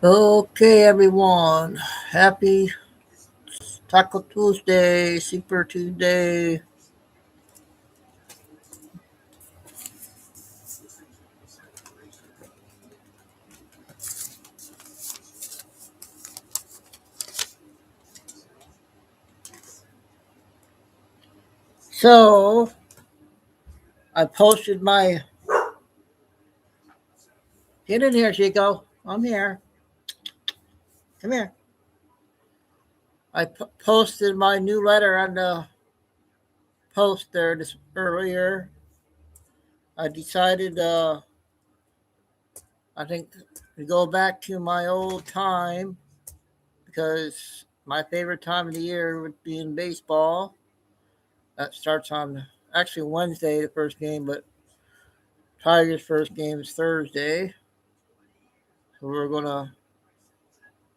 Okay, everyone. Happy Taco Tuesday, Super Tuesday. So, I posted my. Get in here, Chico. I'm here. Come here. I posted my new letter on the post there this earlier. I decided, I think, to go back to my old time because my favorite time of the year would be in baseball. That starts on actually Wednesday, the first game, but Tigers' first game is Thursday. So we're gonna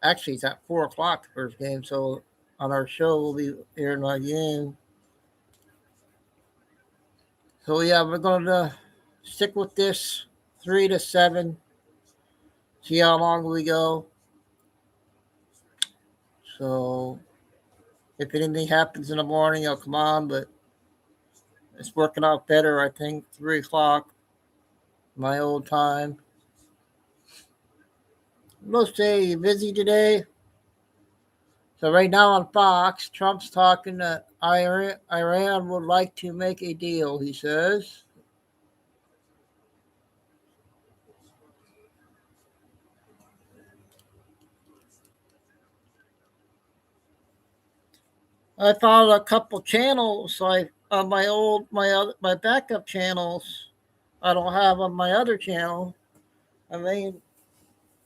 actually it's at 4 o'clock the first game. So on our show we'll be airing my game. So yeah, we're gonna stick with this 3 to 7. See how long we go. So if anything happens in the morning, I'll come on. But it's working out better. I think 3 o'clock, my old time. Let's say you busy today. So right now on Fox, Trump's talking that Iran would like to make a deal, he says. I found a couple channels like on my backup channels. I don't have on my other channel. My main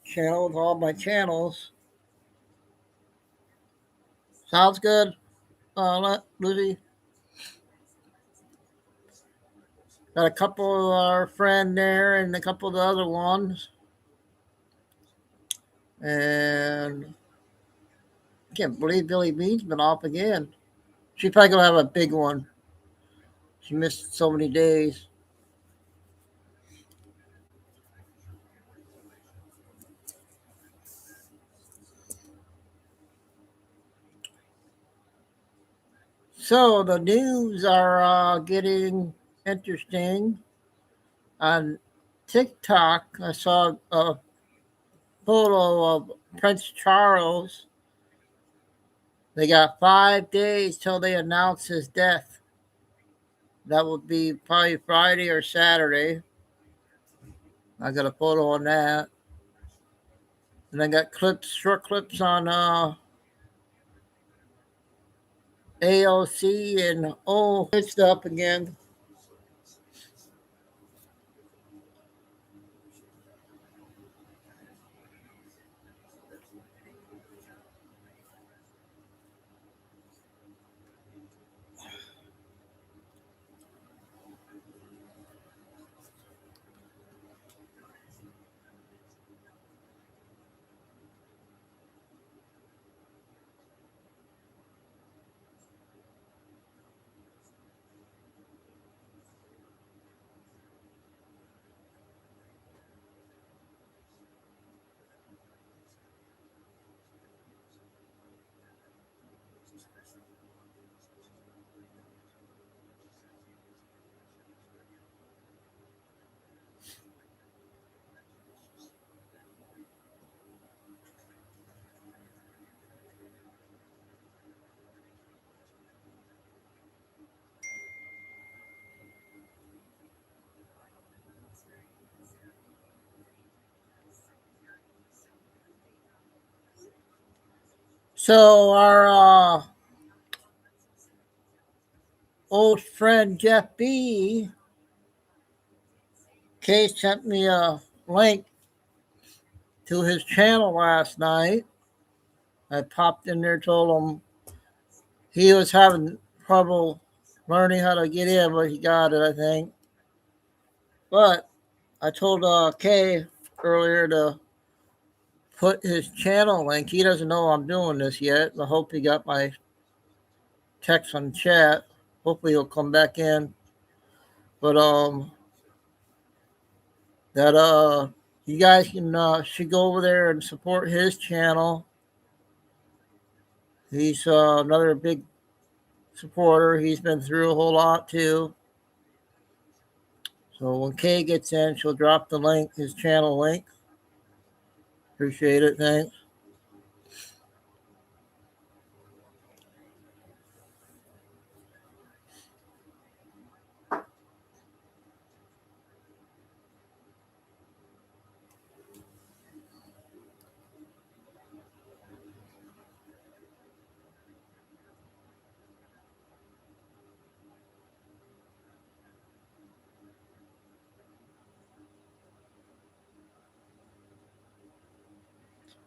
channel with all my channels. Sounds good, Lucy. Got a couple of our friend there and a couple of the other ones. And I can't believe Billy Bean's been off again. She's probably gonna have a big one. She missed so many days. So the news are getting interesting. On TikTok, I saw a photo of Prince Charles. They got 5 days till they announce his death. That would be probably Friday or Saturday. I got a photo on that. And I got short clips on AOC and good stuff again. So our old friend Jeff B. K sent me a link to his channel last night. I popped in there, told him he was having trouble learning how to get in, but he got it, I think. But I told Kay earlier to put his channel link. He doesn't know I'm doing this yet. I hope he got my text on chat. Hopefully he'll come back in. But that You guys can should go over there and support his channel. He's another big supporter. He's been through a whole lot too. So when Kay gets in, she'll drop the link, his channel link. Appreciate it. Thanks.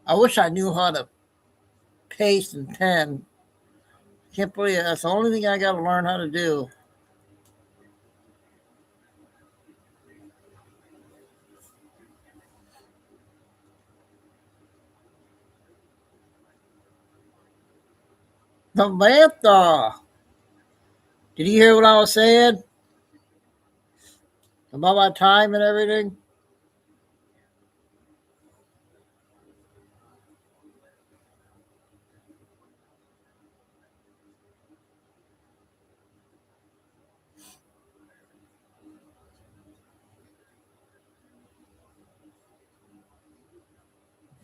I wish I knew how to paste and pen. Can't believe it. That's the only thing I got to learn how to do. Samantha, did you hear what I was saying about my time and everything?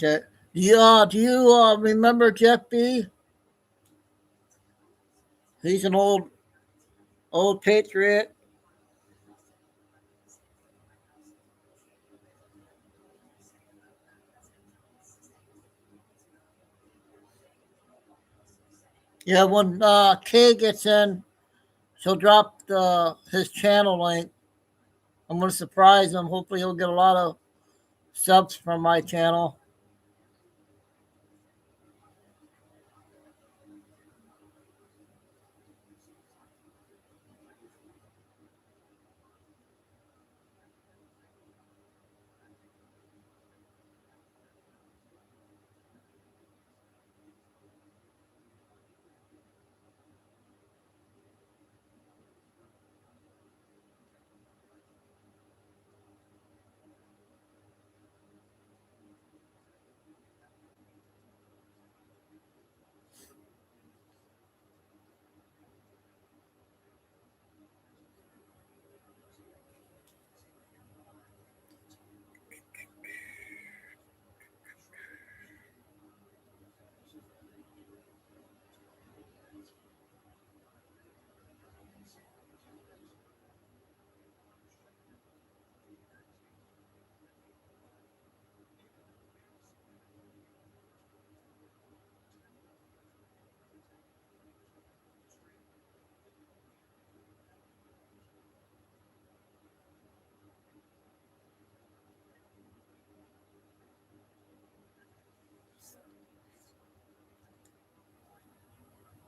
Okay. Do you remember Jeff B? He's an old patriot. Yeah, when Kay gets in, she'll drop his channel link. I'm gonna surprise him. Hopefully, he'll get a lot of subs from my channel.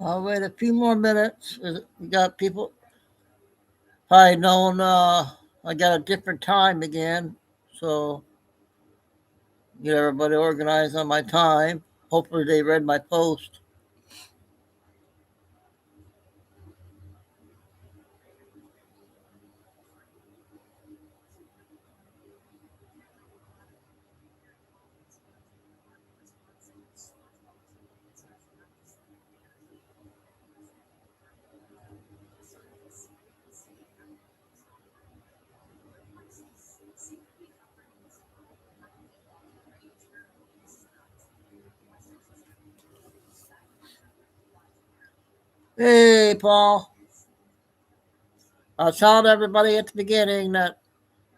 I'll wait a few more minutes. We got people probably knowing I got a different time again, so get everybody organized on my time. Hopefully, they read my post. Hey, Paul. I was telling everybody at the beginning that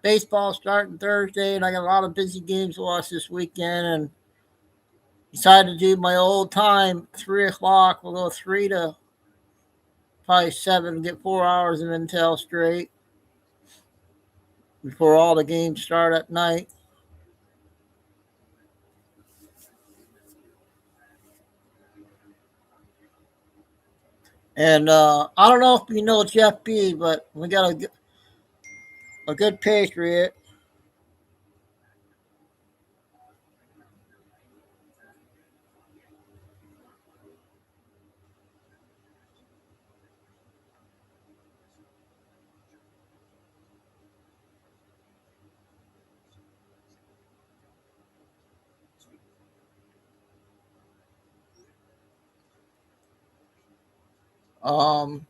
baseball's starting Thursday, and I got a lot of busy games to watch this weekend. And decided to do my old time, 3 o'clock. We'll go 3 to probably 7, get 4 hours of intel straight before all the games start at night. And I don't know if you know Jeff B, but we got a good patriot. Um,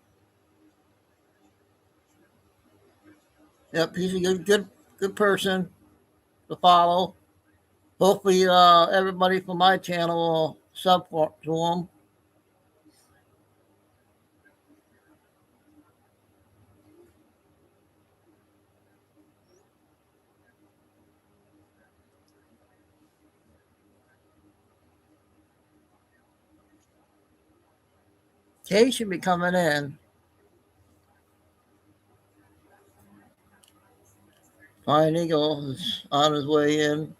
yep, he's a good person to follow. Hopefully, everybody from my channel will sub to him. Kay should be coming in. Fine Eagle is on his way in.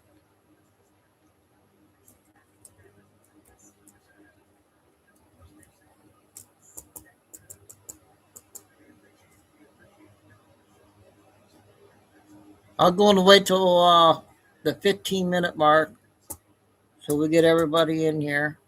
I'm going to wait till the 15-minute mark so we get everybody in here.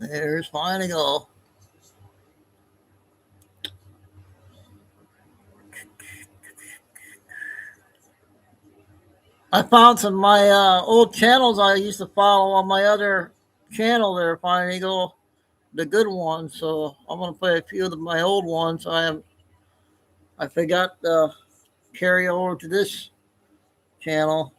There's Fine Eagle. I found some of my old channels I used to follow on my other channel there, Fine Eagle, the good ones. So I'm going to play a few of my old ones. I forgot to carry over to this channel.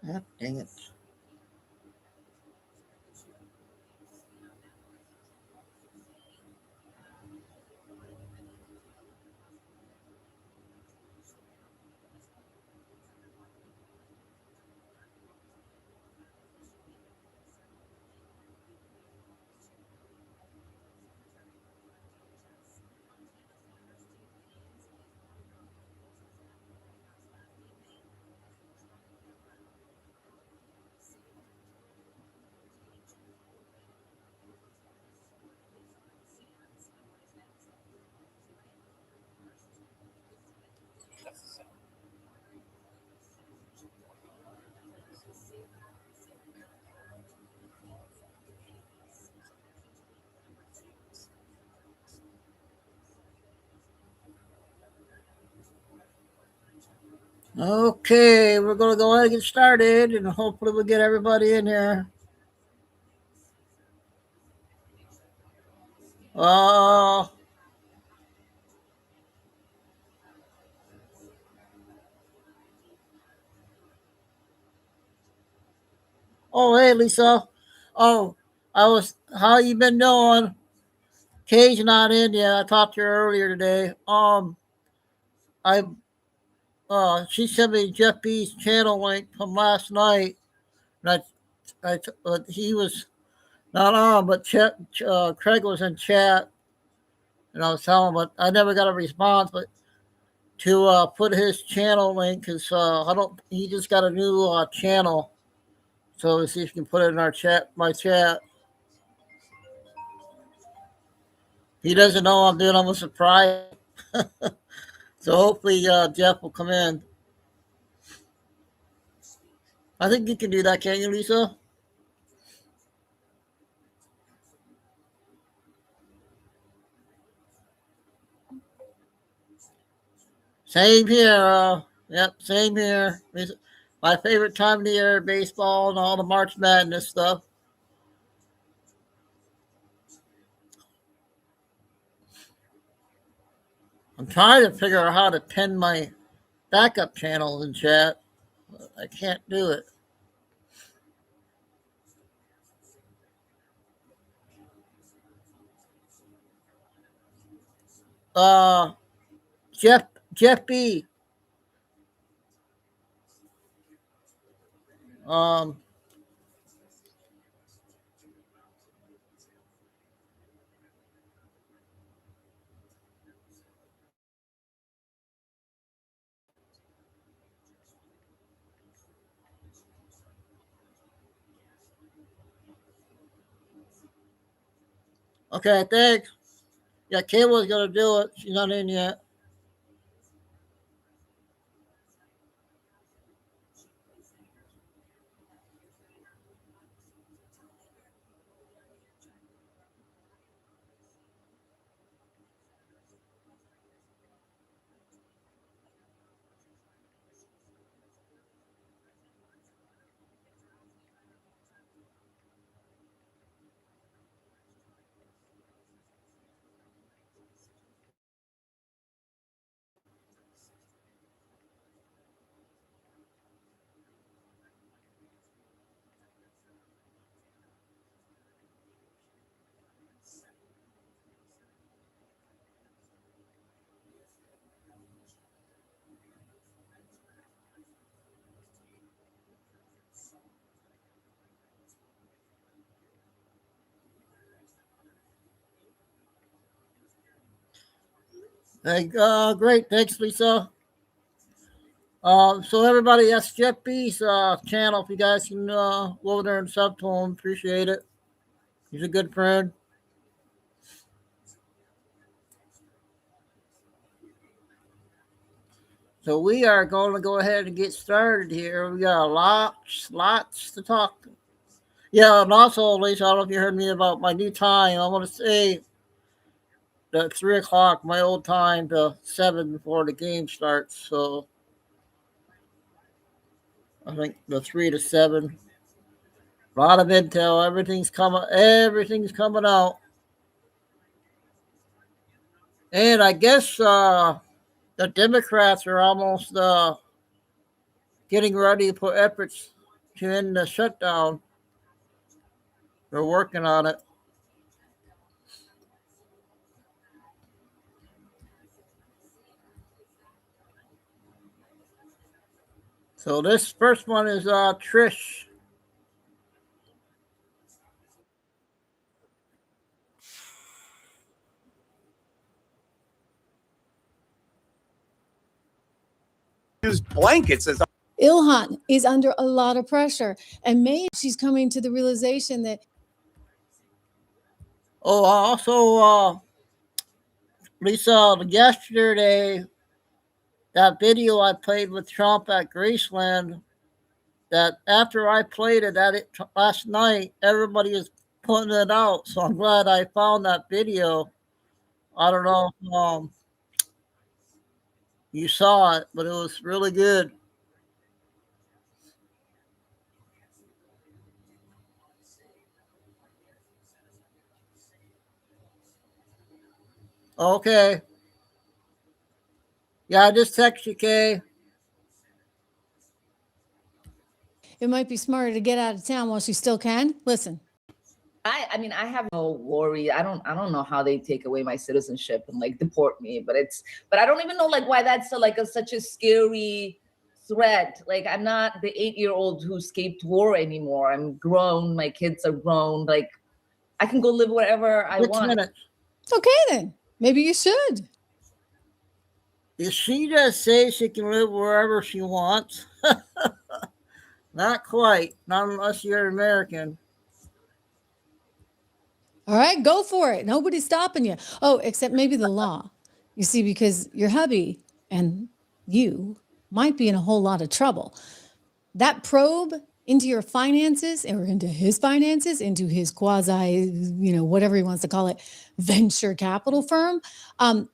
Ah, dang it. Okay, we're going to go ahead and get started, and hopefully we'll get everybody in here. Uh, oh, hey, Lisa. Oh, how you been doing? Kay's not in yet. I talked to her earlier today. I she sent me Jeff B's channel link from last night, and he was not on, but Craig was in chat, and I was telling him, but I never got a response. But to put his channel link, because I don't, he just got a new channel, so see if you can put it in our chat, my chat. He doesn't know I'm doing him a surprise, so hopefully Jeff will come in. I think you can do that, can't you, Lisa? Same here. Yep, same here. It's my favorite time of the year, baseball and all the March Madness stuff. I'm trying to figure out how to pin my backup channels in chat. I can't do it. Uh, Jeff Jeff B. Um, Okay, thanks. Yeah, Kayla's gonna do it. She's not in yet. Hey, great. Thanks, Lisa. So everybody, that's Jeff B's channel. If you guys can go over there and sub to him, appreciate it. He's a good friend. So we are going to go ahead and get started here. We got lots to talk. Yeah, and also, Lisa, I don't know if you heard me about my new time. I want to say that 3 o'clock, my old time, to 7 before the game starts. So I think the 3 to 7. A lot of intel. Everything's coming. Everything's coming out. And I guess the Democrats are almost getting ready to put efforts to end the shutdown. They're working on it. So this first one is Trish. Use blankets as Ilhan is under a lot of pressure, and maybe she's coming to the realization that. Oh, also, Lisa, yesterday, that video I played with Trump at Graceland, that after I played it last night, everybody is putting it out. So I'm glad I found that video. I don't know if you saw it, but it was really good. Okay. Yeah, I just text you, Kay. It might be smarter to get out of town while she still can. Listen. I mean, I have no worry. I don't know how they take away my citizenship and like deport me, but I don't even know like why that's such a scary threat. Like, I'm not the 8-year-old who escaped war anymore. I'm grown. My kids are grown. Like, I can go live wherever I 6 want. minutes. Okay, then. Maybe you should. Did she just say she can live wherever she wants? Not quite. Not unless you're American. All right, go for it. Nobody's stopping you. Oh, except maybe the law. You see, because your hubby and you might be in a whole lot of trouble. That probe into your finances, or into his finances, into his quasi, whatever he wants to call it, venture capital firm,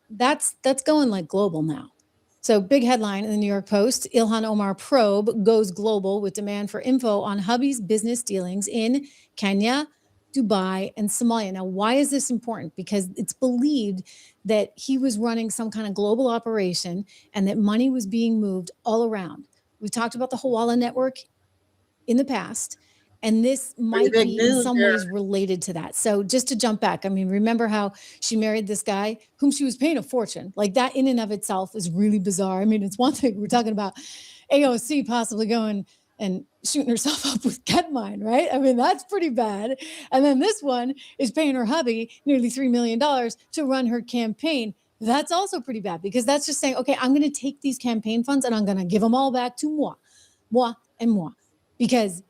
that's going like global now. So, big headline in the New York Post: Ilhan Omar probe goes global with demand for info on hubby's business dealings in Kenya, Dubai, and Somalia. Now, why is this important? Because it's believed that he was running some kind of global operation and that money was being moved all around. We talked about the Hawala network in the past, and this might be in some ways related to that. So just to jump back, I mean, remember how she married this guy whom she was paying a fortune? Like, that in and of itself is really bizarre. I mean, it's one thing, we're talking about AOC possibly going and shooting herself up with Ketmine, right? I mean, that's pretty bad. And then this one is paying her hubby nearly $3 million to run her campaign. That's also pretty bad, because that's just saying, okay, I'm going to take these campaign funds and I'm going to give them all back to moi and moi. Because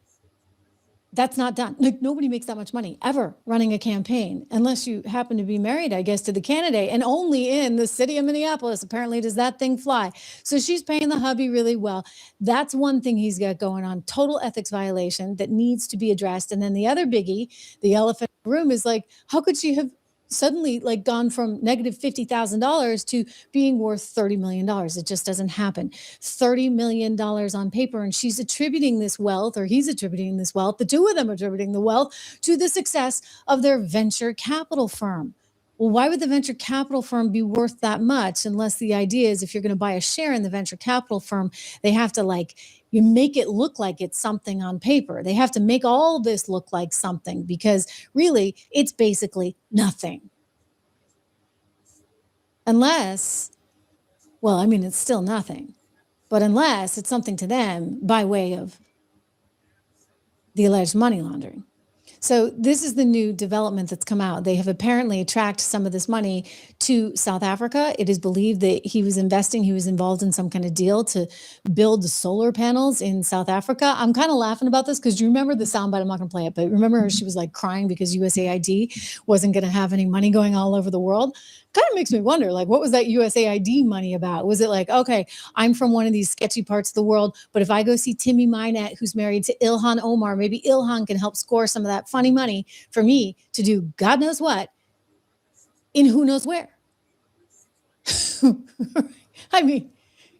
That's not done. Like nobody makes that much money ever running a campaign unless you happen to be married, I guess, to the candidate, and only in the city of Minneapolis apparently does that thing fly. So she's paying the hubby really well. That's one thing he's got going on. Total ethics violation that needs to be addressed. And then the other biggie, the elephant in the room, is like, how could she have suddenly like gone from negative $50,000 to being worth $30 million? It just doesn't happen. $30 million on paper. And she's attributing this wealth, or he's attributing this wealth, the two of them are attributing the wealth to the success of their venture capital firm. Well, why would the venture capital firm be worth that much unless the idea is if you're going to buy a share in the venture capital firm, they have to you make it look like it's something on paper. They have to make all this look like something because really it's basically nothing. Unless, well, I mean, it's still nothing, but unless it's something to them by way of the alleged money laundering. So this is the new development that's come out. They have apparently tracked some of this money to South Africa. It is believed that he was involved in some kind of deal to build the solar panels in South Africa. I'm kind of laughing about this because you remember the soundbite, I'm not going to play it, but remember her, she was like crying because USAID wasn't going to have any money going all over the world. Kind of makes me wonder, like, what was that USAID money about? Was it like, okay, I'm from one of these sketchy parts of the world, but if I go see Timmy Minette, who's married to Ilhan Omar, maybe Ilhan can help score some of that funny money for me to do God knows what in who knows where. I mean,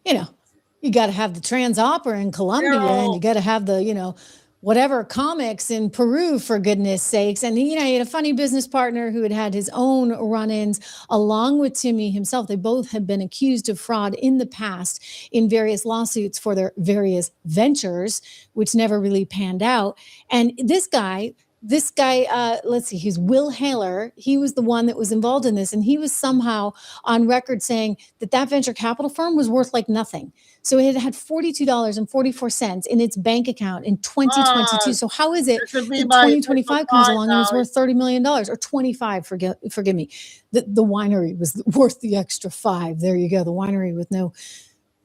you got to have the Trans Opera in Colombia, and you got to have the, whatever comics in Peru, for goodness sakes. And, he had a funny business partner who had his own run-ins along with Timmy himself. They both had been accused of fraud in the past in various lawsuits for their various ventures, which never really panned out. And this guy, let's see, he's Will Haler. He was the one that was involved in this. And he was somehow on record saying that venture capital firm was worth like nothing. So it had $42.44 in its bank account in 2022. So how is it that 2025 comes along and it's worth $30 million or 25? Forgive me. The winery was worth the extra 5. There you go. The winery with no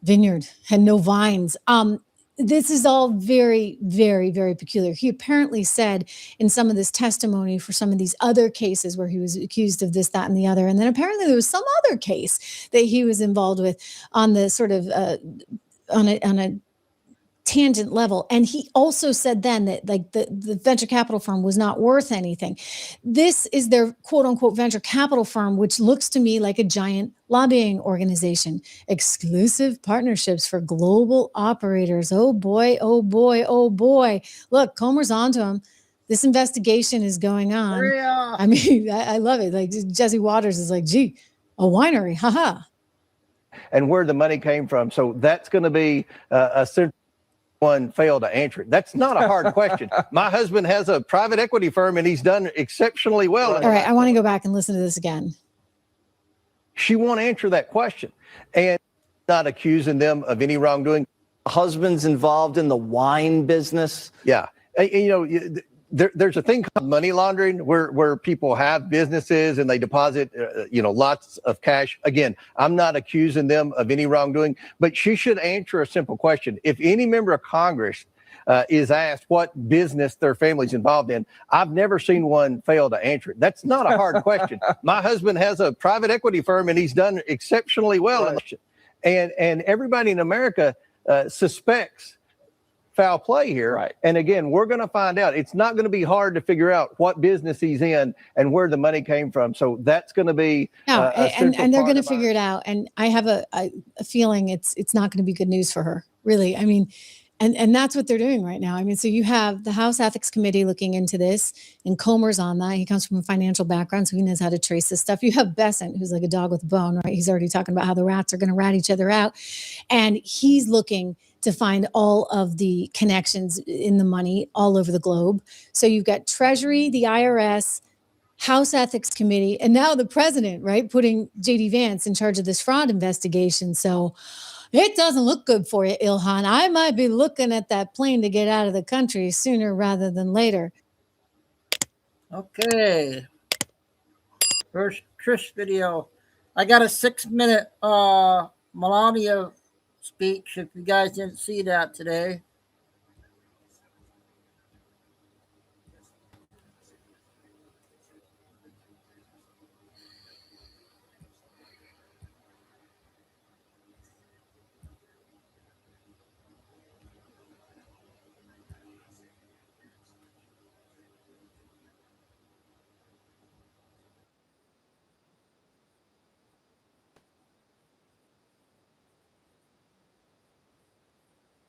vineyard, had no vines. This is all very, very, very peculiar. He apparently said in some of this testimony for some of these other cases where he was accused of this, that, and the other. And then apparently there was some other case that he was involved with on the sort of on a tangent level. And he also said then that like the venture capital firm was not worth anything. This is their quote unquote venture capital firm, which looks to me like a giant lobbying organization. Exclusive partnerships for global operators. Oh boy, oh boy, oh boy. Look, Comer's onto him. This investigation is going on. Yeah. I mean, I love it. Like Jesse Waters is like, gee, a winery, haha. And where the money came from. So that's going to be a one failed to answer it. That's not a hard question. My husband has a private equity firm and he's done exceptionally well. All right, I want to go back and listen to this again. She won't answer that question and not accusing them of any wrongdoing. Husband's involved in the wine business. Yeah. There's a thing called money laundering where people have businesses and they deposit, lots of cash. Again, I'm not accusing them of any wrongdoing, but she should answer a simple question. If any member of Congress is asked what business their family's involved in, I've never seen one fail to answer it. That's not a hard question. My husband has a private equity firm and he's done exceptionally well. Right. And everybody in America suspects foul play here. Right. And again, we're going to find out. It's not going to be hard to figure out what business he's in and where the money came from. So that's going to be and they're going to figure it out. And I have a feeling it's not going to be good news for her, really. I mean, and that's what they're doing right now. I mean, so you have the House Ethics Committee looking into this, and Comer's on that. He comes from a financial background, so he knows how to trace this stuff. You have Besant, who's like a dog with a bone, right? He's already talking about how the rats are going to rat each other out, and he's looking to find all of the connections in the money all over the globe. So you've got Treasury, the IRS, House Ethics Committee, and now the president, right, putting J.D. Vance in charge of this fraud investigation. So it doesn't look good for you, Ilhan. I might be looking at that plane to get out of the country sooner rather than later. Okay. First Trish video. I got a 6-minute Melania speech, if you guys didn't see that today.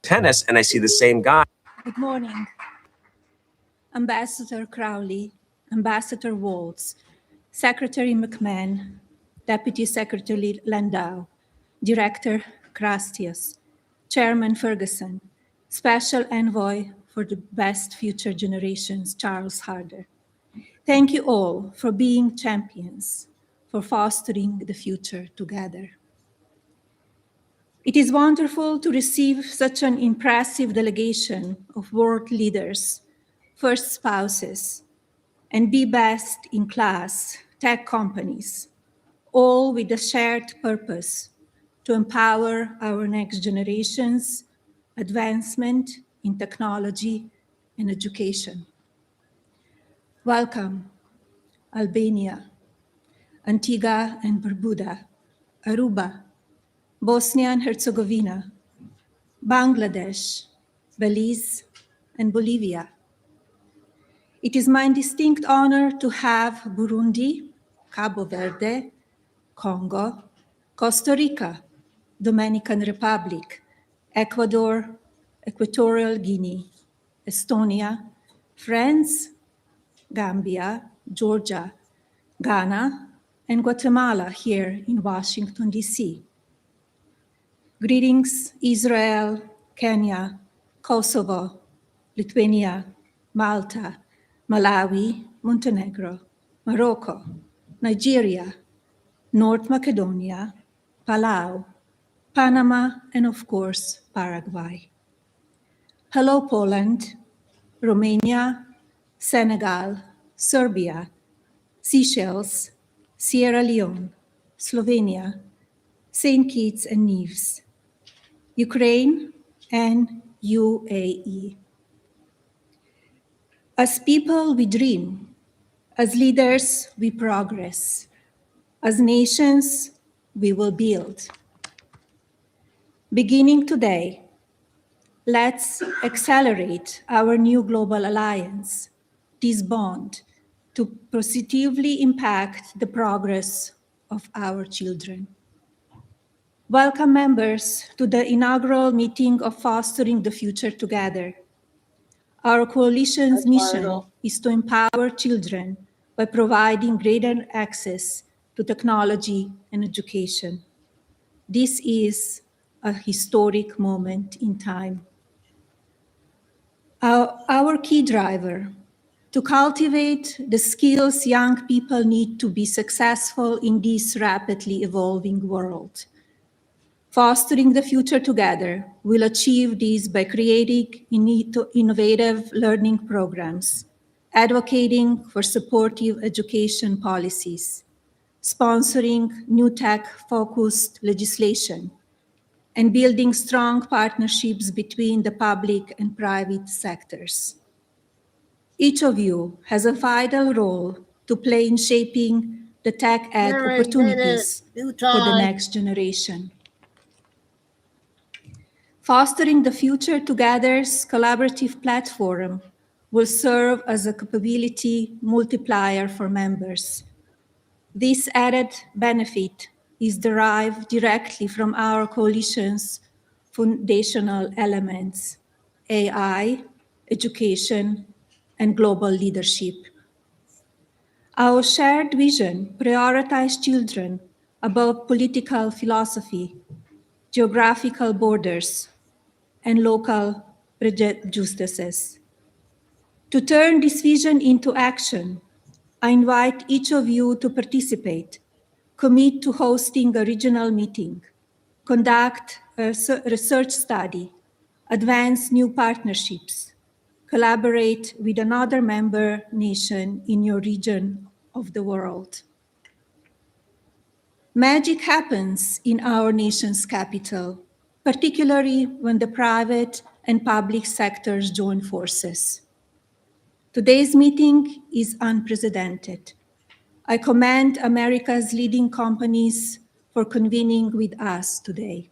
tennis and I see the same guy. Good morning, Ambassador Crowley, Ambassador Waltz, Secretary McMahon, Deputy Secretary Landau, Director Crastius, Chairman Ferguson, Special Envoy for the Best Future Generations, Charles Harder. Thank you all for being champions, for fostering the future together. It is wonderful to receive such an impressive delegation of world leaders, first spouses, and be best in class tech companies, all with a shared purpose to empower our next generations, advancement in technology and education. Welcome, Albania, Antigua and Barbuda, Aruba, Bosnia and Herzegovina, Bangladesh, Belize, and Bolivia. It is my distinct honor to have Burundi, Cabo Verde, Congo, Costa Rica, Dominican Republic, Ecuador, Equatorial Guinea, Estonia, France, Gambia, Georgia, Ghana, and Guatemala here in Washington, D.C. Greetings, Israel, Kenya, Kosovo, Lithuania, Malta, Malawi, Montenegro, Morocco, Nigeria, North Macedonia, Palau, Panama, and of course, Paraguay. Hello, Poland, Romania, Senegal, Serbia, Seychelles, Sierra Leone, Slovenia, St. Kitts and Nevis, Ukraine, and UAE. As people, we dream. As leaders, we progress. As nations, we will build. Beginning today, let's accelerate our new global alliance, this bond, to positively impact the progress of our children. Welcome, members, to the inaugural meeting of Fostering the Future Together. Our coalition's mission is to empower children by providing greater access to technology and education. This is a historic moment in time. Our key driver, to cultivate the skills young people need to be successful in this rapidly evolving world. Fostering the Future Together will achieve this by creating innovative learning programs, advocating for supportive education policies, sponsoring new tech-focused legislation, and building strong partnerships between the public and private sectors. Each of you has a vital role to play in shaping the tech ed opportunities for the next generation. Fostering the Future Together's collaborative platform will serve as a capability multiplier for members. This added benefit is derived directly from our coalition's foundational elements: AI, education, and global leadership. Our shared vision prioritizes children above political philosophy, geographical borders, and local prejudices. To turn this vision into action, I invite each of you to participate, commit to hosting a regional meeting, conduct a research study, advance new partnerships, collaborate with another member nation in your region of the world. Magic happens in our nation's capital, particularly when the private and public sectors join forces. Today's meeting is unprecedented. I commend America's leading companies for convening with us today.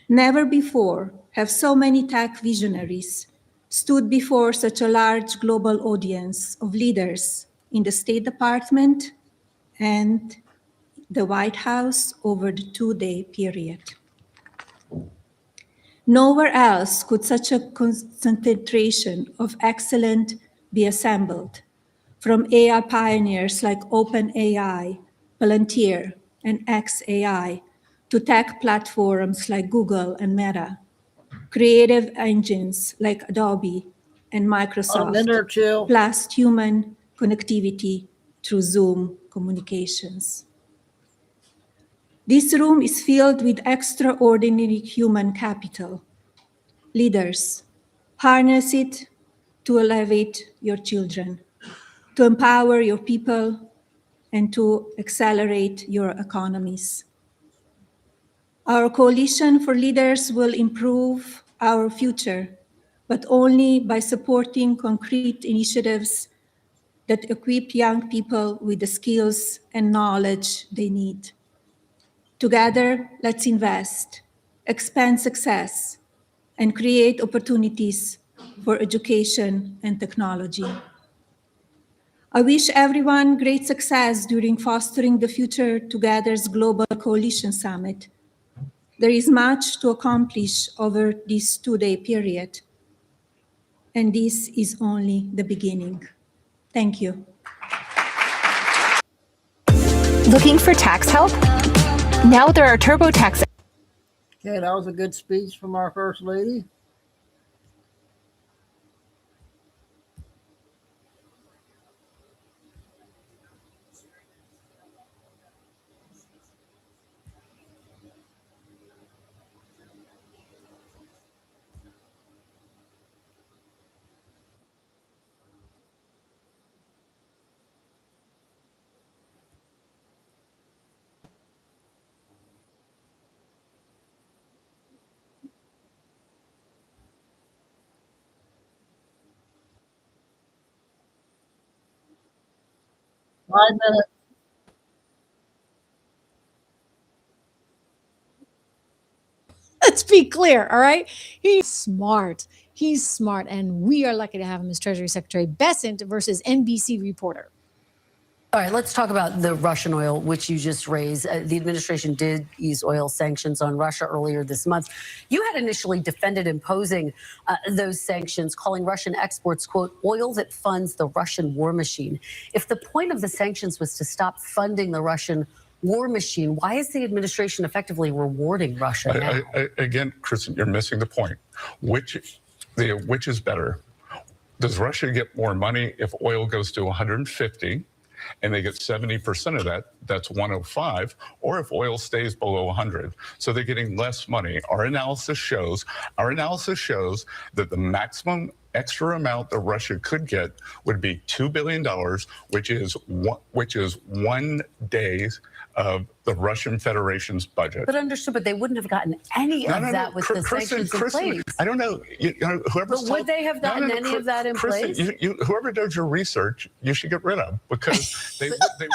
Never before have so many tech visionaries stood before such a large global audience of leaders in the State Department and the White House over the two-day period. Nowhere else could such a concentration of excellence be assembled, from AI pioneers like OpenAI, Palantir, and xAI, to tech platforms like Google and Meta, creative engines like Adobe and A minute Microsoft, or two. plus human connectivity through Zoom communications. This room is filled with extraordinary human capital. Leaders, harness it to elevate your children, to empower your people, and to accelerate your economies. Our Coalition for Leaders will improve our future, but only by supporting concrete initiatives that equip young people with the skills and knowledge they need. Together, let's invest, expand success, and create opportunities for education and technology. I wish everyone great success during Fostering the Future Together's Global Coalition Summit. There is much to accomplish over this two-day period, and this is only the beginning. Thank you. Looking for tax help? Now there are TurboTax. Okay, that was a good speech from our First Lady. Five minutes. Let's be clear, all right? He's smart. He's smart, and we are lucky to have him as Treasury Secretary. Bessent versus NBC reporter. All right, let's talk about the Russian oil, which you just raised. The administration did ease oil sanctions on Russia earlier this month. You had initially defended imposing those sanctions, calling Russian exports, quote, oil that funds the Russian war machine. If the point of the sanctions was to stop funding the Russian war machine, why is the administration effectively rewarding Russia now? Again, Kristen, you're missing the point. Which is better? Does Russia get more money if oil goes to 150 and they get 70% of that? That's 105. Or if oil stays below 100, so they're getting less money. Our analysis shows that the maximum extra amount that Russia could get would be $2 billion, which is 1 day of the Russian Federation's budget. But understood, but they wouldn't have gotten any of that with the sanctions in place. I don't know. But would they have gotten any of that in place? Whoever does your research, you should get rid of, because they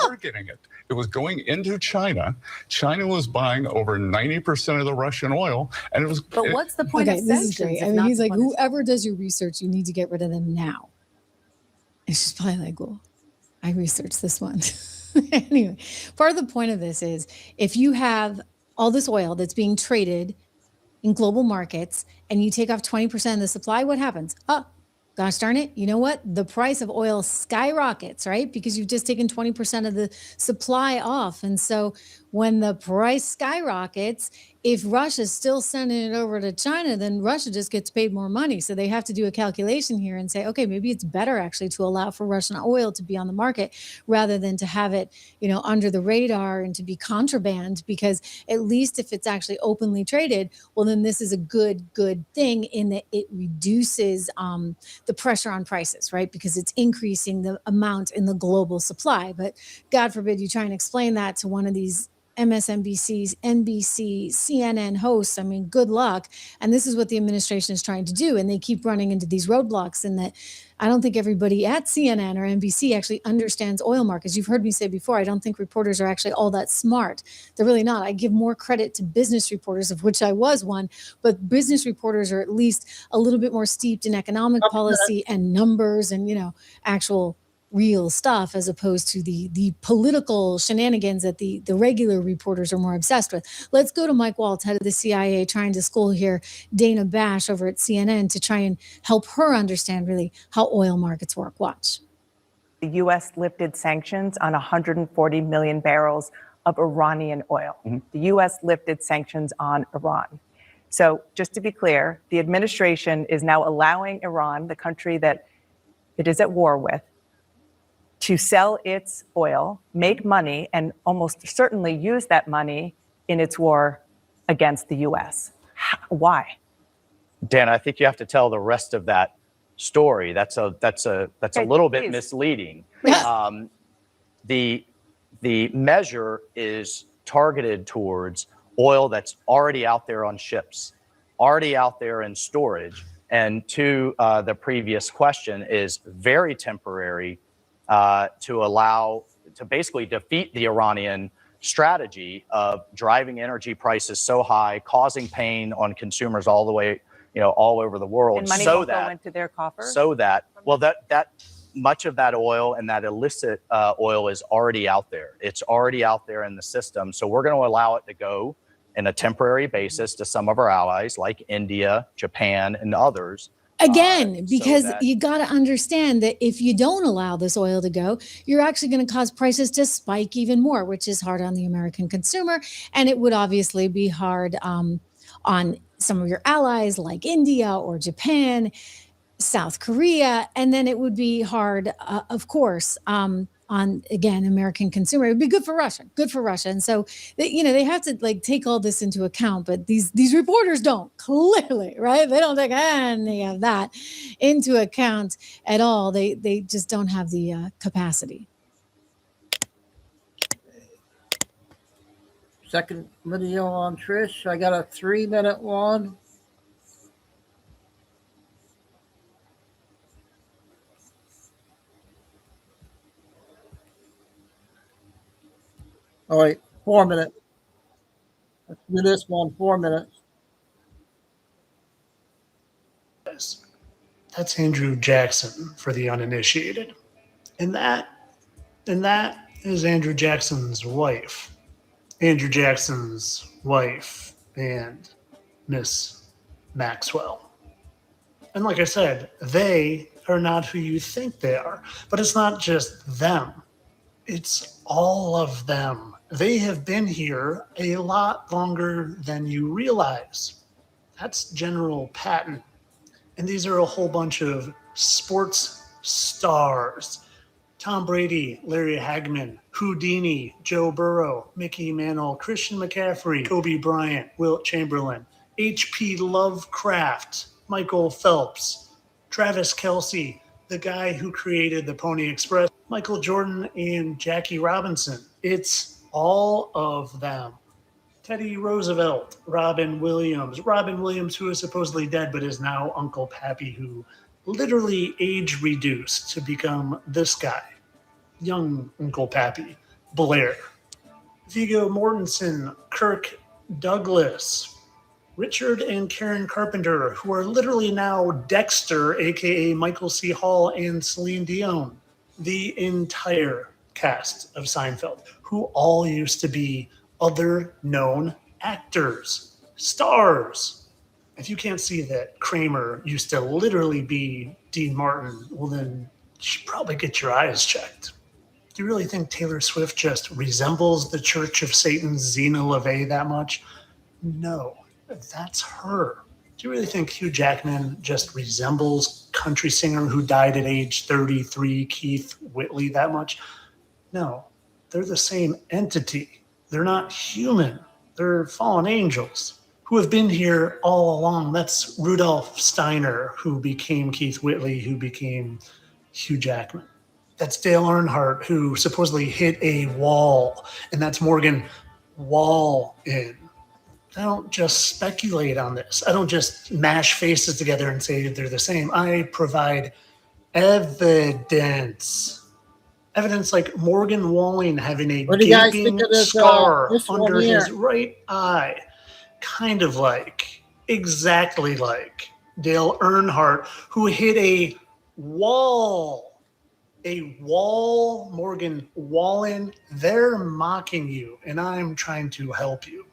were getting it. It was going into China. China was buying over 90% of the Russian oil, and it was. But what's the point of This sanctions? is great. I if mean, not he's the like, one that's- whoever does your research, you need to get rid of them now. It's just probably like, well, I researched this one. Anyway, part of the point of this is if you have all this oil that's being traded in global markets and you take off 20% of the supply, what happens? Oh, gosh darn it. You know what? The price of oil skyrockets, right? Because you've just taken 20% of the supply off. And so when the price skyrockets, if Russia's still sending it over to China, then Russia just gets paid more money. So they have to do a calculation here and say, okay, maybe it's better actually to allow for Russian oil to be on the market rather than to have it, under the radar and to be contraband, because at least if it's actually openly traded, well, then this is a good thing in that it reduces the pressure on prices, right? Because it's increasing the amount in the global supply. But God forbid you try and explain that to one of these MSNBC's, NBC, CNN hosts. I mean, good luck. And this is what the administration is trying to do. And they keep running into these roadblocks, in that I don't think everybody at CNN or NBC actually understands oil markets. You've heard me say before, I don't think reporters are actually all that smart. They're really not. I give more credit to business reporters, of which I was one, but business reporters are at least a little bit more steeped in economic policy and numbers and, actual real stuff as opposed to the political shenanigans that the regular reporters are more obsessed with. Let's go to Mike Waltz, head of the CIA, trying to school here Dana Bash over at CNN to try and help her understand really how oil markets work. Watch. The U.S. lifted sanctions on 140 million barrels of Iranian oil. The U.S. lifted sanctions on Iran. So just to be clear, the administration is now allowing Iran, the country that it is at war with, to sell its oil, make money, and almost certainly use that money in its war against the U.S. Why? Dan, I think you have to tell the rest of that story. That's a little bit please. misleading. The measure is targeted towards oil that's already out there on ships, already out there in storage. And to the previous question, is very temporary to basically defeat the Iranian strategy of driving energy prices so high, causing pain on consumers all the way, all over the world. And money so won't that go into their coffers? So that, well, that much of that oil and that illicit oil is already out there. It's already out there in the system. So we're going to allow it to go in a temporary basis to some of our allies like India, Japan, and others. Again, because so that, you got to understand that if you don't allow this oil to go, you're actually going to cause prices to spike even more, which is hard on the American consumer. And it would obviously be hard on some of your allies like India or Japan, South Korea. And then it would be hard, of course, on, again, American consumer. It would be good for Russia. And so, they have to take all this into account, but these reporters don't, clearly, right? They don't take any of that into account at all. They just don't have the capacity. Second video on Trish. I got a 3-minute one. All right, 4 minutes. Let's do this one, 4 minutes. That's Andrew Jackson for the uninitiated. And that is Andrew Jackson's wife. Andrew Jackson's wife and Miss Maxwell. And like I said, they are not who you think they are. But it's not just them. It's all of them. They have been here a lot longer than you realize. That's General Patton. And these are a whole bunch of sports stars. Tom Brady, Larry Hagman, Houdini, Joe Burrow, Mickey Mantle, Christian McCaffrey, Kobe Bryant, Wilt Chamberlain, H.P. Lovecraft, Michael Phelps, Travis Kelce, the guy who created the Pony Express, Michael Jordan, and Jackie Robinson. It's all of them. Teddy Roosevelt, Robin Williams, who is supposedly dead but is now Uncle Pappy, who literally age reduced to become this guy, young Uncle Pappy, Blair. Viggo Mortensen, Kirk Douglas, Richard and Karen Carpenter, who are literally now Dexter, aka Michael C. Hall and Celine Dion. The entire cast of Seinfeld, who all used to be other known actors, stars. If you can't see that Kramer used to literally be Dean Martin, well then you should probably get your eyes checked. Do you really think Taylor Swift just resembles the Church of Satan's Zena LaVey that much? No, that's her. Do you really think Hugh Jackman just resembles country singer who died at age 33, Keith Whitley, that much? No, they're the same entity. They're not human. They're fallen angels who have been here all along. That's Rudolph Steiner, who became Keith Whitley, who became Hugh Jackman. That's Dale Earnhardt, who supposedly hit a wall, and that's Morgan Wallen. I don't just speculate on this. I don't just mash faces together and say they're the same. I provide evidence. Evidence like Morgan Wallen having a gaping scar under his right eye. Kind of like, exactly like Dale Earnhardt, who hit a wall a Wall, Morgan Wallen, they're mocking you, and I'm trying to help you.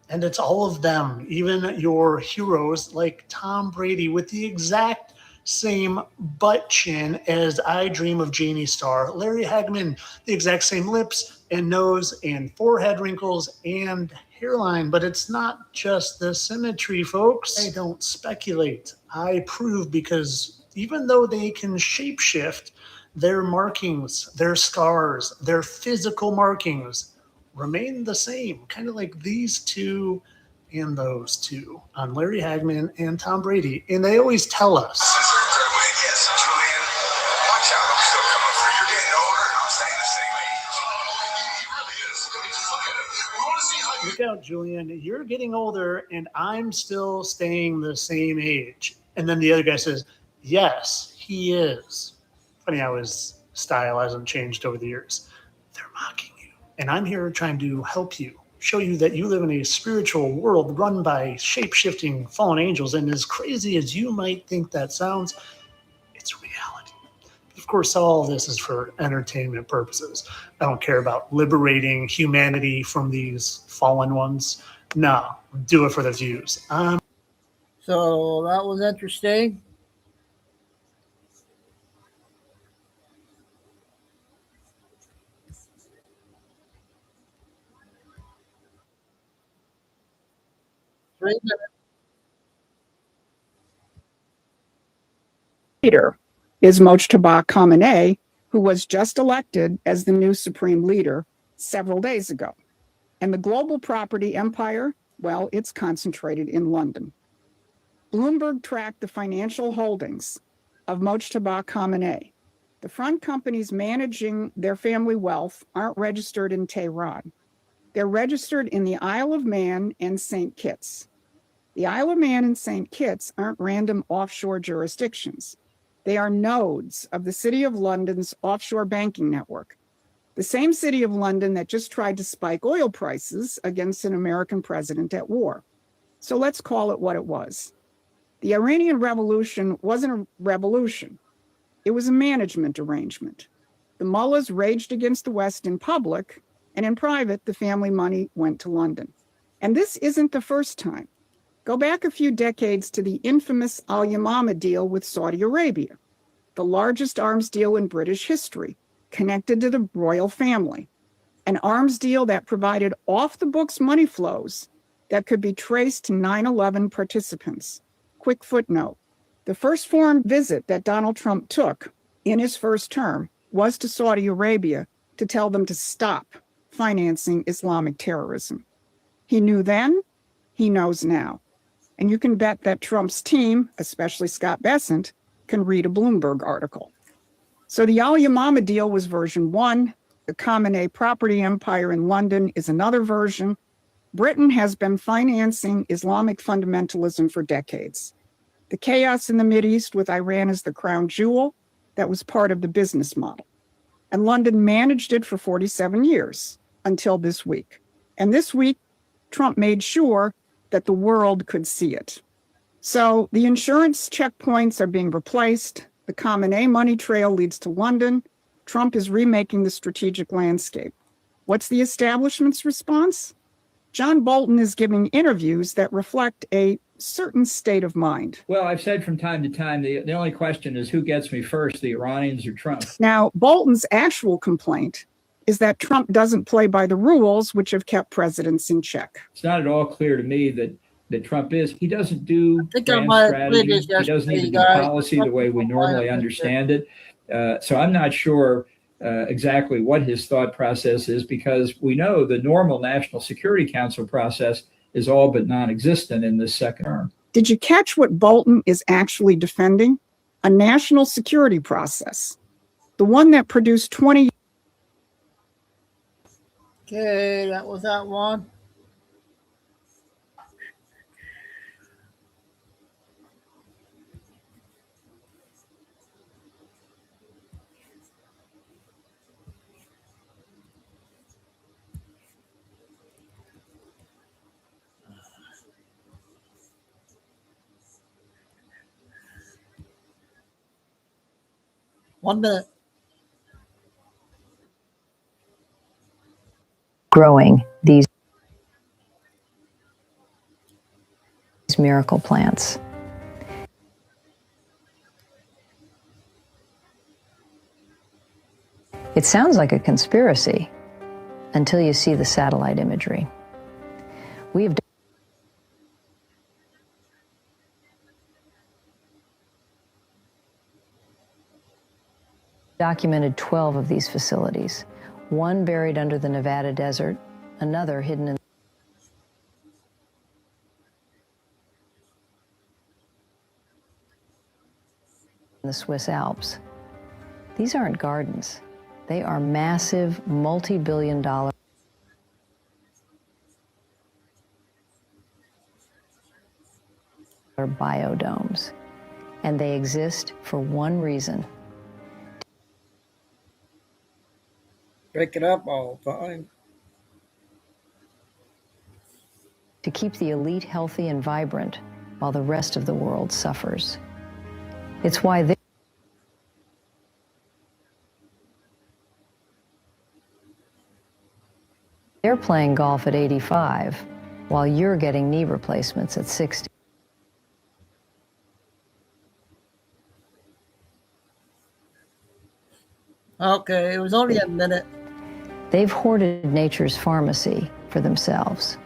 And it's all of them, even your heroes like Tom Brady with the exact same butt chin as I Dream of Jeannie star, Larry Hagman, the exact same lips and nose and forehead wrinkles and hairline. But it's not just the symmetry, folks. I don't speculate. I prove, because even though they can shapeshift, their markings, their scars, their physical markings remain the same, kind of like these two and those two on Larry Hagman and Tom Brady. And they always tell us, look out, Julian, you're getting older and I'm still staying the same age. And then the other guy says, yes, he is. Funny how his style hasn't changed over the years. They're mocking you. And I'm here trying to help you, show you that you live in a spiritual world run by shape-shifting fallen angels. And as crazy as you might think that sounds, it's reality. Of course, all of this is for entertainment purposes. I don't care about liberating humanity from these fallen ones. No, do it for the views. So that was interesting. Leader is Mojtaba Khamenei, who was just elected as the new supreme leader several days ago. And the global property empire, well, it's concentrated in London. Bloomberg tracked the financial holdings of Mojtaba Khamenei. The front companies managing their family wealth aren't registered in Tehran. They're registered in the Isle of Man and St. Kitts. The Isle of Man and St. Kitts aren't random offshore jurisdictions. They are nodes of the City of London's offshore banking network, the same City of London that just tried to spike oil prices against an American president at war. So let's call it what it was. The Iranian Revolution wasn't a revolution. It was a management arrangement. The mullahs raged against the West in public, and in private, the family money went to London. And this isn't the first time. Go back a few decades to the infamous Al-Yamama deal with Saudi Arabia, the largest arms deal in British history, connected to the royal family, an arms deal that provided off-the-books money flows that could be traced to 9/11 participants. Quick footnote, the first foreign visit that Donald Trump took in his first term was to Saudi Arabia to tell them to stop financing Islamic terrorism. He knew then, he knows now. And you can bet that Trump's team, especially Scott Bessent, can read a Bloomberg article. So the Al-Yamama deal was version 1. The Khamenei property empire in London is another version. Britain has been financing Islamic fundamentalism for decades. The chaos in the Mideast with Iran as the crown jewel, that was part of the business model. And London managed it for 47 years until this week. And this week, Trump made sure that the world could see it. So the insurance checkpoints are being replaced. The Khamenei money trail leads to London. Trump is remaking the strategic landscape. What's the establishment's response? John Bolton is giving interviews that reflect a certain state of mind. Well, I've said from time to time, the only question is who gets me first, the Iranians or Trump? Now, Bolton's actual complaint is that Trump doesn't play by the rules which have kept presidents in check. It's not at all clear to me that Trump is. He doesn't do grand strategy. strategy. He doesn't even do policy the way we normally understand it. So I'm not sure exactly what his thought process is, because we know the normal National Security Council process is all but non-existent in this second term. Did you catch what Bolton is actually defending? A national security process, the one that produced 20. Okay, that was that one. One minute. growing these miracle plants. It sounds like a conspiracy until you see the satellite imagery. We have documented 12 of these facilities, one buried under the Nevada desert, another hidden in the Swiss Alps. These aren't gardens. They are massive, multi-billion-dollar biodomes. And they exist for one reason. Break it up all the time. To keep the elite healthy and vibrant while the rest of the world suffers. It's why they're playing golf at 85 while you're getting knee replacements at 60. Okay, it was only a minute. They've hoarded nature's pharmacy for themselves.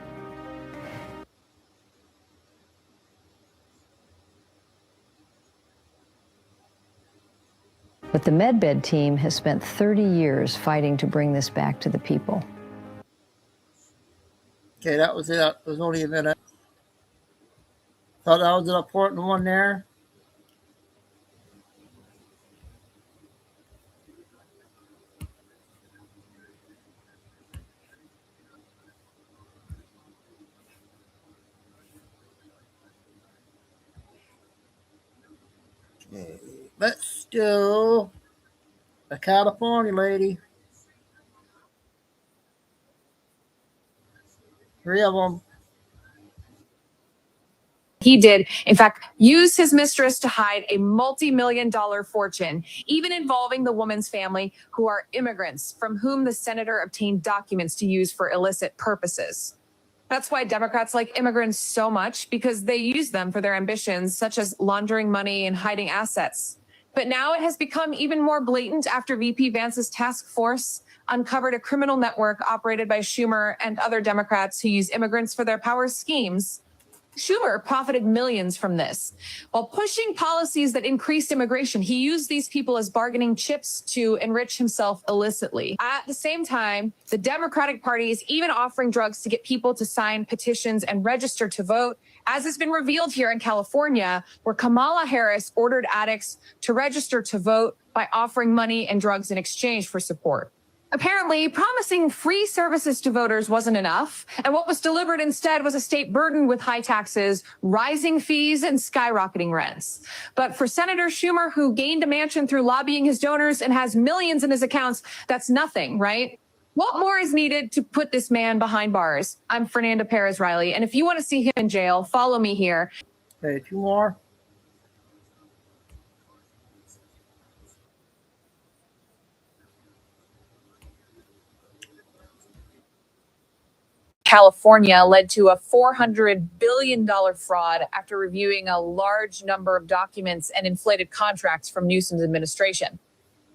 But the MedBed team has spent 30 years fighting to bring this back to the people. Okay, that was it. It was only a minute. Thought that was an important one there. Okay, let's do the California lady. 3 of them. He did, in fact, use his mistress to hide a multi-million-dollar fortune, even involving the woman's family, who are immigrants from whom the senator obtained documents to use for illicit purposes. That's why Democrats like immigrants so much, because they use them for their ambitions, such as laundering money and hiding assets. But now it has become even more blatant after VP Vance's task force uncovered a criminal network operated by Schumer and other Democrats who use immigrants for their power schemes. Schumer profited millions from this. While pushing policies that increased immigration, he used these people as bargaining chips to enrich himself illicitly. At the same time, the Democratic Party is even offering drugs to get people to sign petitions and register to vote, as has been revealed here in California, where Kamala Harris ordered addicts to register to vote by offering money and drugs in exchange for support. Apparently, promising free services to voters wasn't enough, and what was delivered instead was a state burdened with high taxes, rising fees, and skyrocketing rents. But for Senator Schumer, who gained a mansion through lobbying his donors and has millions in his accounts, that's nothing, right? What more is needed to put this man behind bars? I'm Fernanda Perez-Riley, and if you want to see him in jail, follow me here. Okay, 2 more. California led to a $400 billion fraud after reviewing a large number of documents and inflated contracts from Newsom's administration.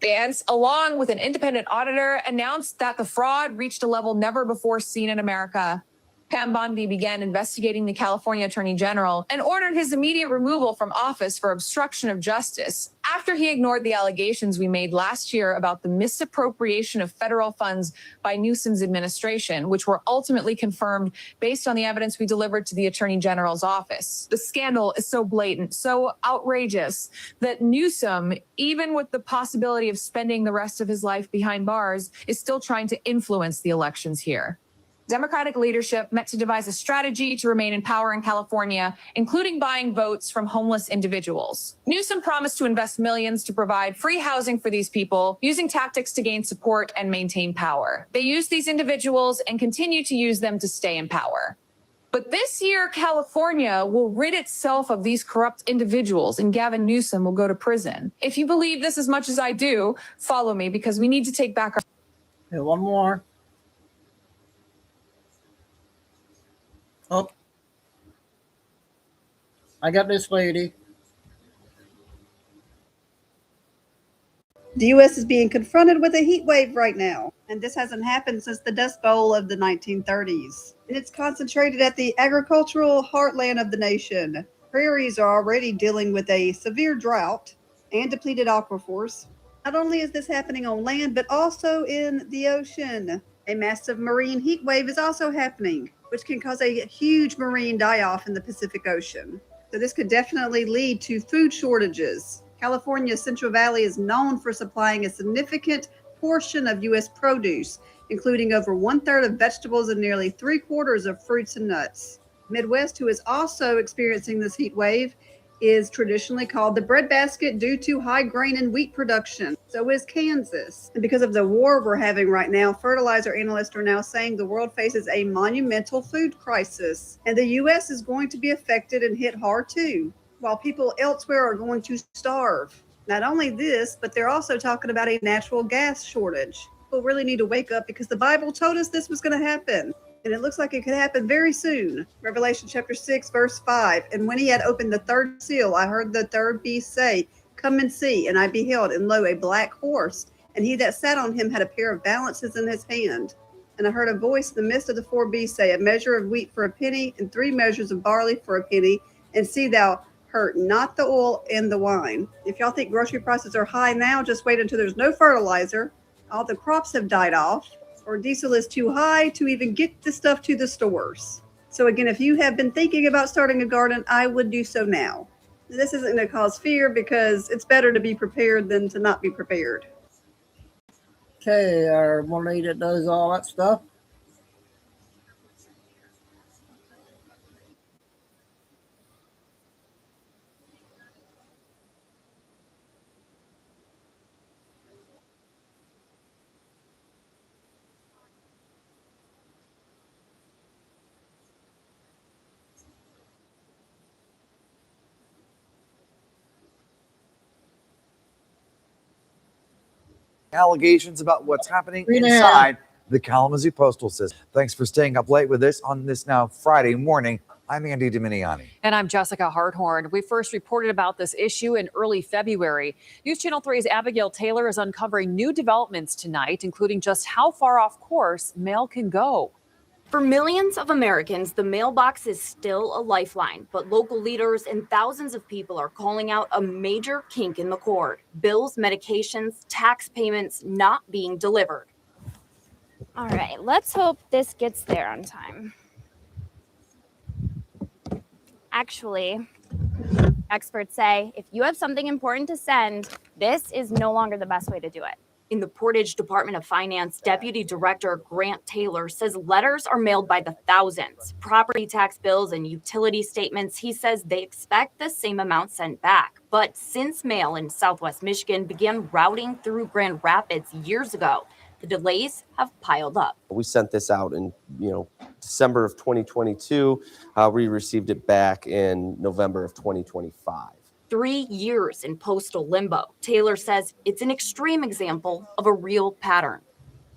Vance, along with an independent auditor, announced that the fraud reached a level never before seen in America. Pam Bondi began investigating the California Attorney General and ordered his immediate removal from office for obstruction of justice after he ignored the allegations we made last year about the misappropriation of federal funds by Newsom's administration, which were ultimately confirmed based on the evidence we delivered to the Attorney General's office. The scandal is so blatant, so outrageous, that Newsom, even with the possibility of spending the rest of his life behind bars, is still trying to influence the elections here. Democratic leadership met to devise a strategy to remain in power in California, including buying votes from homeless individuals. Newsom promised to invest millions to provide free housing for these people, using tactics to gain support and maintain power. They used these individuals and continue to use them to stay in power. But this year, California will rid itself of these corrupt individuals, and Gavin Newsom will go to prison. If you believe this as much as I do, follow me, because we need to take back our... Okay, 1 more. Oh, I got this lady. The U.S. is being confronted with a heat wave right now, and this hasn't happened since the Dust Bowl of the 1930s. And it's concentrated at the agricultural heartland of the nation. Prairies are already dealing with a severe drought and depleted aquifers. Not only is this happening on land, but also in the ocean. A massive marine heat wave is also happening, which can cause a huge marine die-off in the Pacific Ocean. So this could definitely lead to food shortages. California's Central Valley is known for supplying a significant portion of U.S. produce, including over 1/3 of vegetables and nearly 3/4 of fruits and nuts. Midwest, who is also experiencing this heat wave, is traditionally called the breadbasket due to high grain and wheat production. So is Kansas. And because of the war we're having right now, fertilizer analysts are now saying the world faces a monumental food crisis. And the U.S. is going to be affected and hit hard too, while people elsewhere are going to starve. Not only this, but they're also talking about a natural gas shortage. People really need to wake up because the Bible told us this was going to happen. And it looks like it could happen very soon. Revelation chapter 6, verse 5. And when he had opened the third seal, I heard the third beast say, "Come and see." And I beheld, and lo, a black horse. And he that sat on him had a pair of balances in his hand. And I heard a voice in the midst of the four beasts say, "A measure of wheat for a penny, and 3 measures of barley for a penny. And see thou hurt not the oil and the wine." If y'all think grocery prices are high now, just wait until there's no fertilizer, all the crops have died off, or diesel is too high to even get the stuff to the stores. So again, if you have been thinking about starting a garden, I would do so now. This isn't going to cause fear because it's better to be prepared than to not be prepared. Okay, our one lady that does all that stuff. Allegations about what's happening Green inside the Kalamazoo Postal System. Thanks for staying up late with us on this now Friday morning. I'm Andy Dominiani. And I'm Jessica Harthorn. We first reported about this issue in early February. News Channel 3's Abigail Taylor is uncovering new developments tonight, including just how far off course mail can go. For millions of Americans, the mailbox is still a lifeline, but local leaders and thousands of people are calling out a major kink in the cord: bills, medications, tax payments not being delivered. All right, let's hope this gets there on time. Actually, experts say if you have something important to send, this is no longer the best way to do it. In the Portage Department of Finance, Deputy Director Grant Taylor says letters are mailed by the thousands. Property tax bills and utility statements, he says they expect the same amount sent back. But since mail in Southwest Michigan began routing through Grand Rapids years ago, the delays have piled up. We sent this out in December of 2022. We received it back in November of 2025. 3 years in postal limbo. Taylor says it's an extreme example of a real pattern.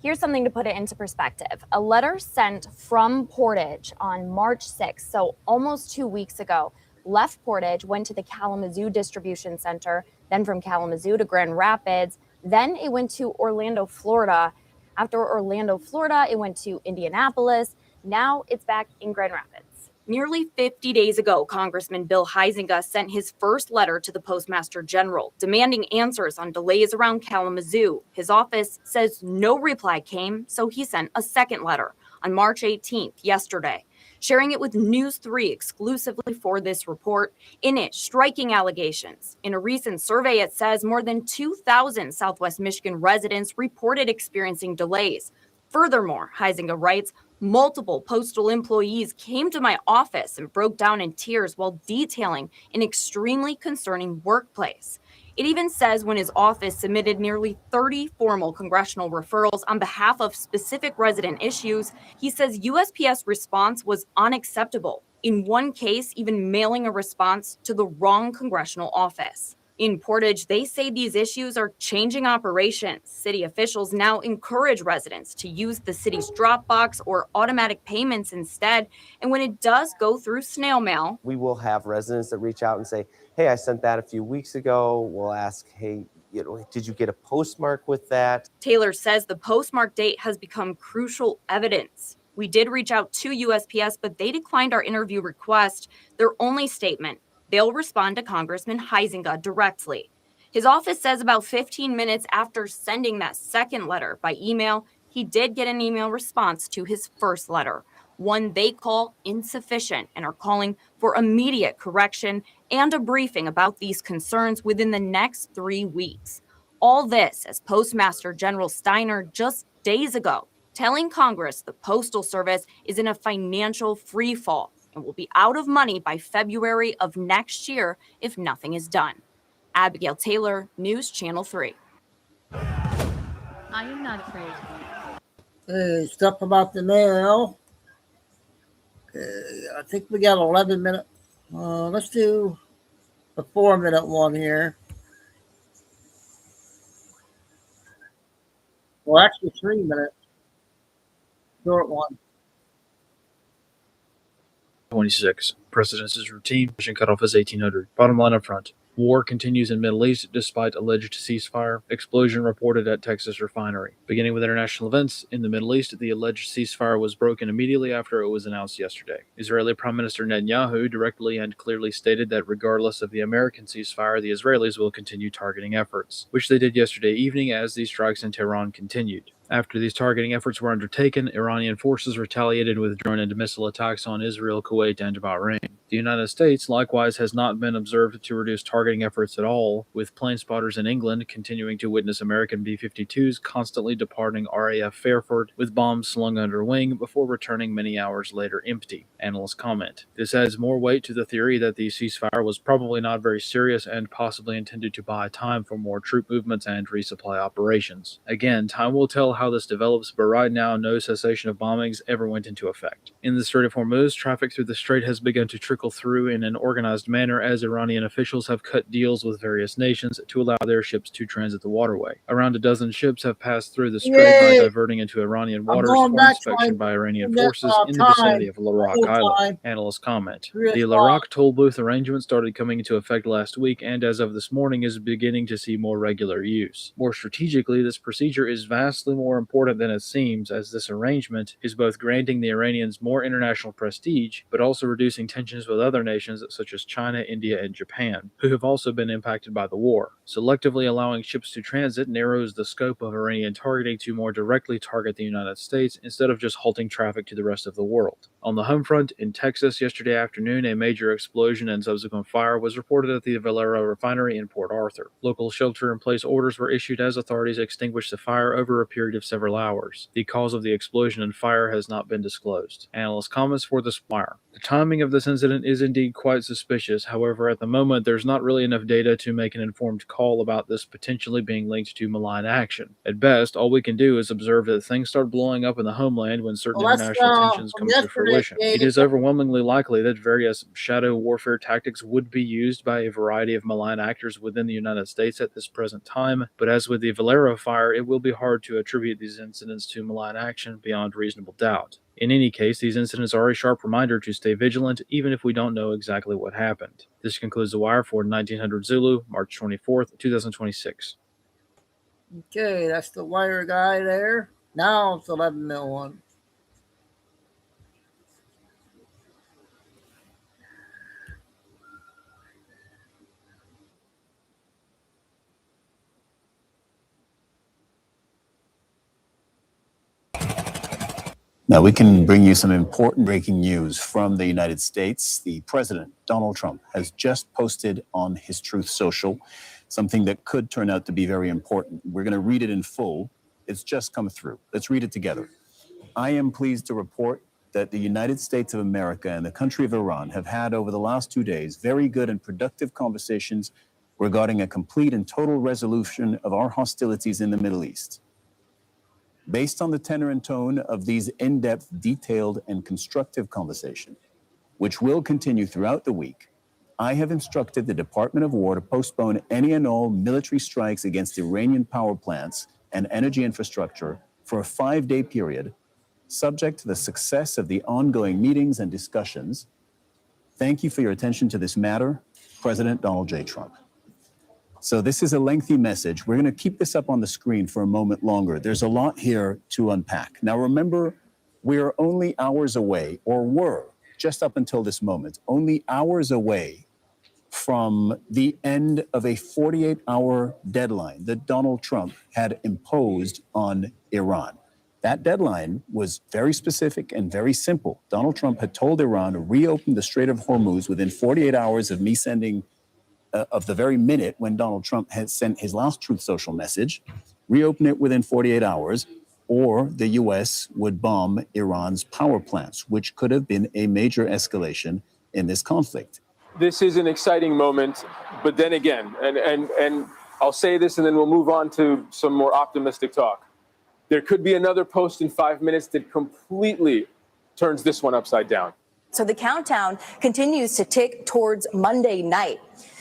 Here's something to put it into perspective. A letter sent from Portage on March 6th, so almost 2 weeks ago, left Portage, went to the Kalamazoo Distribution Center, then from Kalamazoo to Grand Rapids, then it went to Orlando, Florida. After Orlando, Florida, it went to Indianapolis. Now it's back in Grand Rapids. Nearly 50 days ago, Congressman Bill Huizenga sent his first letter to the Postmaster General, demanding answers on delays around Kalamazoo. His office says no reply came, so he sent a second letter on March 18th, yesterday, sharing it with News 3 exclusively for this report. In it, striking allegations. In a recent survey, it says more than 2,000 Southwest Michigan residents reported experiencing delays. Furthermore, Huizenga writes, multiple postal employees came to my office and broke down in tears while detailing an extremely concerning workplace. It even says when his office submitted nearly 30 formal congressional referrals on behalf of specific resident issues, he says USPS response was unacceptable. In one case, even mailing a response to the wrong congressional office. In Portage, they say these issues are changing operations. City officials now encourage residents to use the city's Dropbox or automatic payments instead. And when it does go through snail mail, We will have residents that reach out and say, hey, I sent that a few weeks ago. We'll ask, hey, did you get a postmark with that? Taylor says the postmark date has become crucial evidence. We did reach out to USPS, but they declined our interview request. Their only statement, they'll respond to Congressman Huizenga directly. His office says about 15 minutes after sending that second letter by email, he did get an email response to his first letter, one they call insufficient and are calling for immediate correction and a briefing about these concerns within the next 3 weeks. All this as Postmaster General Steiner just days ago telling Congress the Postal Service is in a financial free fall and will be out of money by February of next year if nothing is done. Abigail Taylor, News Channel 3. I am not afraid. Hey, stuff about the mail. I think we got 11 minutes. Let's do a 4-minute one here. Well, actually 3 minutes. Short one. 26. Precedence is routine. Mission cutoff is 1800. Bottom line up front. War continues in Middle East despite alleged ceasefire. Explosion reported at Texas refinery. Beginning with international events, in the Middle East, the alleged ceasefire was broken immediately after it was announced yesterday. Israeli Prime Minister Netanyahu directly and clearly stated that regardless of the American ceasefire, the Israelis will continue targeting efforts, which they did yesterday evening as the strikes in Tehran continued. After these targeting efforts were undertaken, Iranian forces retaliated with drone and missile attacks on Israel, Kuwait, and Bahrain. The United States likewise has not been observed to reduce targeting efforts at all, with plane spotters in England continuing to witness American B-52s constantly departing RAF Fairford with bombs slung under wing before returning many hours later empty. Analysts comment. This adds more weight to the theory that the ceasefire was probably not very serious and possibly intended to buy time for more troop movements and resupply operations. Again, time will tell how this develops, but right now no cessation of bombings ever went into effect. In the Strait of Hormuz, traffic through the strait has begun to trickle through in an organized manner as Iranian officials have cut deals with various nations to allow their ships to transit the waterway. Around a dozen ships have passed through the strait by diverting into Iranian waters for inspection by Iranian forces in the vicinity of Larak Island. Analysts comment. The Larak toll booth arrangement started coming into effect last week and as of this morning is beginning to see more regular use. More strategically, this procedure is vastly more important than it seems, as this arrangement is both granting the Iranians more international prestige, but also reducing tensions with other nations such as China, India, and Japan, who have also been impacted by the war. Selectively allowing ships to transit narrows the scope of Iranian targeting to more directly target the United States instead of just halting traffic to the rest of the world. On the home front, in Texas yesterday afternoon, a major explosion and subsequent fire was reported at the Valero refinery in Port Arthur. Local shelter-in-place orders were issued as authorities extinguished the fire over a period of several hours. The cause of the explosion and fire has not been disclosed. Analyst comments for the fire. The timing of this incident is indeed quite suspicious. However, at the moment, there's not really enough data to make an informed call about this potentially being linked to malign action. At best, all we can do is observe that things start blowing up in the homeland when certain international tensions come to fruition. It is overwhelmingly likely that various shadow warfare tactics would be used by a variety of malign actors within the United States at this present time, but as with the Valero fire, it will be hard to attribute these incidents to malign action beyond reasonable doubt. In any case, these incidents are a sharp reminder to stay vigilant, even if we don't know exactly what happened. This concludes The Wire for 1900 Zulu, March 24th, 2026. Okay, that's the Wire guy there. Now it's 11-minute one. Now, we can bring you some important breaking news from the United States. The president, Donald Trump, has just posted on his Truth Social something that could turn out to be very important. We're going to read it in full. It's just come through. Let's read it together. I am pleased to report that the United States of America and the country of Iran have had over the last 2 days very good and productive conversations regarding a complete and total resolution of our hostilities in the Middle East. Based on the tenor and tone of these in-depth, detailed, and constructive conversations, which will continue throughout the week, I have instructed the Department of War to postpone any and all military strikes against Iranian power plants and energy infrastructure for a 5-day period, subject to the success of the ongoing meetings and discussions. Thank you for your attention to this matter, President Donald J. Trump. So this is a lengthy message. We're going to keep this up on the screen for a moment longer. There's a lot here to unpack. Now, remember, we are only hours away, or were, just up until this moment, only hours away from the end of a 48-hour deadline that Donald Trump had imposed on Iran. That deadline was very specific and very simple. Donald Trump had told Iran to reopen the Strait of Hormuz within 48 hours of me sending of the very minute when Donald Trump had sent his last Truth Social message, reopen it within 48 hours, or the U.S. would bomb Iran's power plants, which could have been a major escalation in this conflict. This is an exciting moment, but then again, and I'll say this and then we'll move on to some more optimistic talk. There could be another post in 5 minutes that completely turns this one upside down. So the countdown continues to tick towards Monday night.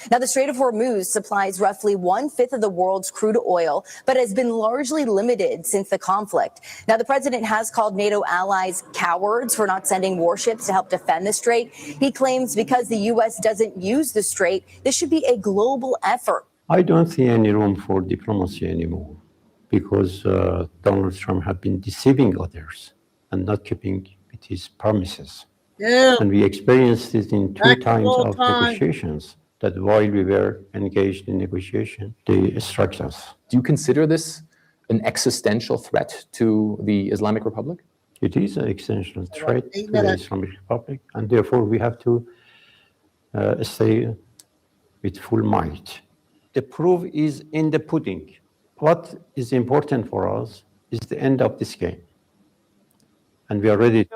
Now, the Strait of Hormuz supplies roughly 1/5 of the world's crude oil, but has been largely limited since the conflict. Now, the president has called NATO allies cowards for not sending warships to help defend the strait. He claims because the U.S. doesn't use the strait, this should be a global effort. I don't see any room for diplomacy anymore because Donald Trump has been deceiving others and not keeping with his promises. Yeah. And we experienced it in two times all of time. negotiations, that while we were engaged in negotiation, they struck us. Do you consider this an existential threat to the Islamic Republic? It is an existential threat to the Islamic Republic, and therefore we have to stay with full might. The proof is in the pudding. What is important for us is the end of this game. And we are ready.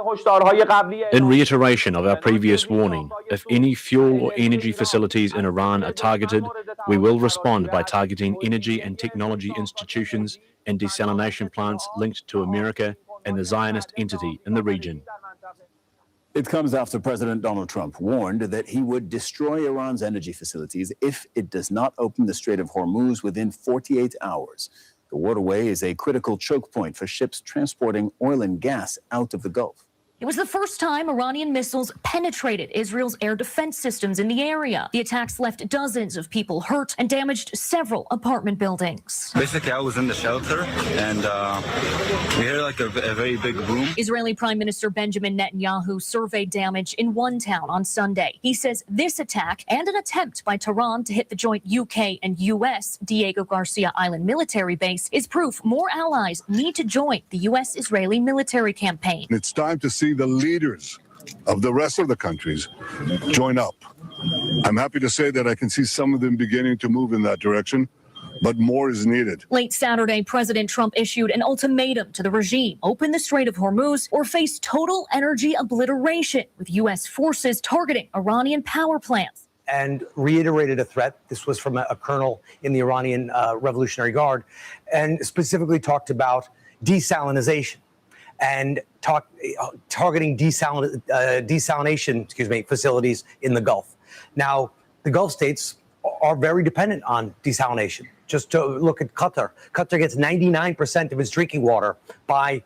In reiteration of our previous warning, if any fuel or energy facilities in Iran are targeted, we will respond by targeting energy and technology institutions and desalination plants linked to America and the Zionist entity in the region. It comes after President Donald Trump warned that he would destroy Iran's energy facilities if it does not open the Strait of Hormuz within 48 hours. The waterway is a critical choke point for ships transporting oil and gas out of the Gulf. It was the first time Iranian missiles penetrated Israel's air defense systems in the area. The attacks left dozens of people hurt and damaged several apartment buildings. Basically, I was in the shelter and we heard like a very big boom. Israeli Prime Minister Benjamin Netanyahu surveyed damage in one town on Sunday. He says this attack and an attempt by Tehran to hit the joint UK and US Diego Garcia Island military base is proof more allies need to join the US-Israeli military campaign. It's time to see the leaders of the rest of the countries join up. I'm happy to say that I can see some of them beginning to move in that direction, but more is needed. Late Saturday, President Trump issued an ultimatum to the regime: open the Strait of Hormuz or face total energy obliteration, with U.S. forces targeting Iranian power plants. And reiterated a threat. This was from a colonel in the Iranian Revolutionary Guard, and specifically talked about desalinization and targeting desalination facilities in the Gulf. Now, the Gulf states are very dependent on desalination. Just to look at Qatar. Qatar gets 99% of its drinking water by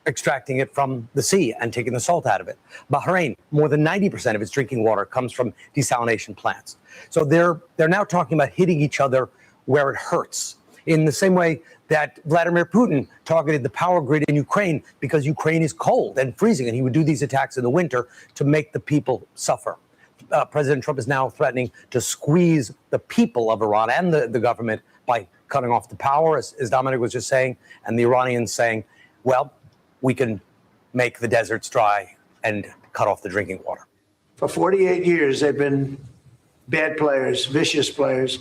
extracting it from the sea and taking the salt out of it. Bahrain, more than 90% of its drinking water comes from desalination plants. So they're now talking about hitting each other where it hurts. In the same way that Vladimir Putin targeted the power grid in Ukraine because Ukraine is cold and freezing, and he would do these attacks in the winter to make the people suffer. President Trump is now threatening to squeeze the people of Iran and the government by cutting off the power, as Dominic was just saying, and the Iranians saying, well, we can make the deserts dry and cut off the drinking water. For 48 years, they've been bad players, vicious players,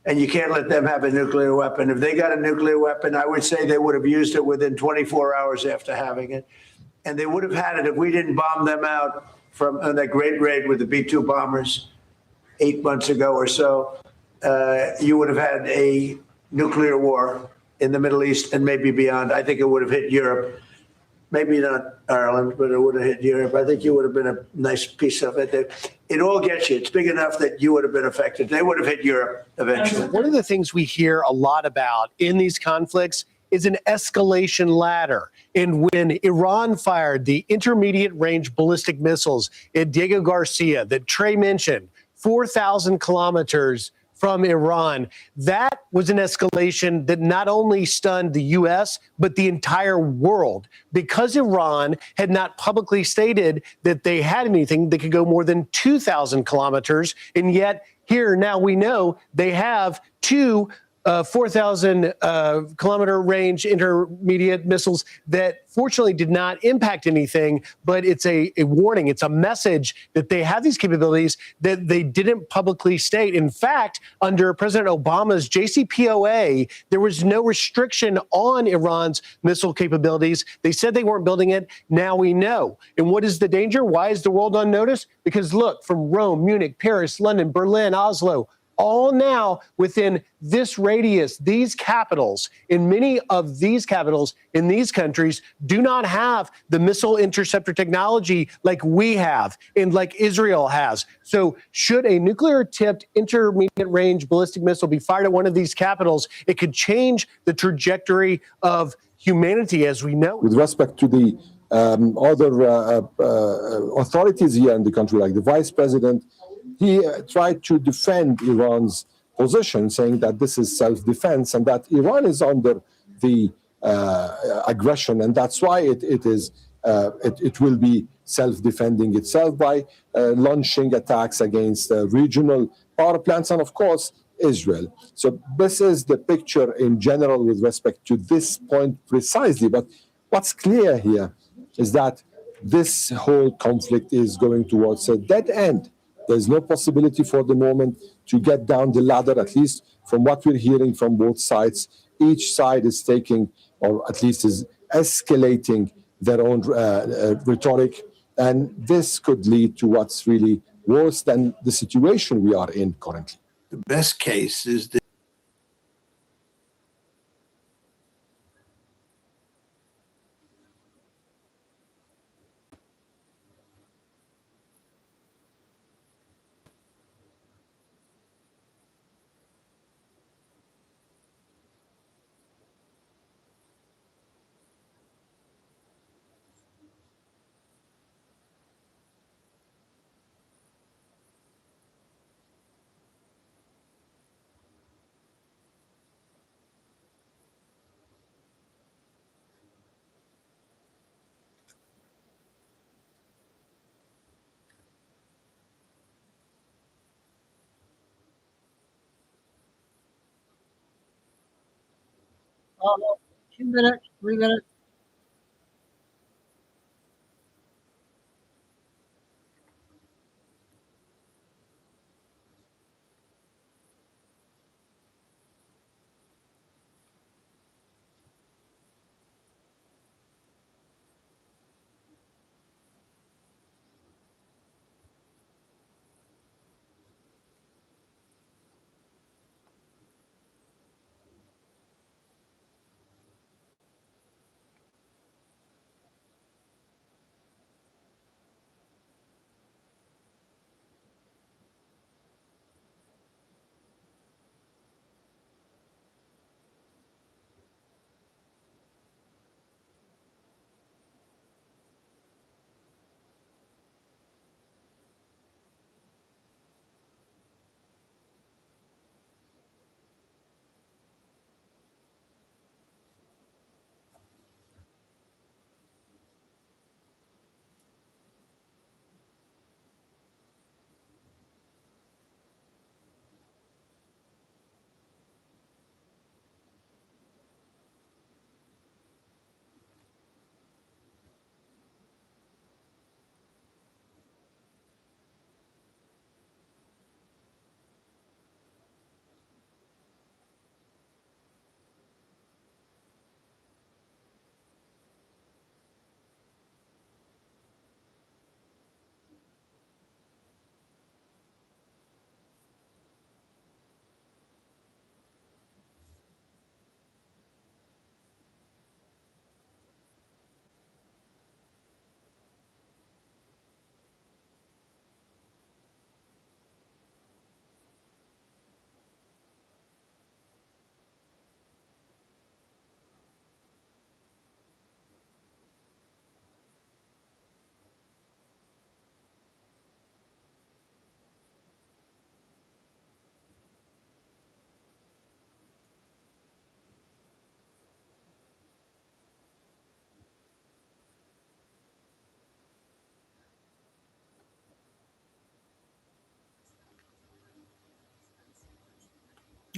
and you can't let them have a nuclear weapon. If they got a nuclear weapon, I would say they would have used it within 24 hours after having it. And they would have had it if we didn't bomb them out on that great raid with the B-2 bombers 8 months ago or so. You would have had a nuclear war in the Middle East and maybe beyond. I think it would have hit Europe. Maybe not Ireland, but it would have hit Europe. I think you would have been a nice piece of it. it all gets you. It's big enough that you would have been affected. They would have hit Europe eventually. One of the things we hear a lot about in these conflicts is an escalation ladder. And when Iran fired the intermediate range ballistic missiles at Diego Garcia that Trey mentioned, 4,000 kilometers from Iran, that was an escalation that not only stunned the U.S., but the entire world, because Iran had not publicly stated that they had anything that could go more than 2,000 kilometers. And yet here now we know they have two 4,000 kilometer range intermediate missiles that fortunately did not impact anything, but it's a warning. It's a message that they have these capabilities that they didn't publicly state. In fact, under President Obama's JCPOA, there was no restriction on Iran's missile capabilities. They said they weren't building it. Now we know. And what is the danger? Why is the world on notice? Because look, from Rome, Munich, Paris, London, Berlin, Oslo, all now within this radius, these capitals, and many of these capitals in these countries do not have the missile interceptor technology like we have and like Israel has. So should a nuclear-tipped intermediate range ballistic missile be fired at one of these capitals, it could change the trajectory of humanity as we know. With respect to the other authorities here in the country, like the vice president, he tried to defend Iran's position, saying that this is self-defense and that Iran is under the aggression, and that's why it will be self-defending itself by launching attacks against regional power plants and, of course, Israel. So this is the picture in general with respect to this point precisely. But what's clear here is that this whole conflict is going towards a dead end. There's no possibility for the moment to get down the ladder, at least from what we're hearing from both sides. Each side is taking, or at least is escalating their own rhetoric. And this could lead to what's really worse than the situation we are in currently. The best case is that Uh, 2 minutes, 3 minutes.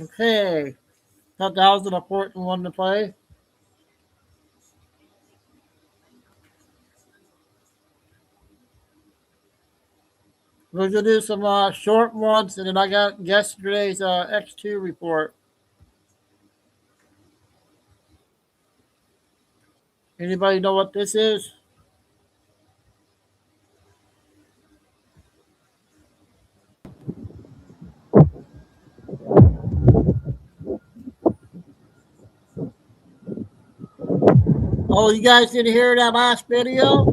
Okay. Thought that was an important one to play. We're going to do some short ones, and then I got yesterday's X2 report. Anybody know what this is? Oh, you guys didn't hear that last video?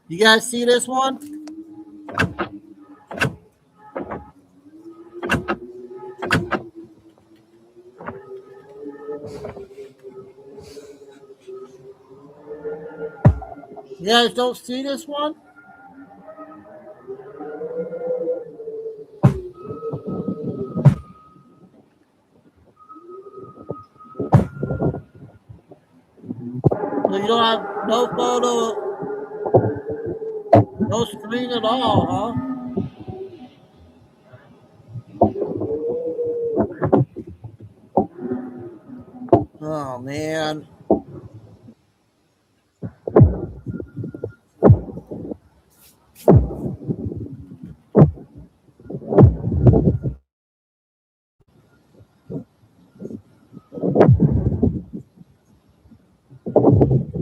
You guys see this one? You guys don't see this one? So you don't have no photo, no screen at all, huh? Oh, man.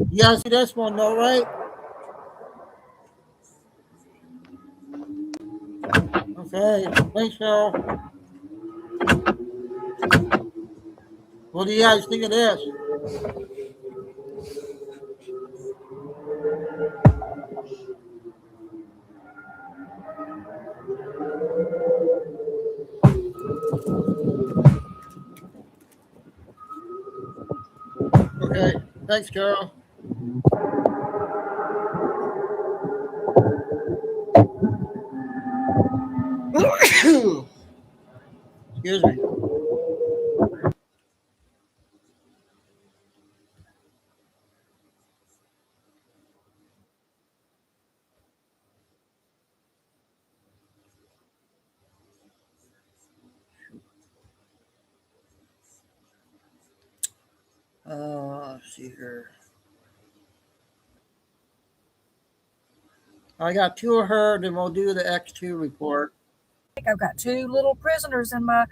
You guys see this one, though, right? Okay, I think so. What do you guys think of this? Okay, thanks, Carol. Excuse me. Let's see here. I got two of her, then we'll do the X2 report. I've got two little prisoners in my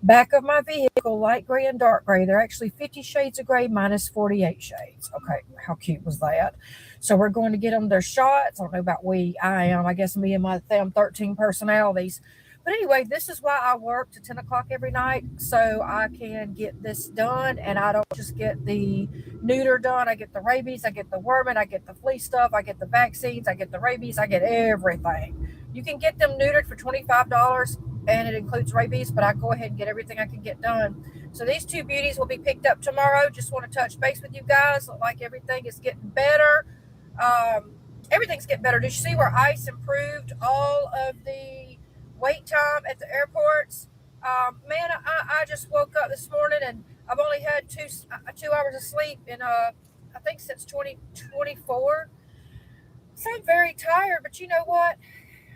back of my vehicle, light gray and dark gray. They're actually 50 shades of gray minus 48 shades. Okay, how cute was that? So we're going to get them their shots. I don't know about I am. I guess me and my 13 personalities. But anyway, this is why I work to 10 o'clock every night, so I can get this done, and I don't just get the neuter done. I get the rabies, I get the worming, I get the flea stuff, I get the vaccines, I get the rabies, I get everything. You can get them neutered for $25, and it includes rabies, but I go ahead and get everything I can get done. So these two beauties will be picked up tomorrow. Just want to touch base with you guys. Look like everything is getting better. Everything's getting better. Did you see where ICE improved all of the wait time at the airports? Man, I just woke up this morning and I've only had 2 hours of sleep in I think since 2024. So I'm very tired, but you know what?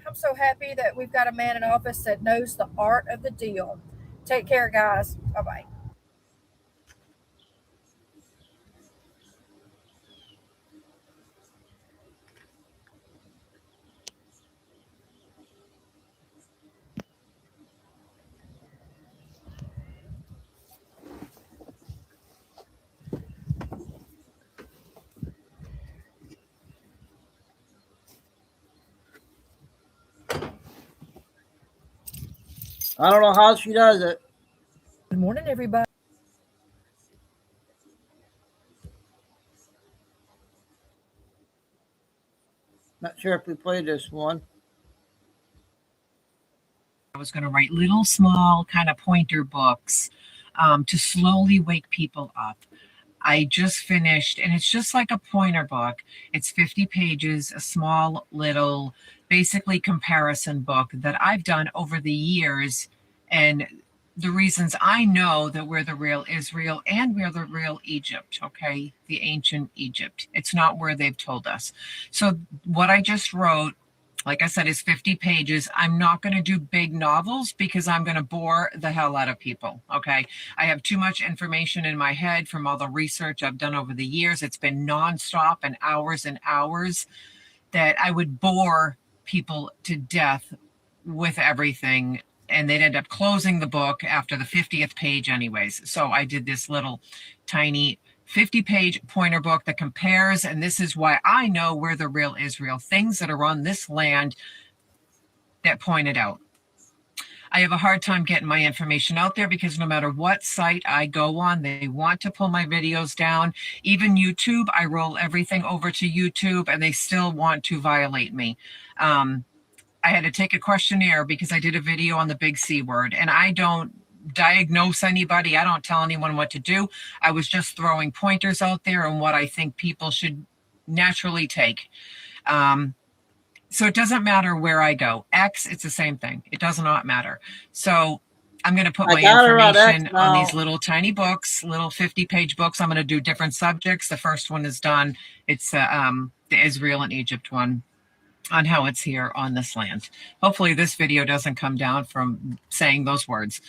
I'm so happy that we've got a man in office that knows the art of the deal. Take care, guys. Bye-bye. I don't know how she does it. Good morning, everybody. Not sure if we played this one. I was going to write little small kind of pointer books to slowly wake people up. I just finished, and it's just like a pointer book. It's 50 pages, a small little, basically comparison book that I've done over the years. And the reasons I know that we're the real Israel and we're the real Egypt, okay? The ancient Egypt. It's not where they've told us. So what I just wrote like I said, is 50 pages. I'm not going to do big novels because I'm going to bore the hell out of people. Okay. I have too much information in my head from all the research I've done over the years. It's been nonstop and hours that I would bore people to death with everything. And they'd end up closing the book after the 50th page anyways. So I did this little tiny 50-page pointer book that compares, and this is why I know where the real Israel, things that are on this land that pointed out. I have a hard time getting my information out there because no matter what site I go on, they want to pull my videos down. Even YouTube, I roll everything over to YouTube and they still want to violate me. I had to take a questionnaire because I did a video on the big C word, and I don't diagnose anybody. I don't tell anyone what to do. I was just throwing pointers out there on what I think people should naturally take. So it doesn't matter where I go. X, it's the same thing. It does not matter. So I'm going to put my information on these little tiny books, little 50-page books. I'm going to do different subjects. The first one is done. It's the Israel and Egypt one, on how it's here on this land. Hopefully this video doesn't come down from saying those words.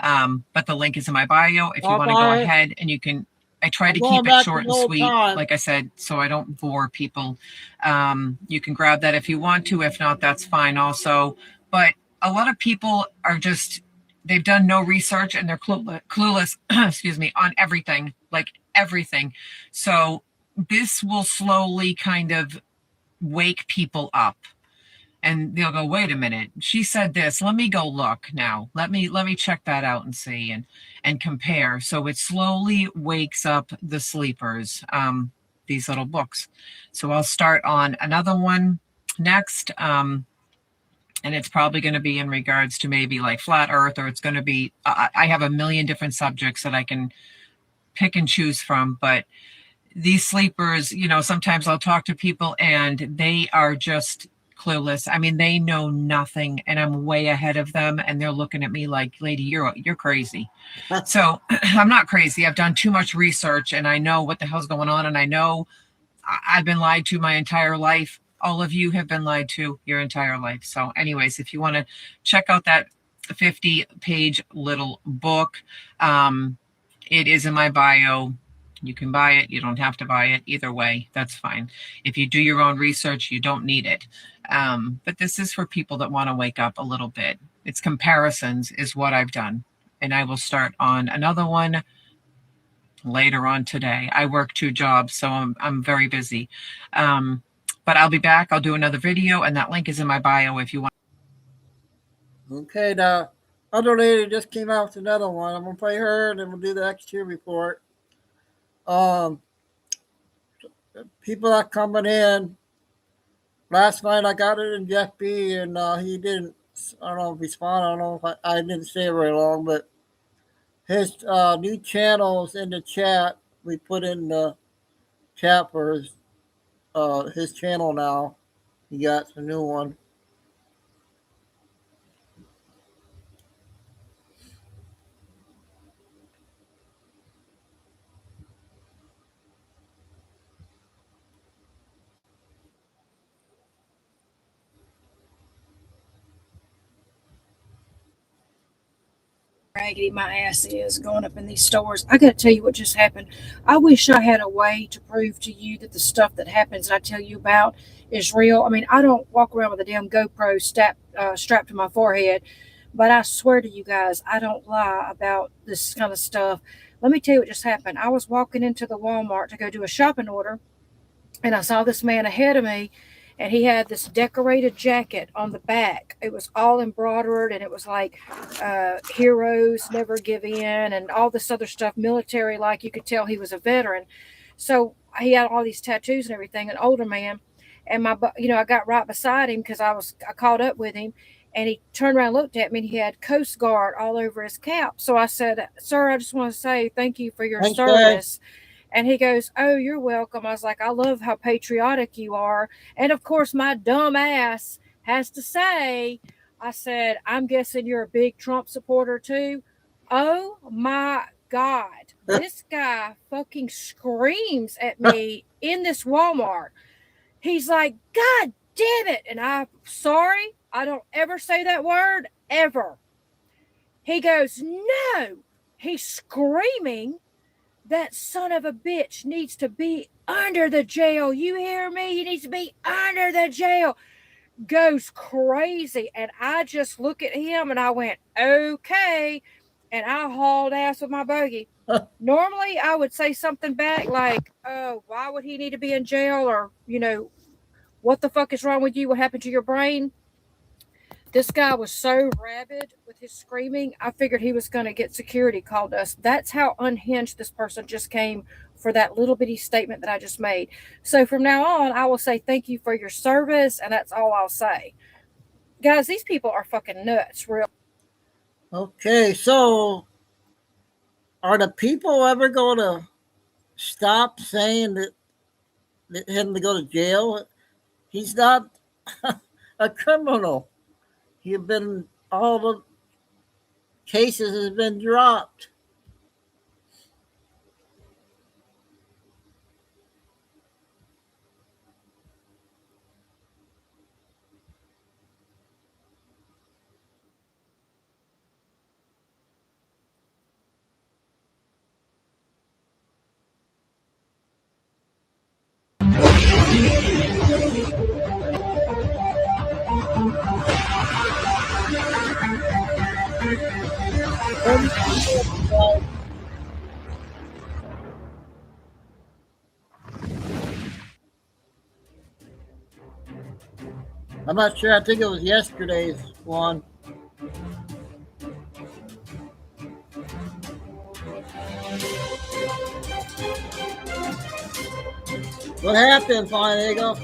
But the link is in my bio if you want to go ahead, and you can, I try to keep it short and sweet, like I said, so I don't bore people. You can grab that if you want to. If not, that's fine also. But a lot of people are just, they've done no research and they're clueless, excuse me, on everything, like everything. So this will slowly kind of wake people up, and they'll go, wait a minute, she said this, let me go look now, let me check that out and see and compare. So it slowly wakes up the sleepers, these little books. So I'll start on another one next, and it's probably going to be in regards to maybe like flat earth, or it's going to be, I have a million different subjects that I can pick and choose from. But these sleepers, you know, sometimes I'll talk to people and they are just clueless. I mean, they know nothing, and I'm way ahead of them, and they're looking at me like, lady, you're crazy. So I'm not crazy. I've done too much research, and I know what the hell's going on, and I know I've been lied to my entire life. All of you have been lied to your entire life. So anyways, if you want to check out that 50-page little book, it is in my bio. You can buy it. You don't have to buy it. Either way, that's fine. If you do your own research, you don't need it. But this is for people that want to wake up a little bit. It's comparisons is what I've done. And I will start on another one later on today. I work 2 jobs, so I'm very busy. But I'll be back. I'll do another video, and that link is in my bio if you want. Okay, the other lady just came out with another one. I'm going to play her, and then we'll do the XQ report. People are coming in. Last night I got it in Jeff B, and he didn't, I don't know if he respond. I don't know if I didn't stay very long, but his new channels in the chat, we put in the chat for his channel now. He got a new one. Raggedy my ass is going up in these stores. I got to tell you what just happened. I wish I had a way to prove to you that the stuff that happens I tell you about is real. I mean, I don't walk around with a damn GoPro strapped to my forehead, but I swear to you guys, I don't lie about this kind of stuff. Let me tell you what just happened. I was walking into the Walmart to go do a shopping order, and I saw this man ahead of me, and he had this decorated jacket on the back. It was all embroidered, and it was like heroes never give in and all this other stuff, military, like you could tell he was a veteran. So he had all these tattoos and everything, an older man. And I got right beside him because I caught up with him, and he turned around and looked at me, and he had Coast Guard all over his cap. So I said, sir, I just want to say thank you for your service. And he goes, oh, you're welcome. I was like, I love how patriotic you are. And of course, my dumb ass has to say, I said, I'm guessing you're a big Trump supporter too. Oh my God. This guy fucking screams at me in this Walmart. He's like, God damn it. And I'm sorry, I don't ever say that word, ever. He goes, no. He's screaming, that son of a bitch needs to be under the jail. You hear me? He needs to be under the jail. Goes crazy. And I just look at him and I went, okay. And I hauled ass with my bogey. Normally, I would say something back like, oh, why would he need to be in jail? Or, what the fuck is wrong with you? What happened to your brain? This guy was so rabid with his screaming, I figured he was going to get security called us. That's how unhinged this person just came for that little bitty statement that I just made. So from now on, I will say thank you for your service, and that's all I'll say. Guys, these people are fucking nuts, real. Okay, so are the people ever going to stop saying that him to go to jail? He's not a criminal. All the cases has been dropped. I'm not sure. I think it was yesterday's one. What happened, Flying Eagle?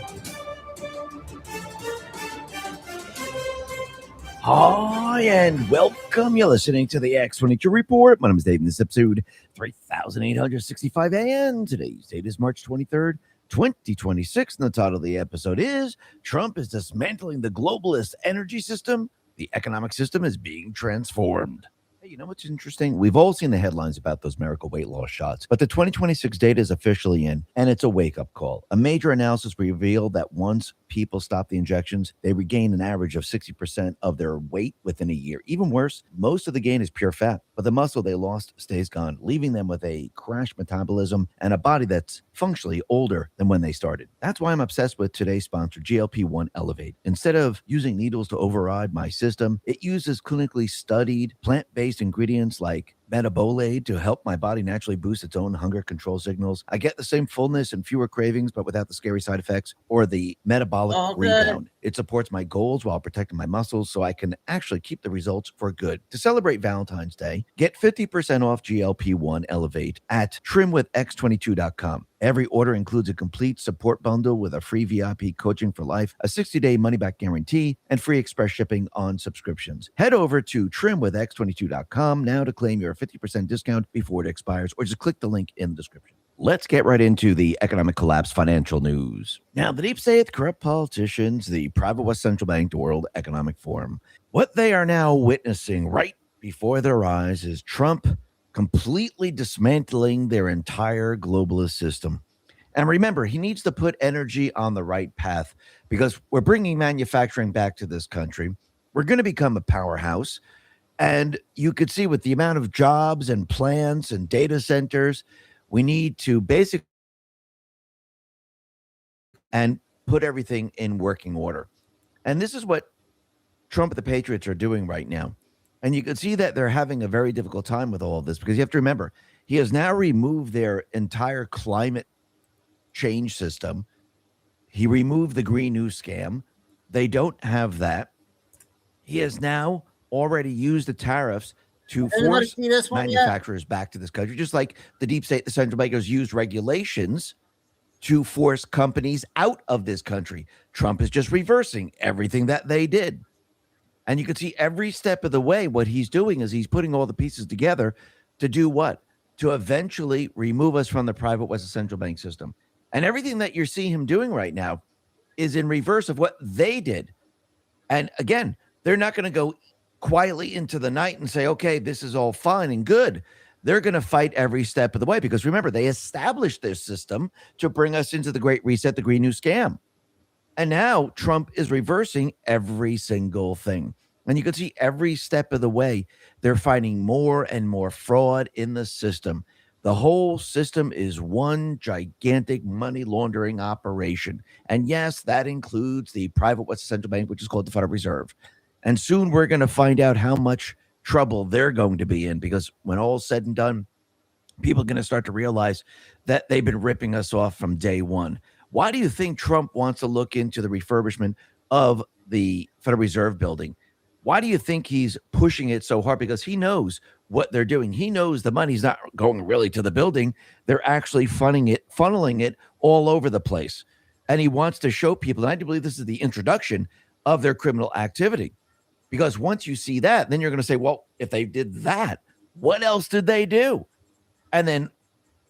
Hi, and welcome. You're listening to the X22 Report. My name is Dave, and this episode 3865, and today's date is March 23rd, 2026. And the title of the episode is Trump is dismantling the globalist energy system. The economic system is being transformed. Hey, you know what's interesting? We've all seen the headlines about those miracle weight loss shots, but the 2026 data is officially in, and it's a wake-up call. A major analysis revealed that once people stop the injections, they regain an average of 60% of their weight within a year. Even worse, most of the gain is pure fat, but the muscle they lost stays gone, leaving them with a crashed metabolism and a body that's functionally older than when they started. That's why I'm obsessed with today's sponsor, GLP-1 Elevate. Instead of using needles to override my system, it uses clinically studied plant-based ingredients like metabolate to help my body naturally boost its own hunger control signals. I get the same fullness and fewer cravings, but without the scary side effects or the metabolic rebound. It supports my goals while protecting my muscles so I can actually keep the results for good. To celebrate Valentine's Day, get 50% off GLP-1 Elevate at trimwithx22.com. Every order includes a complete support bundle with a free VIP coaching for life, a 60-day money-back guarantee, and free express shipping on subscriptions. Head over to trimwithx22.com now to claim your 50% discount before it expires, or just click the link in the description. Let's get right into the economic collapse financial news. Now, the deep state, corrupt politicians, the private West Central Bank, the World Economic Forum, what they are now witnessing right before their eyes is Trump completely dismantling their entire globalist system. And remember, he needs to put energy on the right path because we're bringing manufacturing back to this country. We're going to become a powerhouse. And you could see with the amount of jobs and plants and data centers, we need to basically and put everything in working order. And this is what Trump and the Patriots are doing right now. And you can see that they're having a very difficult time with all of this because you have to remember, he has now removed their entire climate change system. He removed the Green New scam. They don't have that. He has now already used the tariffs to force manufacturers back to this country, just like the deep state, the central bankers used regulations to force companies out of this country. Trump is just reversing everything that they did. And you can see every step of the way, what he's doing is he's putting all the pieces together to do what? To eventually remove us from the private West Central Bank system. And everything that you're seeing him doing right now is in reverse of what they did. And again, they're not going to go quietly into the night and say, okay, this is all fine and good. They're going to fight every step of the way because remember, they established their system to bring us into the Great Reset, the Green New scam. And now Trump is reversing every single thing. And you can see every step of the way, they're finding more and more fraud in the system. The whole system is one gigantic money laundering operation. And yes, that includes the private West Central Bank, which is called the Federal Reserve. And soon we're going to find out how much trouble they're going to be in, because when all's said and done, people are going to start to realize that they've been ripping us off from day one. Why do you think Trump wants to look into the refurbishment of the Federal Reserve building? Why do you think he's pushing it so hard? Because he knows what they're doing. He knows the money's not going really to the building. They're actually funneling it all over the place. And he wants to show people, and I do believe this is the introduction of their criminal activity. Because once you see that, then you're going to say, well, if they did that, what else did they do? And then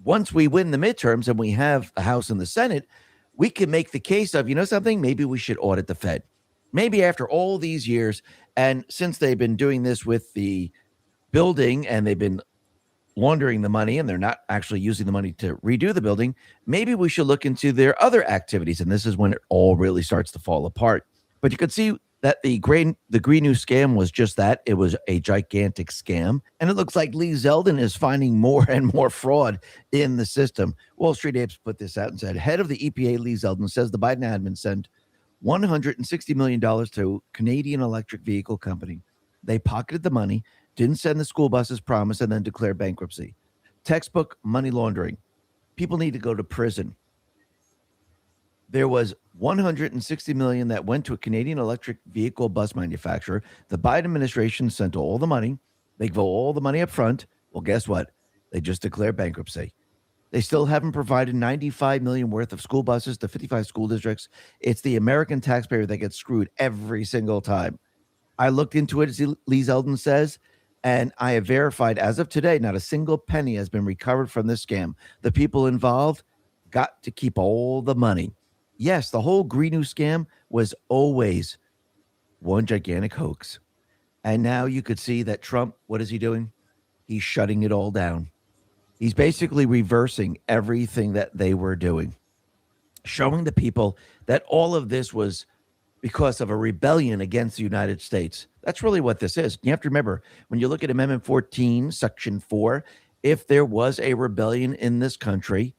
once we win the midterms and we have the House and the Senate, we can make the case of, you know something, maybe we should audit the Fed. Maybe after all these years, and since they've been doing this with the building and they've been laundering the money and they're not actually using the money to redo the building, maybe we should look into their other activities. And this is when it all really starts to fall apart. But you could see that the Green New scam was just that. It was a gigantic scam. And it looks like Lee Zeldin is finding more and more fraud in the system. Wall Street Apes put this out and said, head of the EPA, Lee Zeldin, says the Biden admin sent $160 million to Canadian Electric Vehicle Company. They pocketed the money, didn't send the school buses promised, and then declared bankruptcy. Textbook money laundering. People need to go to prison. There was $160 million that went to a Canadian electric vehicle bus manufacturer. The Biden administration sent all the money. They gave all the money up front. Well, guess what? They just declared bankruptcy. They still haven't provided $95 million worth of school buses to 55 school districts. It's the American taxpayer that gets screwed every single time. I looked into it, as Lee Zeldin says, and I have verified as of today, not a single penny has been recovered from this scam. The people involved got to keep all the money. Yes, the whole Green New scam was always one gigantic hoax. And now you could see that Trump, what is he doing? He's shutting it all down. He's basically reversing everything that they were doing, showing the people that all of this was because of a rebellion against the United States. That's really what this is. You have to remember, when you look at Amendment 14, Section 4, if there was a rebellion in this country,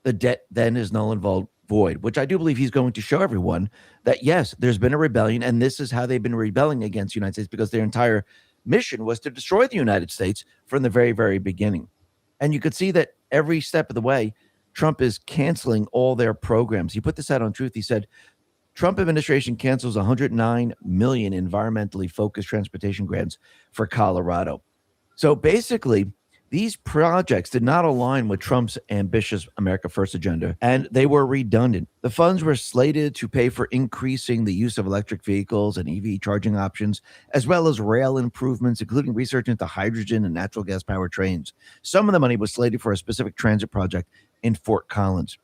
the debt then is null and void, which I do believe he's going to show everyone that, yes, there's been a rebellion, and this is how they've been rebelling against the United States, because their entire mission was to destroy the United States from the very, very beginning. And you could see that every step of the way, Trump is canceling all their programs. He put this out on Truth. He said, Trump administration cancels 109 million environmentally focused transportation grants for Colorado. So basically, these projects did not align with Trump's ambitious America First agenda, and they were redundant. The funds were slated to pay for increasing the use of electric vehicles and EV charging options, as well as rail improvements, including research into hydrogen and natural gas powered trains. Some of the money was slated for a specific transit project in Fort Collins.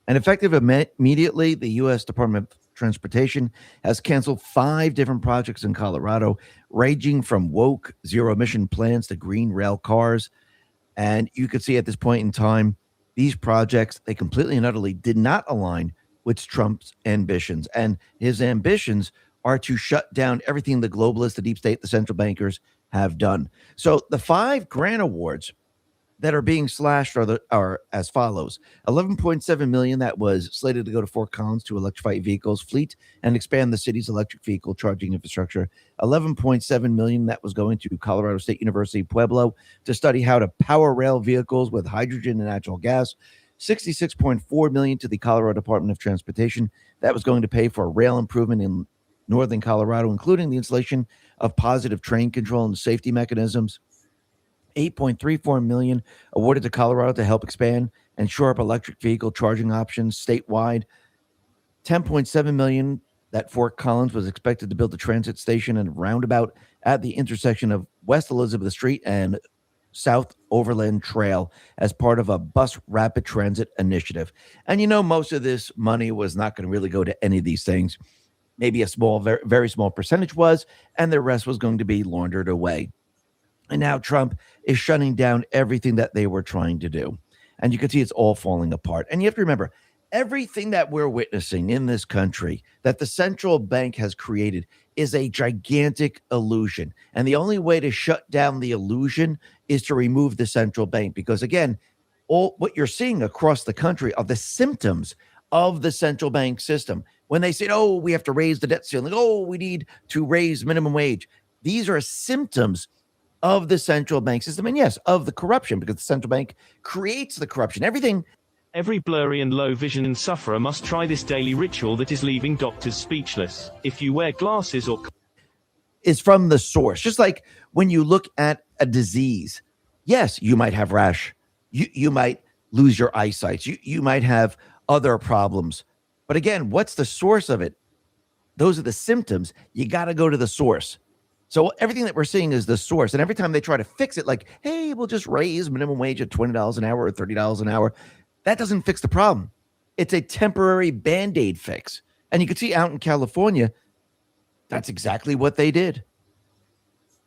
And effective immediately, the U.S. Department of Transportation has canceled 5 different projects in Colorado, ranging from woke zero-emission plans to green rail cars. And you could see at this point in time, these projects, they completely and utterly did not align with Trump's ambitions. And his ambitions are to shut down everything the globalists, the deep state, the central bankers have done. So the 5 grant awards that are being slashed are as follows: 11.7 million that was slated to go to Fort Collins to electrify vehicles fleet and expand the city's electric vehicle charging infrastructure. 11.7 million that was going to Colorado State University Pueblo to study how to power rail vehicles with hydrogen and natural gas. 66.4 million to the Colorado Department of Transportation that was going to pay for rail improvement in northern Colorado, including the installation of positive train control and safety mechanisms. 8.34 million awarded to Colorado to help expand and shore up electric vehicle charging options statewide. 10.7 million that Fort Collins was expected to build a transit station and roundabout at the intersection of West Elizabeth Street and South Overland Trail as part of a bus rapid transit initiative. And you know, most of this money was not going to really go to any of these things. Maybe a small, very, very small percentage was, and the rest was going to be laundered away. And now Trump is shutting down everything that they were trying to do. And you can see it's all falling apart. And you have to remember, everything that we're witnessing in this country that the central bank has created is a gigantic illusion. And the only way to shut down the illusion is to remove the central bank. Because again, all what you're seeing across the country are the symptoms of the central bank system. When they say, oh, we have to raise the debt ceiling, oh, we need to raise minimum wage. These are symptoms of the central bank system. And yes, of the corruption, because the central bank creates the corruption. Every blurry and low vision sufferer must try this daily ritual that is leaving doctors speechless. If you wear glasses or is from the source. Just like when you look at a disease, yes, you might have rash. You might lose your eyesight. You might have other problems. But again, what's the source of it? Those are the symptoms. You got to go to the source. So everything that we're seeing is the source. And every time they try to fix it, like, hey, we'll just raise minimum wage at $20 an hour or $30 an hour. That doesn't fix the problem. It's a temporary Band-Aid fix. And you can see out in California, that's exactly what they did.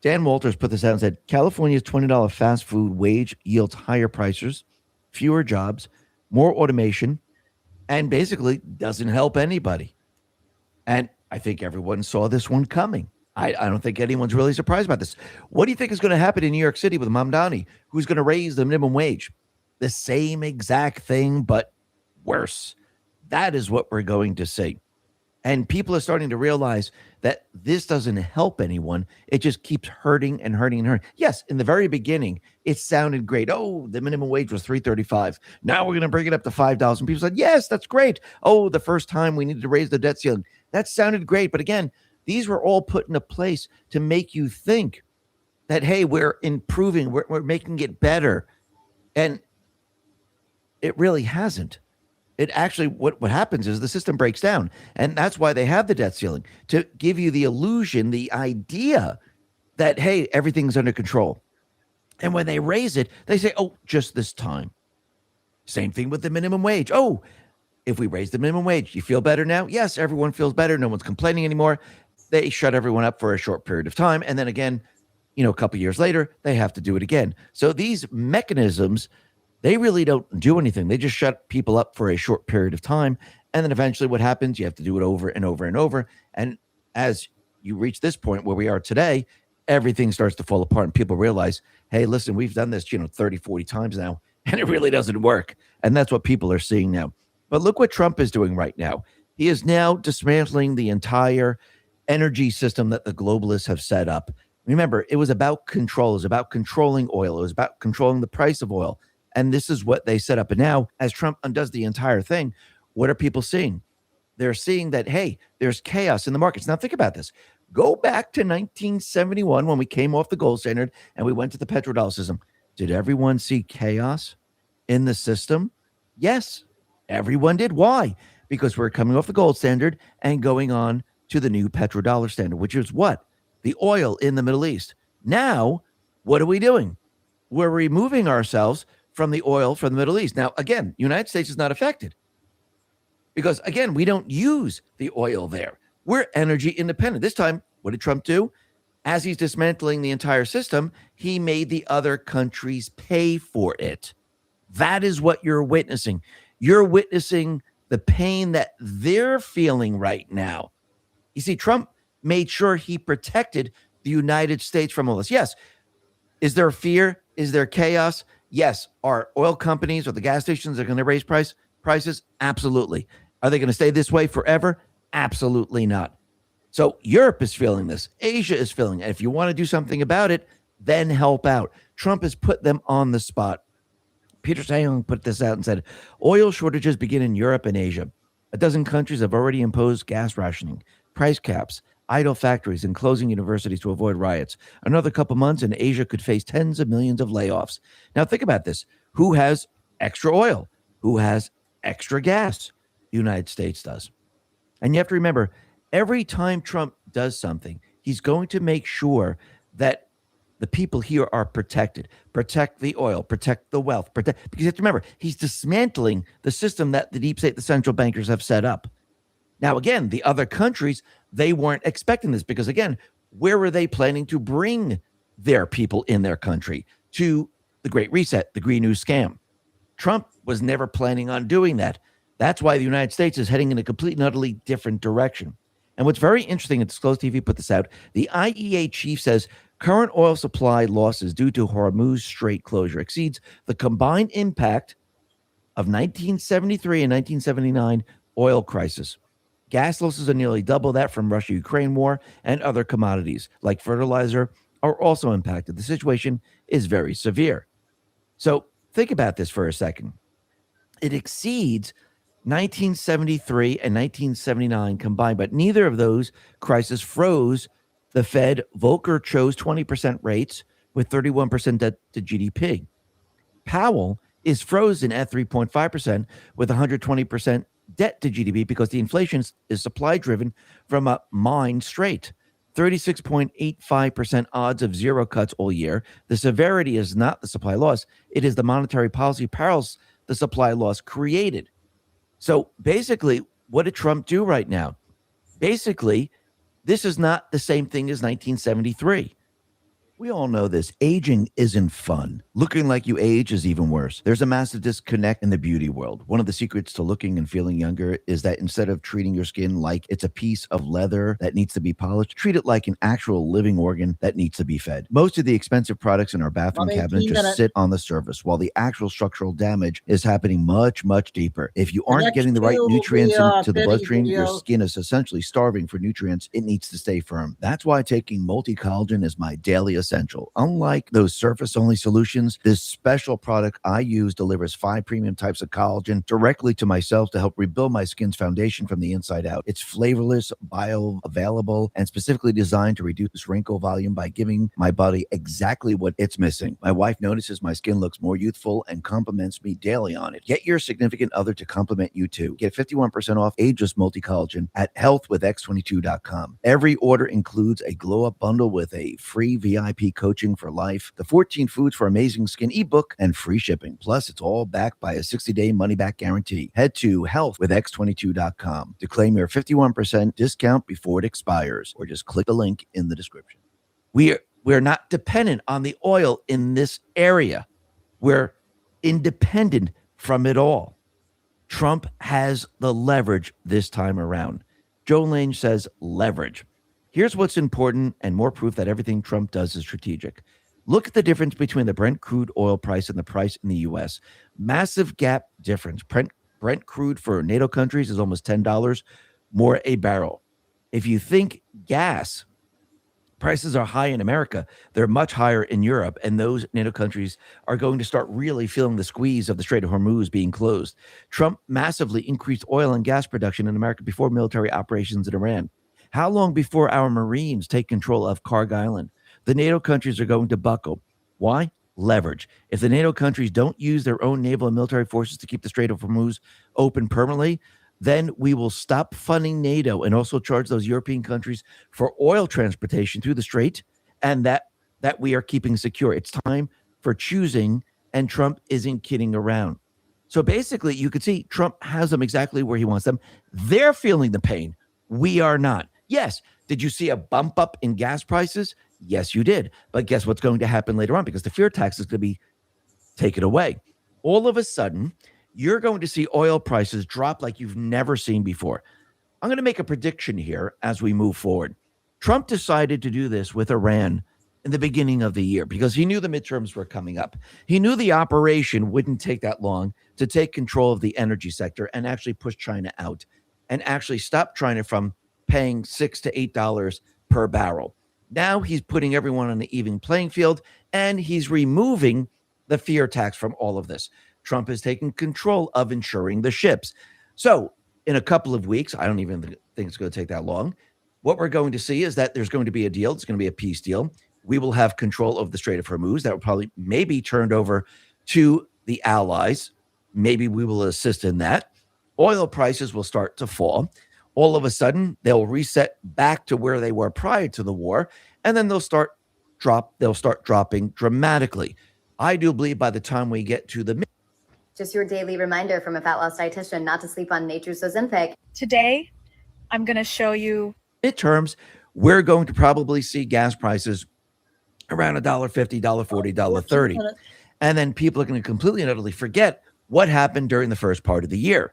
Dan Walters put this out and said, California's $20 fast food wage yields higher prices, fewer jobs, more automation, and basically doesn't help anybody. And I think everyone saw this one coming. I don't think anyone's really surprised about this. What do you think is going to happen in New York City with Mamdani, who's going to raise the minimum wage? The same exact thing, but worse. That is what we're going to see. And people are starting to realize that this doesn't help anyone. It just keeps hurting and hurting and hurting. Yes, in the very beginning, it sounded great. Oh, the minimum wage was $3.35. Now we're going to bring it up to $5. And people said, yes, that's great. Oh, the first time we needed to raise the debt ceiling. That sounded great. But again, these were all put into place to make you think that, hey, we're improving, we're making it better. And it really hasn't. It actually, what happens is the system breaks down. And that's why they have the debt ceiling, to give you the illusion, the idea that, hey, everything's under control. And when they raise it, they say, oh, just this time. Same thing with the minimum wage. Oh, if we raise the minimum wage, you feel better now? Yes, everyone feels better. No one's complaining anymore. They shut everyone up for a short period of time. And then again, a couple years later, they have to do it again. So these mechanisms, they really don't do anything. They just shut people up for a short period of time. And then eventually what happens, you have to do it over and over and over. And as you reach this point where we are today, everything starts to fall apart and people realize, hey, listen, we've done this, 30, 40 times now, and it really doesn't work. And that's what people are seeing now. But look what Trump is doing right now. He is now dismantling the entire energy system that the globalists have set up. Remember, it was about control. It was about controlling oil. It was about controlling the price of oil. And this is what they set up. And now, as Trump undoes the entire thing, what are people seeing? They're seeing that, hey, there's chaos in the markets. Now, think about this. Go back to 1971 when we came off the gold standard and we went to the petrodollar system. Did everyone see chaos in the system? Yes, everyone did. Why? Because we're coming off the gold standard and going on to the new petrodollar standard, which is what? The oil in the Middle East. Now, what are we doing? We're removing ourselves from the oil from the Middle East. Now, again, United States is not affected because, again, we don't use the oil there. We're energy independent. This time, what did Trump do? As he's dismantling the entire system, he made the other countries pay for it. That is what you're witnessing. You're witnessing the pain that they're feeling right now. You see, Trump made sure he protected the United States from all this. Yes. Is there fear? Is there chaos? Yes. Are oil companies or the gas stations are going to raise prices? Absolutely. Are they going to stay this way forever? Absolutely not. So Europe is feeling this. Asia is feeling it. If you want to do something about it, then help out. Trump has put them on the spot. Peter Sejong put this out and said, oil shortages begin in Europe and Asia. A dozen countries have already imposed gas rationing, price caps, idle factories, and closing universities to avoid riots. Another couple months and Asia could face tens of millions of layoffs. Now think about this. Who has extra oil? Who has extra gas? The United States does. And you have to remember, every time Trump does something, he's going to make sure that the people here are protected. Protect the oil, protect the wealth, because you have to remember, he's dismantling the system that the deep state, the central bankers have set up. Now, again, the other countries, they weren't expecting this because, again, where were they planning to bring their people in their country? To the Great Reset, the Green New Scam. Trump was never planning on doing that. That's why the United States is heading in a completely and utterly different direction. And what's very interesting, and Disclosed TV put this out, the IEA chief says current oil supply losses due to Hormuz Strait closure exceeds the combined impact of 1973 and 1979 oil crisis. Gas losses are nearly double that from Russia-Ukraine war, and other commodities like fertilizer are also impacted. The situation is very severe. So think about this for a second. It exceeds 1973 and 1979 combined, but neither of those crises froze the Fed. Volcker chose 20% rates with 31% debt to GDP. Powell is frozen at 3.5% with 120% debt to GDP because the inflation is supply driven from a mine straight. 36.85% odds of zero cuts all year. The severity is not the supply loss. It is the monetary policy perils the supply loss created. So basically, what did Trump do right now? Basically, this is not the same thing as 1973. We all know this. Aging isn't fun. Looking like you age is even worse. There's a massive disconnect in the beauty world. One of the secrets to looking and feeling younger is that instead of treating your skin like it's a piece of leather that needs to be polished, treat it like an actual living organ that needs to be fed. Most of the expensive products in our bathroom cabinets just sit on the surface, while the actual structural damage is happening much, much deeper. If you aren't getting the right nutrients into the bloodstream, your skin is essentially starving for nutrients. It needs to stay firm. That's why taking multi-collagen is my daily essential. Unlike those surface-only solutions, this special product I use delivers 5 premium types of collagen directly to my cells to help rebuild my skin's foundation from the inside out. It's flavorless, bioavailable, and specifically designed to reduce wrinkle volume by giving my body exactly what it's missing. My wife notices my skin looks more youthful and compliments me daily on it. Get your significant other to compliment you too. Get 51% off Ageless Multi-Collagen at healthwithx22.com. Every order includes a glow-up bundle with a free VIP coaching for life, the 14 foods for amazing skin ebook, and free shipping. Plus, it's all backed by a 60-day money-back guarantee. Head to healthwithx22.com to claim your 51% discount before it expires, or just click the link in the description. We're not dependent on the oil in this area. We're independent from it all. Trump has the leverage this time around. Joe Lane says leverage. Here's what's important and more proof that everything Trump does is strategic. Look at the difference between the Brent crude oil price and the price in the U.S. Massive gap difference. Brent crude for NATO countries is almost $10 more a barrel. If you think gas prices are high in America, they're much higher in Europe, and those NATO countries are going to start really feeling the squeeze of the Strait of Hormuz being closed. Trump massively increased oil and gas production in America before military operations in Iran. How long before our Marines take control of Karg Island? The NATO countries are going to buckle. Why? Leverage. If the NATO countries don't use their own naval and military forces to keep the Strait of Hormuz open permanently, then we will stop funding NATO and also charge those European countries for oil transportation through the Strait, and that we are keeping secure. It's time for choosing, and Trump isn't kidding around. So basically, you could see Trump has them exactly where he wants them. They're feeling the pain. We are not. Yes. Did you see a bump up in gas prices? Yes, you did. But guess what's going to happen later on? Because the fear tax is going to be taken away. All of a sudden, you're going to see oil prices drop like you've never seen before. I'm going to make a prediction here as we move forward. Trump decided to do this with Iran in the beginning of the year because he knew the midterms were coming up. He knew the operation wouldn't take that long to take control of the energy sector and actually push China out and actually stop China from paying $6 to $8 per barrel. Now he's putting everyone on an even playing field, and he's removing the fear tax from all of this. Trump is taking control of insuring the ships. So in a couple of weeks, I don't even think it's going to take that long, what we're going to see is that there's going to be a deal. It's going to be a peace deal. We will have control of the Strait of Hormuz. That will probably maybe turned over to the allies. Maybe we will assist in that. Oil prices will start to fall. All of a sudden, they'll reset back to where they were prior to the war, and then they'll start dropping dramatically. I do believe by the time we get to the Just your daily reminder from a fat loss dietitian not to sleep on nature's Ozempic. Today, I'm going to show you midterms, we're going to probably see gas prices around $1.50, $1.40, $1.30. And then people are going to completely and utterly forget what happened during the first part of the year.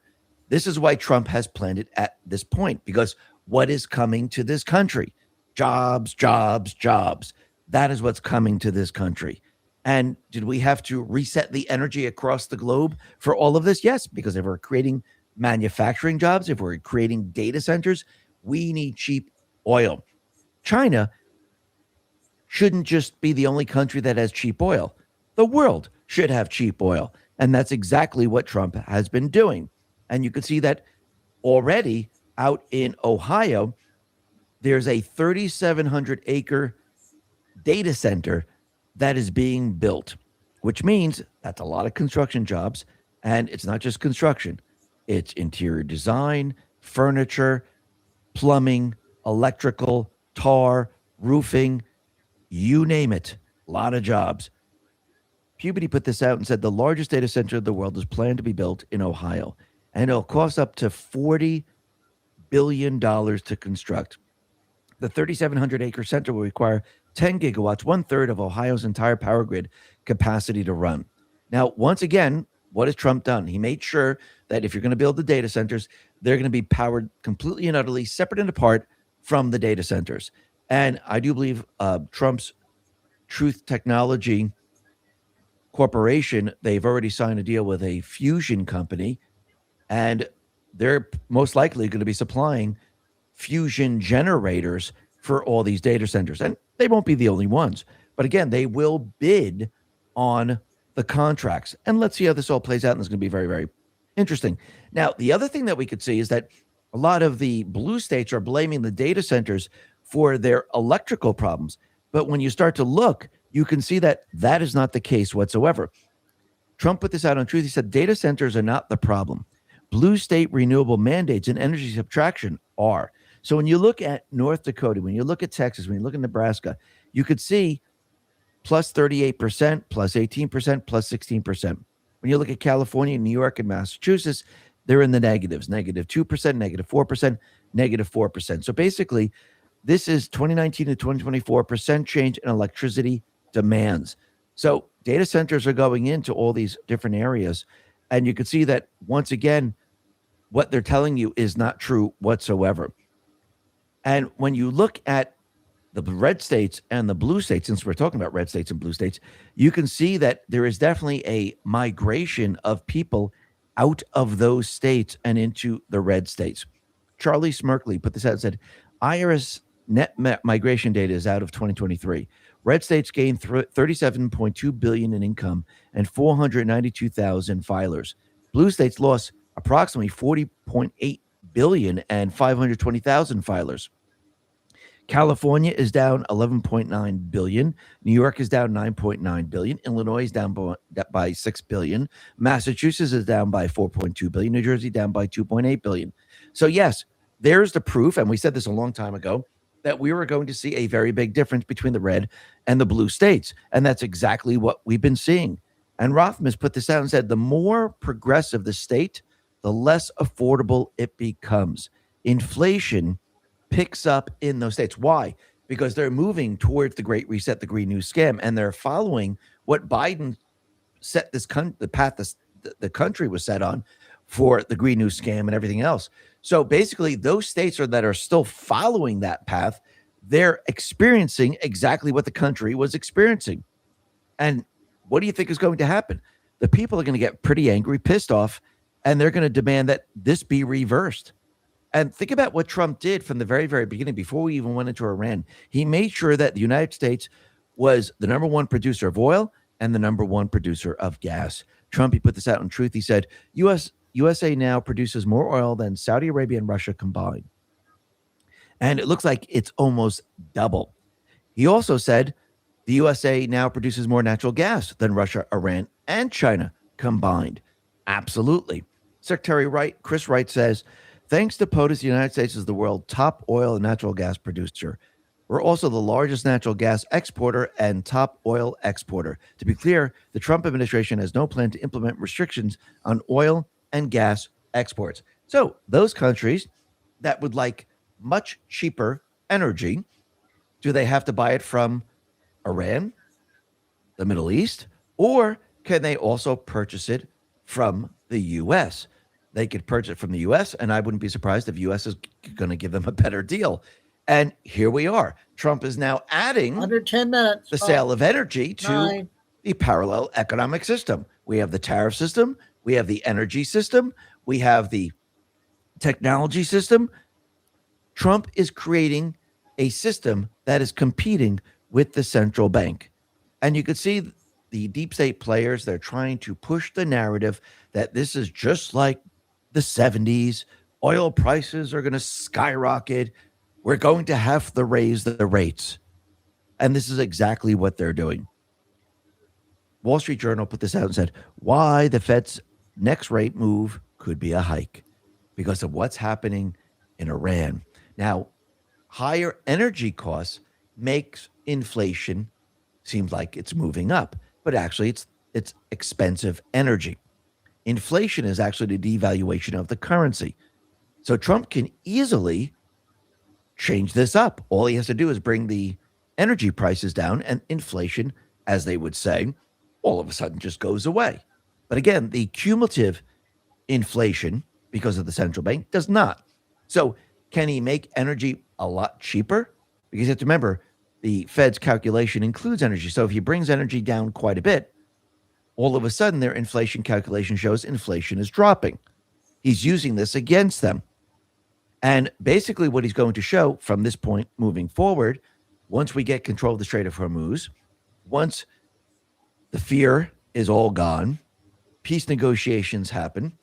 This is why Trump has planned it at this point, because what is coming to this country? Jobs, jobs, jobs. That is what's coming to this country. And did we have to reset the energy across the globe for all of this? Yes, because if we're creating manufacturing jobs, if we're creating data centers, we need cheap oil. China shouldn't just be the only country that has cheap oil. The world should have cheap oil. And that's exactly what Trump has been doing. And you can see that already out in Ohio, there's a 3,700 acre data center that is being built, which means that's a lot of construction jobs. And it's not just construction, it's interior design, furniture, plumbing, electrical, tar, roofing, you name it, a lot of jobs. Puberty put this out and said the largest data center in the world is planned to be built in Ohio, and it'll cost up to $40 billion to construct. The 3,700 acre center will require 10 gigawatts, 1/3 of Ohio's entire power grid capacity to run. Now, once again, what has Trump done? He made sure that if you're going to build the data centers, they're going to be powered completely and utterly separate and apart from the data centers. And I do believe Trump's Truth Technology Corporation, they've already signed a deal with a fusion company, and they're most likely going to be supplying fusion generators for all these data centers. And they won't be the only ones. But again, they will bid on the contracts. And let's see how this all plays out. And it's going to be very, very interesting. Now, the other thing that we could see is that a lot of the blue states are blaming the data centers for their electrical problems. But when you start to look, you can see that that is not the case whatsoever. Trump put this out on Truth. He said data centers are not the problem. Blue state renewable mandates and energy subtraction are. So when you look at North Dakota, when you look at Texas, when you look at Nebraska, you could see plus 38%, plus 18%, plus 16%. When you look at California, New York, and Massachusetts, they're in the negatives, negative 2%, negative 4%, negative 4%. So basically, this is 2019 to 2024% change in electricity demands. So data centers are going into all these different areas. And you can see that, once again, what they're telling you is not true whatsoever. And when you look at the red states and the blue states, since we're talking about red states and blue states, you can see that there is definitely a migration of people out of those states and into the red states. Charlie Smerkley put this out and said, IRS net migration data is out of 2023. Red states gained $37.2 billion in income and 492,000 filers. Blue states lost approximately $40.8 billion and 520,000 filers. California is down $11.9 billion. New York is down $9.9 billion. Illinois is down by $6 billion. Massachusetts is down by $4.2 billion. New Jersey down by $2.8 billion. So yes, there's the proof, and we said this a long time ago, that we were going to see a very big difference between the red and the blue states. And that's exactly what we've been seeing. And Rothman has put this out and said, the more progressive the state, the less affordable it becomes. Inflation picks up in those states. Why? Because they're moving towards the Great Reset, the Green New Scam, and they're following what Biden set the path the country was set on for the Green New Scam and everything else. So basically, those states that are still following that path, they're experiencing exactly what the country was experiencing. And what do you think is going to happen? The people are going to get pretty angry, pissed off, and they're going to demand that this be reversed. And think about what Trump did from the very, very beginning, before we even went into Iran. He made sure that the United States was the number one producer of oil and the number one producer of gas. Trump, he put this out in Truth. He said, USA now produces more oil than Saudi Arabia and Russia combined. And it looks like it's almost double. He also said the USA now produces more natural gas than Russia, Iran, and China combined. Absolutely. Secretary Wright, Chris Wright says, thanks to POTUS, the United States is the world's top oil and natural gas producer. We're also the largest natural gas exporter and top oil exporter. To be clear, the Trump administration has no plan to implement restrictions on oil and gas exports. So those countries that would like much cheaper energy, do they have to buy it from Iran, the Middle East, or can they also purchase it from the U.S.? They could purchase it from the U.S., and I wouldn't be surprised if U.S. is going to give them a better deal. And here we are. Trump is now adding Under 10 minutes. the sale of energy to 9. the parallel economic system. We have the tariff system. We have the energy system. We have the technology system. Trump is creating a system that is competing with the central bank. And you could see the deep state players, they're trying to push the narrative that this is just like the 70s. Oil prices are going to skyrocket. We're going to have to raise the rates. And this is exactly what they're doing. Wall Street Journal put this out and said, why the Fed's next rate move could be a hike because of what's happening in Iran. Now, higher energy costs makes inflation seem like it's moving up, but actually it's expensive energy. Inflation is actually the devaluation of the currency. So Trump can easily change this up. All he has to do is bring the energy prices down, and inflation, as they would say, all of a sudden just goes away. But again, the cumulative inflation, because of the central bank, does not. So can he make energy a lot cheaper? Because you have to remember, the Fed's calculation includes energy. So if he brings energy down quite a bit, all of a sudden their inflation calculation shows inflation is dropping. He's using this against them. And basically what he's going to show from this point moving forward, once we get control of the Strait of Hormuz, once the fear is all gone, peace negotiations happen,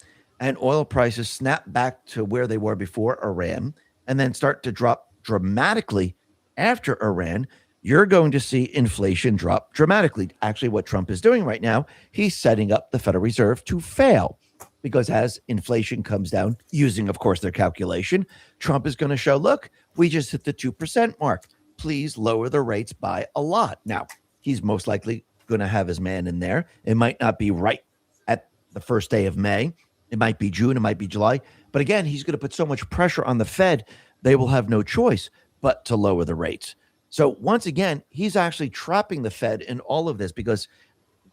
and oil prices snap back to where they were before Iran, and then start to drop dramatically after Iran, you're going to see inflation drop dramatically. Actually, what Trump is doing right now, he's setting up the Federal Reserve to fail. Because as inflation comes down, using, of course, their calculation, Trump is going to show, look, we just hit the 2% mark. Please lower the rates by a lot. Now, he's most likely going to have his man in there. It might not be right at the first day of May. It might be June. It might be July. But again, he's going to put so much pressure on the Fed, they will have no choice but to lower the rates. So once again, he's actually trapping the Fed in all of this because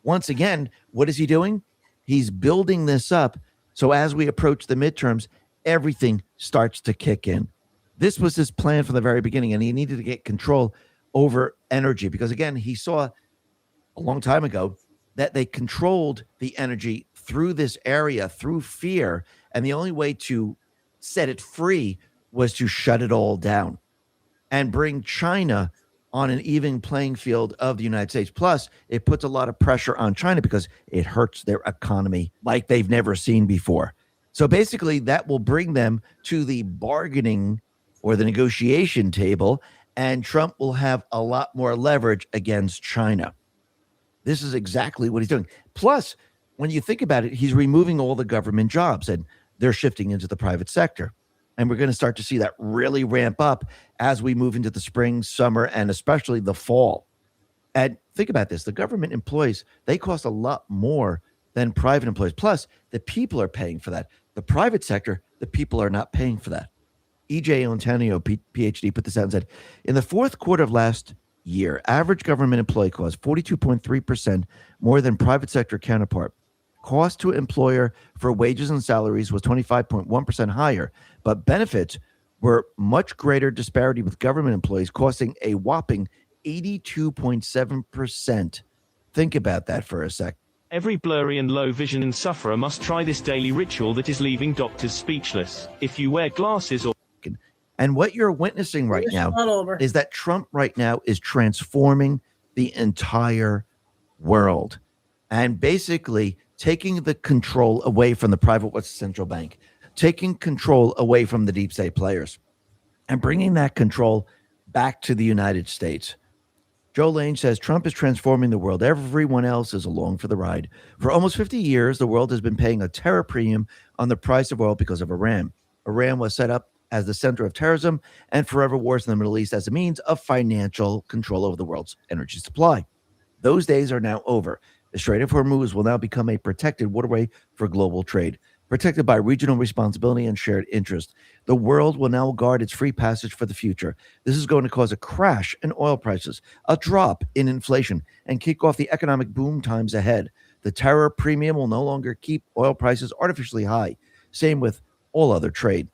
once again, what is he doing? He's building this up. So as we approach the midterms, everything starts to kick in. This was his plan from the very beginning, and he needed to get control over energy because, again, he saw a long time ago that they controlled the energy through this area, through fear, and the only way to set it free was to shut it all down and bring China on an even playing field of the United States. Plus, it puts a lot of pressure on China because it hurts their economy like they've never seen before. So basically, that will bring them to the bargaining or the negotiation table, and Trump will have a lot more leverage against China. This is exactly what he's doing. Plus, when you think about it, he's removing all the government jobs, and they're shifting into the private sector. And we're going to start to see that really ramp up as we move into the spring, summer, and especially the fall. And think about this. The government employees, they cost a lot more than private employees. Plus, the people are paying for that. The private sector, the people are not paying for that. E.J. Antonio, PhD, put this out and said, in the fourth quarter of last year, average government employee cost 42.3% more than private sector counterpart. Cost to employer for wages and salaries was 25.1% higher, but benefits were much greater disparity with government employees costing a whopping 82.7%. Think about that for a sec. Every blurry and low vision sufferer must try this daily ritual that is leaving doctors speechless. If you wear glasses or... And what you're witnessing right now is that Trump right now is transforming the entire world and basically taking the control away from the private central bank, taking control away from the deep state players, and bringing that control back to the United States. Joe Lane says, Trump is transforming the world. Everyone else is along for the ride. For almost 50 years, the world has been paying a terror premium on the price of oil because of Iran. Iran was set up as the center of terrorism and forever wars in the Middle East as a means of financial control over the world's energy supply. Those days are now over. The Strait of Hormuz will now become a protected waterway for global trade, protected by regional responsibility and shared interest. The world will now guard its free passage for the future. This is going to cause a crash in oil prices, a drop in inflation, and kick off the economic boom times ahead. The terror premium will no longer keep oil prices artificially high. Same with all other trade.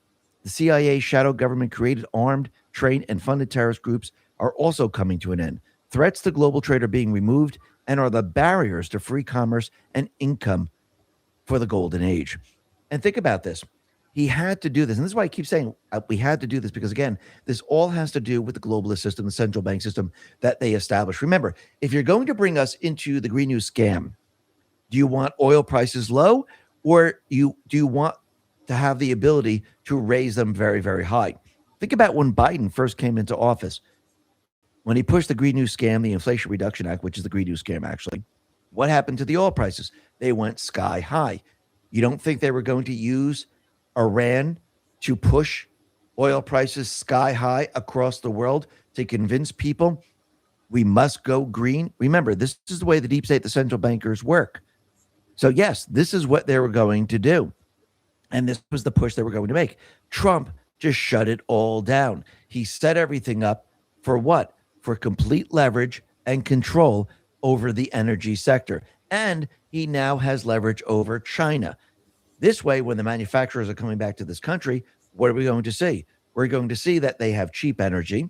The CIA shadow government created armed, trained, and funded terrorist groups are also coming to an end. Threats to global trade are being removed and are the barriers to free commerce and income for the golden age. And think about this. He had to do this. And this is why I keep saying we had to do this, because, again, this all has to do with the globalist system, the central bank system that they established. Remember, if you're going to bring us into the Green New scam, do you want oil prices low, or do you want to have the ability to raise them very, very high? Think about when Biden first came into office. When he pushed the Green New scam, the Inflation Reduction Act, which is the Green New scam, actually, what happened to the oil prices? They went sky high. You don't think they were going to use Iran to push oil prices sky high across the world to convince people we must go green? Remember, this is the way the deep state, the central bankers work. So, yes, this is what they were going to do. And this was the push they were going to make. Trump just shut it all down. He set everything up for what? For complete leverage and control over the energy sector. And he now has leverage over China. This way, when the manufacturers are coming back to this country, what are we going to see? We're going to see that they have cheap energy,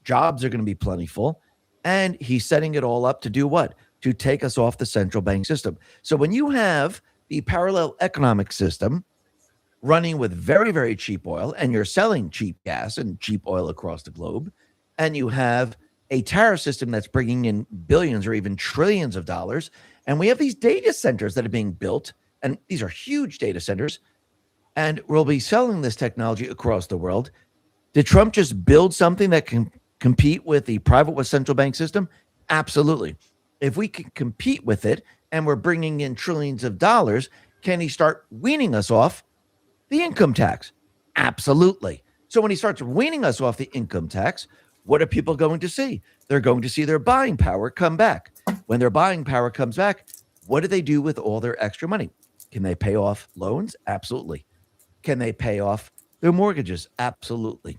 jobs are going to be plentiful, and he's setting it all up to do what? To take us off the central bank system. So when you have the parallel economic system running with very, very cheap oil, and you're selling cheap gas and cheap oil across the globe, and you have a tariff system that's bringing in billions or even trillions of dollars, and we have these data centers that are being built, and these are huge data centers, and we'll be selling this technology across the world. Did Trump just build something that can compete with the private central bank system? Absolutely. If we can compete with it and we're bringing in trillions of dollars, can he start weaning us off the income tax? Absolutely. So when he starts weaning us off the income tax, what are people going to see? They're going to see their buying power come back. When their buying power comes back, what do they do with all their extra money? Can they pay off loans? Absolutely. Can they pay off their mortgages? Absolutely.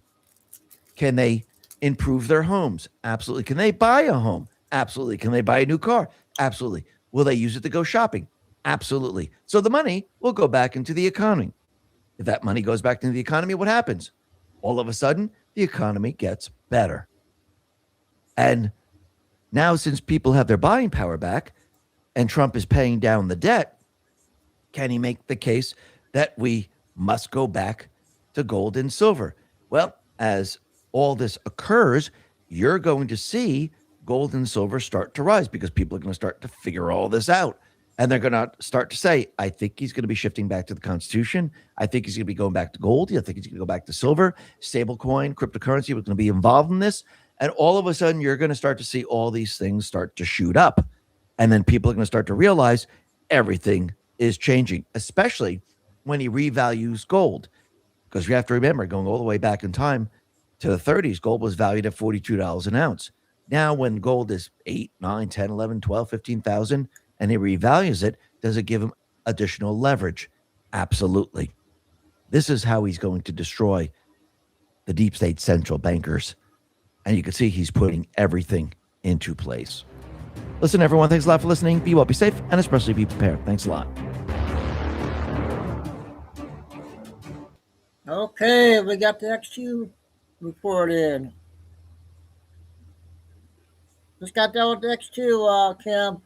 Can they improve their homes? Absolutely. Can they buy a home? Absolutely. Can they buy a new car? Absolutely. Will they use it to go shopping? Absolutely. So the money will go back into the economy. If that money goes back into the economy, what happens? All of a sudden, the economy gets better. And now, since people have their buying power back and Trump is paying down the debt, can he make the case that we must go back to gold and silver? Well, as all this occurs, you're going to see gold and silver start to rise because people are going to start to figure all this out. And they're going to start to say, I think he's going to be shifting back to the Constitution. I think he's going to be going back to gold. I think he's going to go back to silver, stablecoin, cryptocurrency was going to be involved in this. And all of a sudden, you're going to start to see all these things start to shoot up. And then people are going to start to realize everything is changing, especially when he revalues gold. Because you have to remember, going all the way back in time to the 30s, gold was valued at $42 an ounce. Now, when gold is 8, 9, 10, 11, 12, 15,000, and he revalues it, does it give him additional leverage? Absolutely. This is how he's going to destroy the deep state central bankers. And you can see he's putting everything into place. Listen, everyone, thanks a lot for listening. Be well, be safe, and especially be prepared. Thanks a lot. Okay, we got the XQ report in. Just got done with the X2, Kim.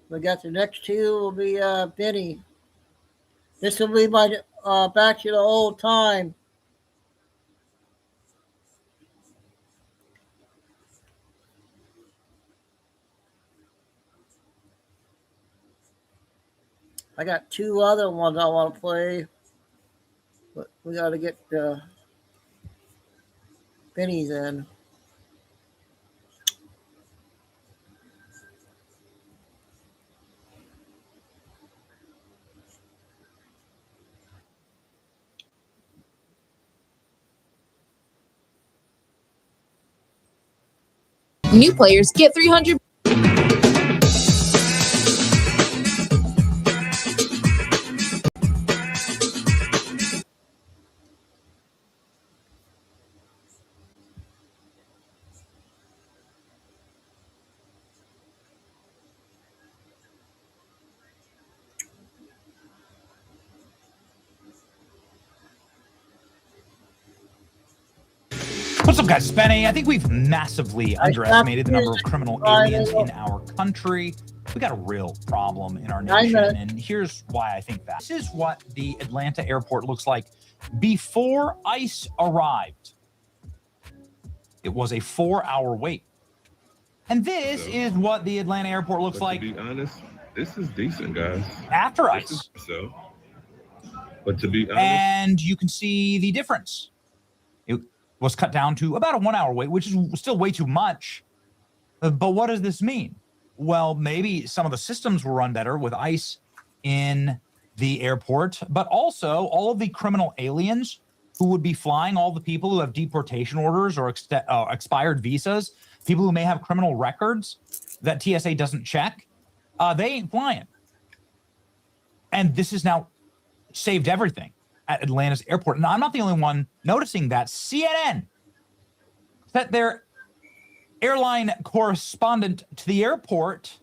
We got the next two will be Benny. This will be my back to the old time. I got two other ones I want to play, but we got to get Benny's in. New players get 300. What's up, guys? Spenny. I think we've massively underestimated the number of criminal aliens in our country. We got a real problem in our nation, and here's why I think that. This is what the Atlanta airport looks like before ICE arrived. It was a 4-hour wait. And this is what the Atlanta airport looks like. To be honest, this is decent, guys. After ICE. But to be honest, and you can see the difference. It was cut down to about a 1-hour wait, which is still way too much. But what does this mean? Well, maybe some of the systems will run better with ICE in the airport, but also all of the criminal aliens who would be flying, all the people who have deportation orders or expired visas, people who may have criminal records that TSA doesn't check, they ain't flying. And this is now saved everything at Atlanta's airport. Now, I'm not the only one noticing that. CNN set their airline correspondent to the airport.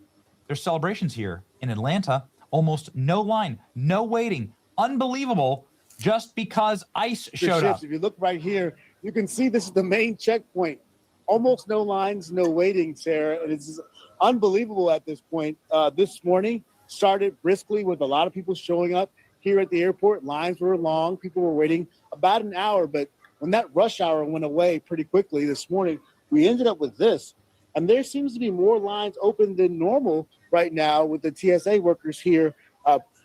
There's celebrations here in Atlanta. Almost no line, no waiting. Unbelievable, just because ICE showed up. If you look right here, you can see this is the main checkpoint. Almost no lines, no waiting, Sarah. And it's unbelievable at this point. This morning started briskly with a lot of people showing up here at the airport. Lines were long. People were waiting about an hour. But when that rush hour went away pretty quickly this morning, we ended up with this. And there seems to be more lines open than normal right now with the TSA workers here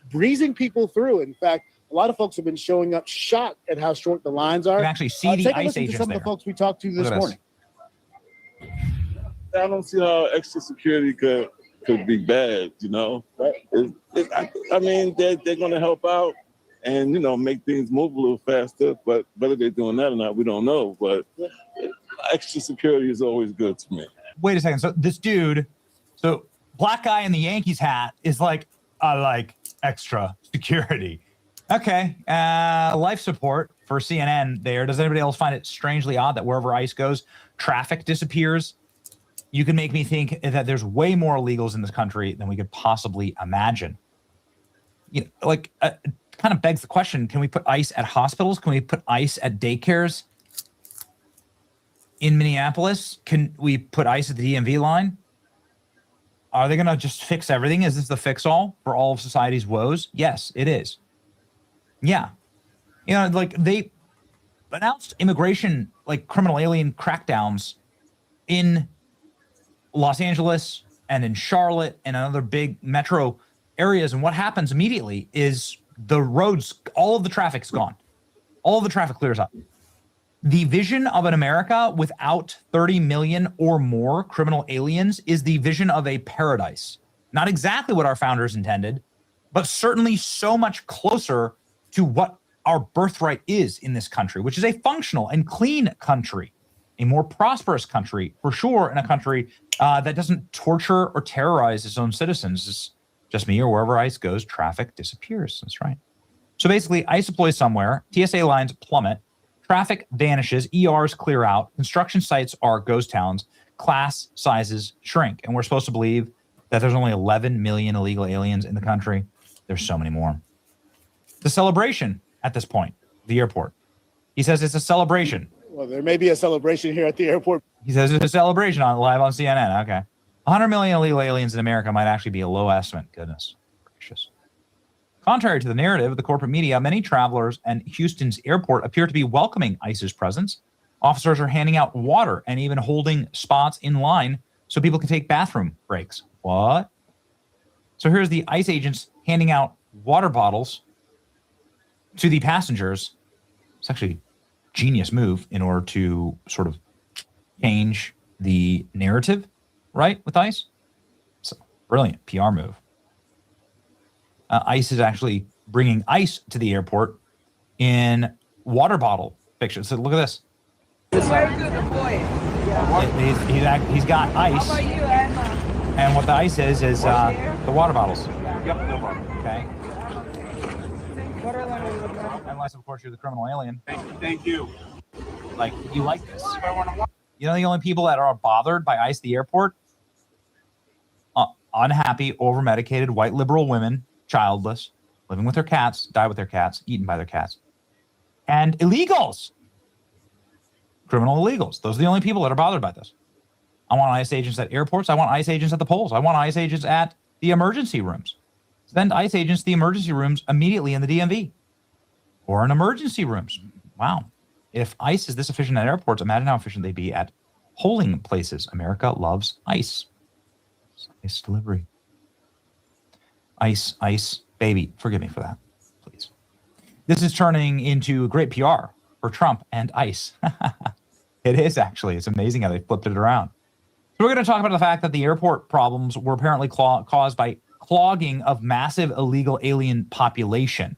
breezing people through. In fact, a lot of folks have been showing up shocked at how short the lines are. You can actually see the ICE agents some of the folks we talked to this morning. I don't see how extra security could be bad, you know. I mean, they're going to help out and, you know, make things move a little faster, but whether they're doing that or not, we don't know. But extra security is always good to me. Wait a second. So this dude, so black guy in the Yankees hat is like, I like extra security. Okay. Life support for CNN there. Does anybody else find it strangely odd that wherever ICE goes, traffic disappears? You can make me think that there's way more illegals in this country than we could possibly imagine. You know, like, kind of begs the question, can we put ICE at hospitals? Can we put ICE at daycares in Minneapolis? Can we put ICE at the DMV line? Are they going to just fix everything? Is this the fix-all for all of society's woes? Yes, it is. Yeah. You know, like, they announced immigration, like criminal alien crackdowns in Los Angeles and in Charlotte and other big metro areas. And what happens immediately is the roads, all of the traffic's gone. All of the traffic clears up. The vision of an America without 30 million or more criminal aliens is the vision of a paradise. Not exactly what our founders intended, but certainly so much closer to what our birthright is in this country, which is a functional and clean country, a more prosperous country, for sure, in a country that doesn't torture or terrorize its own citizens. It's just me or wherever ICE goes, traffic disappears. That's right. So basically, ICE deploys somewhere, TSA lines plummet, traffic vanishes, ERs clear out, construction sites are ghost towns, class sizes shrink. And we're supposed to believe that there's only 11 million illegal aliens in the country. There's so many more. The celebration at this point, the airport. He says it's a celebration. Well, there may be a celebration here at the airport. He says it's a celebration live on CNN. Okay. 100 million illegal aliens in America might actually be a low estimate. Goodness gracious. Contrary to the narrative of the corporate media, many travelers and Houston's airport appear to be welcoming ICE's presence. Officers are handing out water and even holding spots in line so people can take bathroom breaks. What? So here's the ICE agents handing out water bottles to the passengers. It's actually a genius move in order to sort of change the narrative, right, with ICE. It's a brilliant PR move. ICE is actually bringing ice to the airport in water bottle pictures. So look at this. He's got ice. And what the ice is the water bottles. Okay. Unless, of course, you're the criminal alien. Thank you. Like, you like this. You know the only people that are bothered by ICE at the airport? Unhappy, over-medicated, white liberal women, childless, living with their cats, die with their cats, eaten by their cats, and illegals. criminal illegals. Those are the only people that are bothered by this. I want ICE agents at airports. I want ICE agents at the polls. I want ICE agents at the emergency rooms. Send ICE agents to the emergency rooms immediately in the DMV or in emergency rooms. Wow. If ICE is this efficient at airports, imagine how efficient they'd be at polling places. America loves ICE. ICE delivery. ICE, baby. Forgive me for that, please. This is turning into great PR for Trump and ICE. It is actually. It's amazing how they flipped it around. So we're going to talk about the fact that the airport problems were apparently caused by clogging of massive illegal alien population.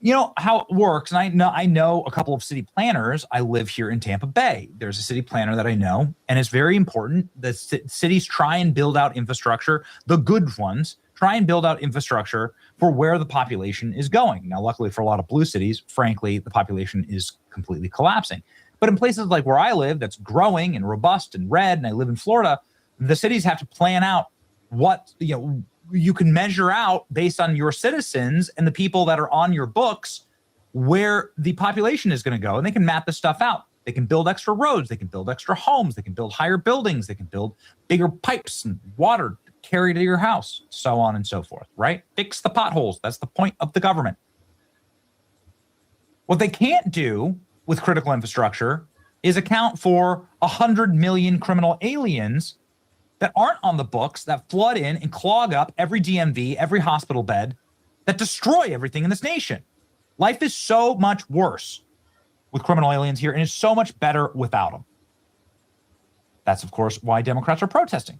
You know how it works, and I know a couple of city planners. I live here in Tampa Bay. There's a city planner that I know, and it's very important that cities try and build out infrastructure, the good ones, try and build out infrastructure for where the population is going. Now, luckily for a lot of blue cities, frankly, the population is completely collapsing. But in places like where I live, that's growing and robust and red, and I live in Florida, the cities have to plan out what, you can measure out based on your citizens and the people that are on your books where the population is going to go. And they can map this stuff out. They can build extra roads. They can build extra homes. They can build higher buildings. They can build bigger pipes and water to carry to your house, so on and so forth, right? Fix the potholes. That's the point of the government. What they can't do with critical infrastructure is account for 100 million criminal aliens that aren't on the books, that flood in and clog up every DMV, every hospital bed, that destroy everything in this nation. Life is so much worse with criminal aliens here, and it's so much better without them. That's, of course, why Democrats are protesting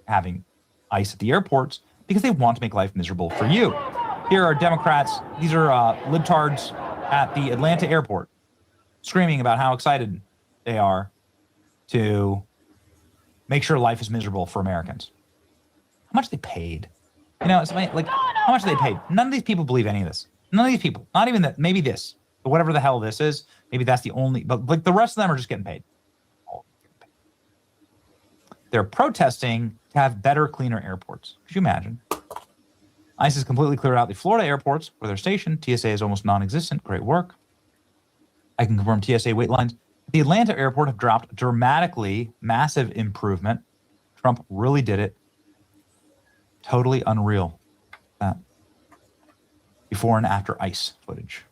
having ICE at the airports, because they want to make life miserable for you. Here are Democrats, these are libtards at the Atlanta airport, screaming about how excited they are to make sure life is miserable for Americans. How much they paid? It's like, how much they paid? None of these people believe any of this. None of these people, not even that, maybe this, but whatever the hell this is, maybe that's the only, but like the rest of them are just getting paid. They're protesting to have better, cleaner airports. Could you imagine? ICE has completely cleared out the Florida airports where they're stationed. TSA is almost non-existent. Great work. I can confirm TSA wait lines. The Atlanta airport have dropped dramatically, massive improvement. Trump really did it. Totally unreal. Before and after ICE footage.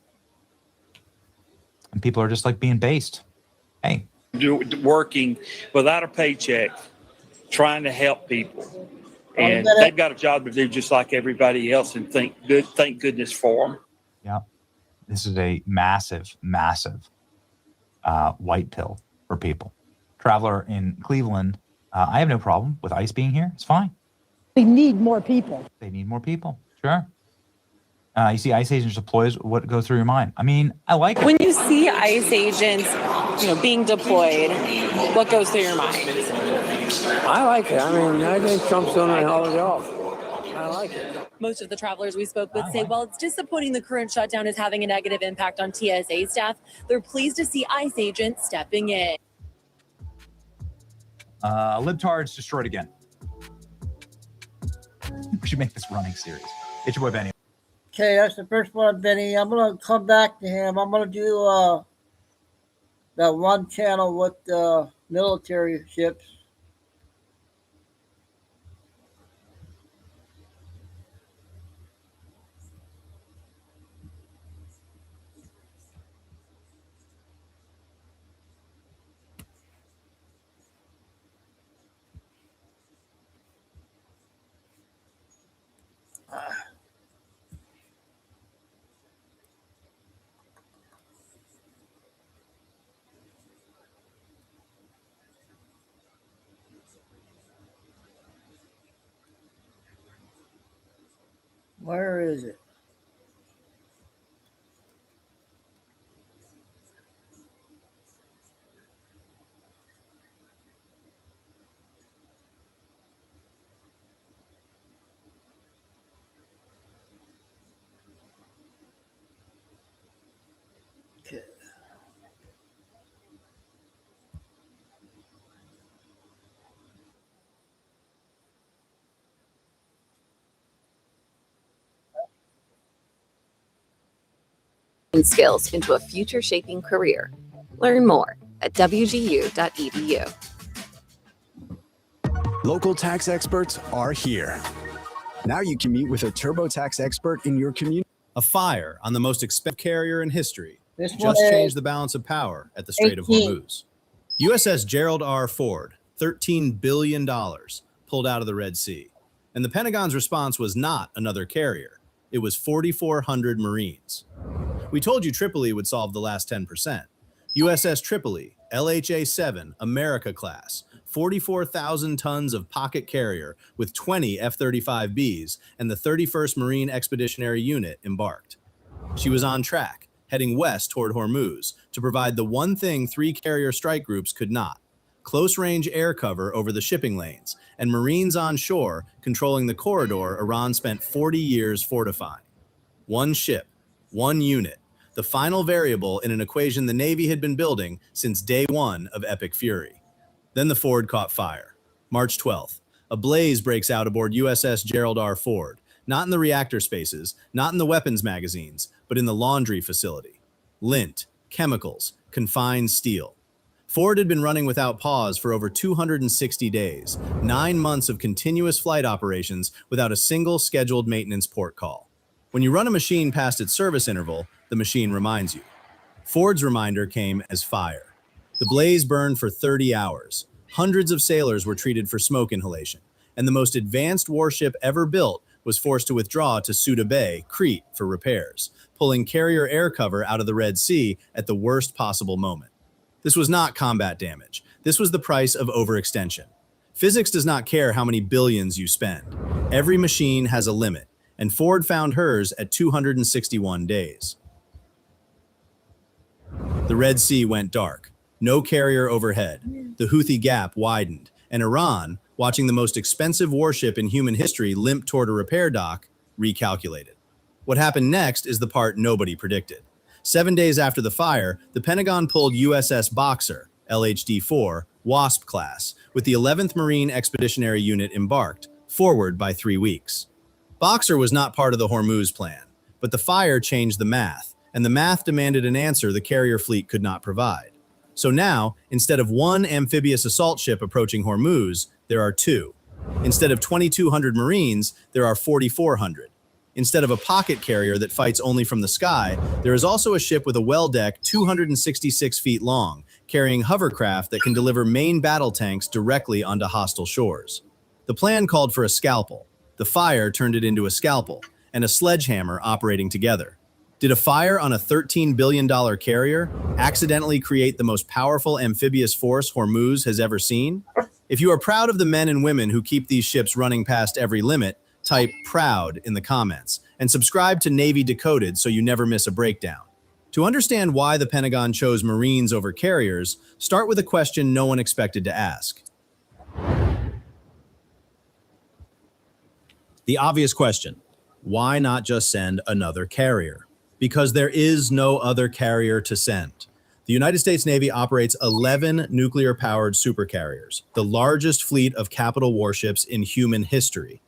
And people are just like being based. Hey. Working without a paycheck, trying to help people. And they've got a job to do just like everybody else, and thank goodness for them. Yeah. This is a massive, massive white pill for people. Traveler in Cleveland, I have no problem with ICE being here. It's fine. They need more people. They need more people. Sure. You see ICE agents deployed, what goes through your mind? I mean, I like it. When you see ICE agents, being deployed, what goes through your mind? I like it. I mean, I think Trump's doing a hell of a job. I like it. Most of the travelers we spoke with say, while it's disappointing the current shutdown is having a negative impact on TSA staff, they're pleased to see ICE agents stepping in. Libtards destroyed again. We should make this running series. It's your boy Benny. Okay, that's the first one, Benny. I'm going to come back to him. I'm going to do that one channel with the military ships. Where is it? Okay. Skills into a future-shaping career. Learn more at wgu.edu. Local tax experts are here. Now you can meet with a TurboTax expert in your community. A fire on the most expensive carrier in history This one just is changed the balance of power at the Strait of 18. Hormuz. USS Gerald R. Ford, $13 billion, pulled out of the Red Sea. And the Pentagon's response was not another carrier. It was 4,400 Marines. We told you Tripoli would solve the last 10%. USS Tripoli, LHA-7, America class, 44,000 tons of pocket carrier with 20 F-35Bs and the 31st Marine Expeditionary Unit embarked. She was on track, heading west toward Hormuz to provide the one thing 3 carrier strike groups could not: close-range air cover over the shipping lanes and Marines on shore controlling the corridor Iran spent 40 years fortifying. One ship, one unit, the final variable in an equation the Navy had been building since day one of Epic Fury. Then the Ford caught fire. March 12th, a blaze breaks out aboard USS Gerald R. Ford, not in the reactor spaces, not in the weapons magazines, but in the laundry facility. Lint, chemicals, confined steel. Ford had been running without pause for over 260 days, 9 months of continuous flight operations without a single scheduled maintenance port call. When you run a machine past its service interval, the machine reminds you. Ford's reminder came as fire. The blaze burned for 30 hours. Hundreds of sailors were treated for smoke inhalation, and the most advanced warship ever built was forced to withdraw to Suda Bay, Crete, for repairs, pulling carrier air cover out of the Red Sea at the worst possible moment. This was not combat damage. This was the price of overextension. Physics does not care how many billions you spend. Every machine has a limit, and Ford found hers at 261 days. The Red Sea went dark. No carrier overhead. The Houthi gap widened, and Iran, watching the most expensive warship in human history limp toward a repair dock, recalculated. What happened next is the part nobody predicted. 7 days after the fire, the Pentagon pulled USS Boxer, LHD-4, Wasp class, with the 11th Marine Expeditionary Unit embarked, forward by 3 weeks. Boxer was not part of the Hormuz plan, but the fire changed the math, and the math demanded an answer the carrier fleet could not provide. So now, instead of one amphibious assault ship approaching Hormuz, there are 2. Instead of 2,200 Marines, there are 4,400. Instead of a pocket carrier that fights only from the sky, there is also a ship with a well deck 266 feet long, carrying hovercraft that can deliver main battle tanks directly onto hostile shores. The plan called for a scalpel. The fire turned it into a scalpel, and a sledgehammer operating together. Did a fire on a $13 billion carrier accidentally create the most powerful amphibious force Hormuz has ever seen? If you are proud of the men and women who keep these ships running past every limit, type "proud" in the comments, and subscribe to Navy Decoded so you never miss a breakdown. To understand why the Pentagon chose Marines over carriers, start with a question no one expected to ask. The obvious question: why not just send another carrier? Because there is no other carrier to send. The United States Navy operates 11 nuclear-powered supercarriers, the largest fleet of capital warships in human history.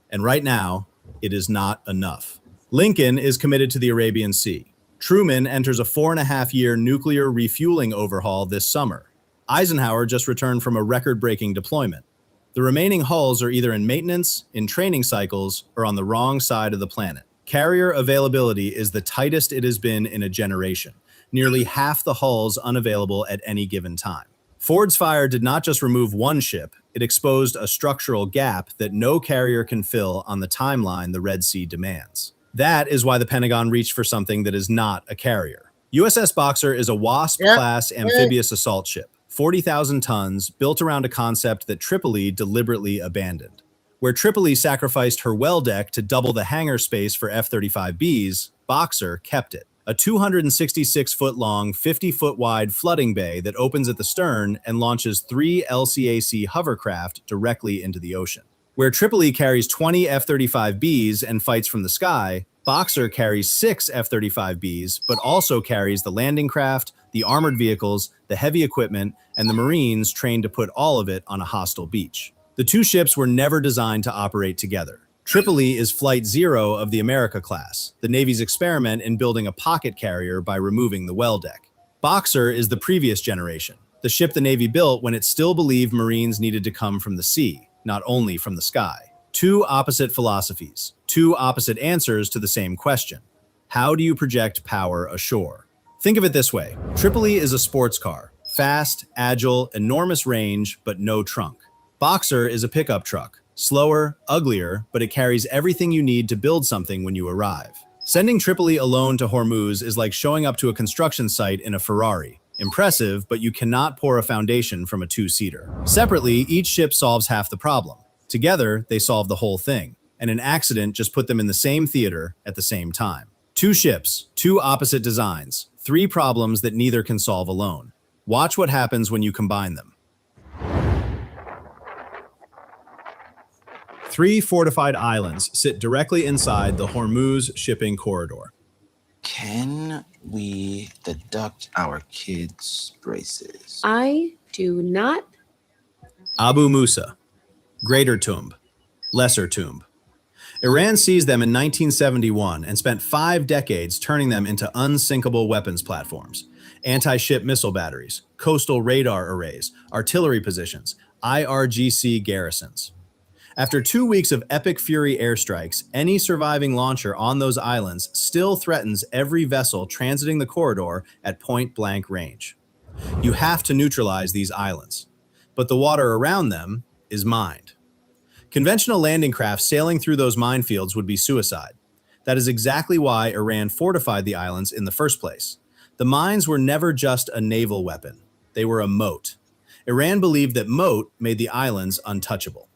And right now, it is not enough. Lincoln is committed to the Arabian Sea. Truman enters a 4.5-year nuclear refueling overhaul this summer. Eisenhower just returned from a record-breaking deployment. The remaining hulls are either in maintenance, in training cycles, or on the wrong side of the planet. Carrier availability is the tightest it has been in a generation. Nearly half the hulls unavailable at any given time. Ford's fire did not just remove one ship, it exposed a structural gap that no carrier can fill on the timeline the Red Sea demands. That is why the Pentagon reached for something that is not a carrier. USS Boxer is a Wasp-class amphibious assault ship, 40,000 tons, built around a concept that Tripoli deliberately abandoned. Where Tripoli sacrificed her well deck to double the hangar space for F-35Bs, Boxer kept it. A 266-foot-long, 50-foot-wide flooding bay that opens at the stern and launches 3 LCAC hovercraft directly into the ocean. Where Tripoli carries 20 F-35Bs and fights from the sky, Boxer carries 6 F-35Bs, but also carries the landing craft, the armored vehicles, the heavy equipment, and the Marines trained to put all of it on a hostile beach. The 2 ships were never designed to operate together. Tripoli is Flight 0 of the America class, the Navy's experiment in building a pocket carrier by removing the well deck. Boxer is the previous generation, the ship the Navy built when it still believed Marines needed to come from the sea, not only from the sky. Two opposite philosophies, two opposite answers to the same question. How do you project power ashore? Think of it this way. Tripoli is a sports car. Fast, agile, enormous range, but no trunk. Boxer is a pickup truck. Slower, uglier, but it carries everything you need to build something when you arrive. Sending Tripoli alone to Hormuz is like showing up to a construction site in a Ferrari. Impressive, but you cannot pour a foundation from a two-seater. Separately, each ship solves half the problem. Together, they solve the whole thing, and an accident just put them in the same theater at the same time. Two ships, two opposite designs, three problems that neither can solve alone. Watch what happens when you combine them. 3 fortified islands sit directly inside the Hormuz shipping corridor. Can we deduct our kids' braces? I do not. Abu Musa, Greater Tomb, Lesser Tomb. Iran seized them in 1971 and spent 5 decades turning them into unsinkable weapons platforms, anti-ship missile batteries, coastal radar arrays, artillery positions, IRGC garrisons. After 2 weeks of epic fury airstrikes, any surviving launcher on those islands still threatens every vessel transiting the corridor at point-blank range. You have to neutralize these islands, but the water around them is mined. Conventional landing craft sailing through those minefields would be suicide. That is exactly why Iran fortified the islands in the first place. The mines were never just a naval weapon. They were a moat. Iran believed that moat made the islands untouchable.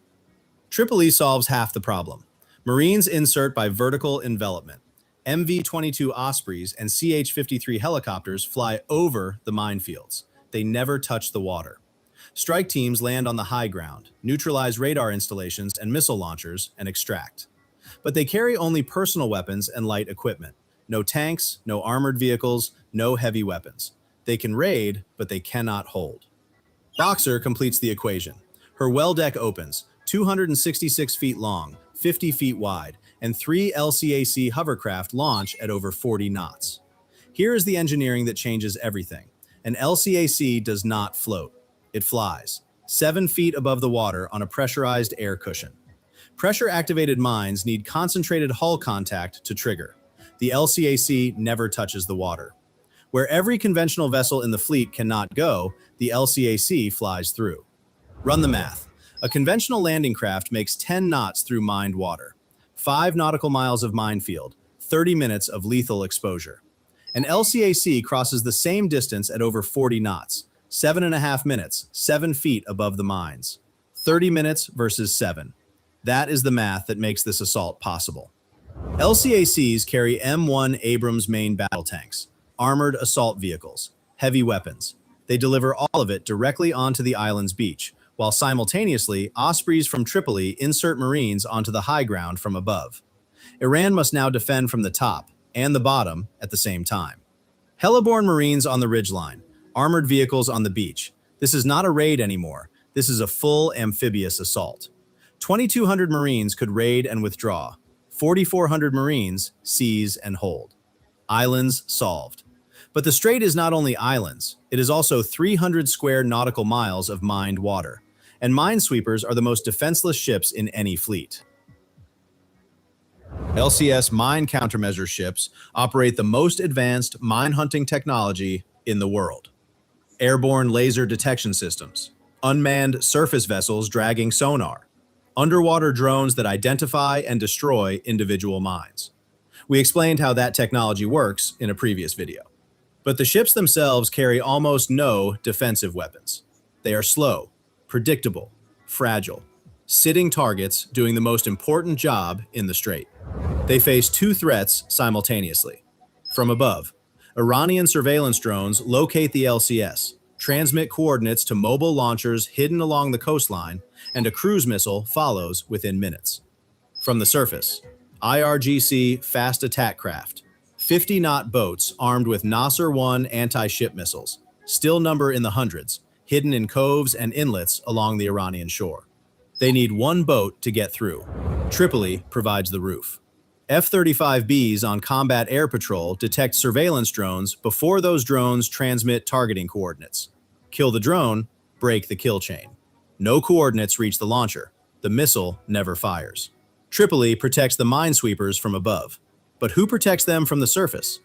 Tripoli solves half the problem. Marines insert by vertical envelopment. MV-22 Ospreys and CH-53 helicopters fly over the minefields. They never touch the water. Strike teams land on the high ground, neutralize radar installations and missile launchers, and extract. But they carry only personal weapons and light equipment. No tanks, no armored vehicles, no heavy weapons. They can raid, but they cannot hold. Boxer completes the equation. Her well deck opens, 266 feet long, 50 feet wide, and 3 LCAC hovercraft launch at over 40 knots. Here is the engineering that changes everything. An LCAC does not float. It flies, 7 feet above the water on a pressurized air cushion. Pressure-activated mines need concentrated hull contact to trigger. The LCAC never touches the water. Where every conventional vessel in the fleet cannot go, the LCAC flies through. Run the math. A conventional landing craft makes 10 knots through mined water, 5 nautical miles of minefield, 30 minutes of lethal exposure. An LCAC crosses the same distance at over 40 knots, 7.5 minutes, 7 feet above the mines. 30 minutes versus 7. That is the math that makes this assault possible. LCACs carry M1 Abrams main battle tanks, armored assault vehicles, heavy weapons. They deliver all of it directly onto the island's beach, while simultaneously, Ospreys from Tripoli insert Marines onto the high ground from above. Iran must now defend from the top and the bottom at the same time. Heliborne Marines on the ridgeline, armored vehicles on the beach. This is not a raid anymore. This is a full amphibious assault. 2,200 Marines could raid and withdraw. 4,400 Marines seize and hold. Islands solved. But the strait is not only islands, it is also 300 square nautical miles of mined water. And minesweepers are the most defenseless ships in any fleet. LCS mine countermeasure ships operate the most advanced mine hunting technology in the world. Airborne laser detection systems, unmanned surface vessels dragging sonar, underwater drones that identify and destroy individual mines. We explained how that technology works in a previous video. But the ships themselves carry almost no defensive weapons. They are slow, predictable, fragile, sitting targets doing the most important job in the strait. They face 2 threats simultaneously. From above, Iranian surveillance drones locate the LCS, transmit coordinates to mobile launchers hidden along the coastline, and a cruise missile follows within minutes. From the surface, IRGC fast attack craft, 50-knot boats armed with Nasser-1 anti-ship missiles, still number in the hundreds, hidden in coves and inlets along the Iranian shore. They need 1 boat to get through. Tripoli provides the roof. F-35Bs on combat air patrol detect surveillance drones before those drones transmit targeting coordinates. Kill the drone, break the kill chain. No coordinates reach the launcher. The missile never fires. Tripoli protects the minesweepers from above. But who protects them from the surface?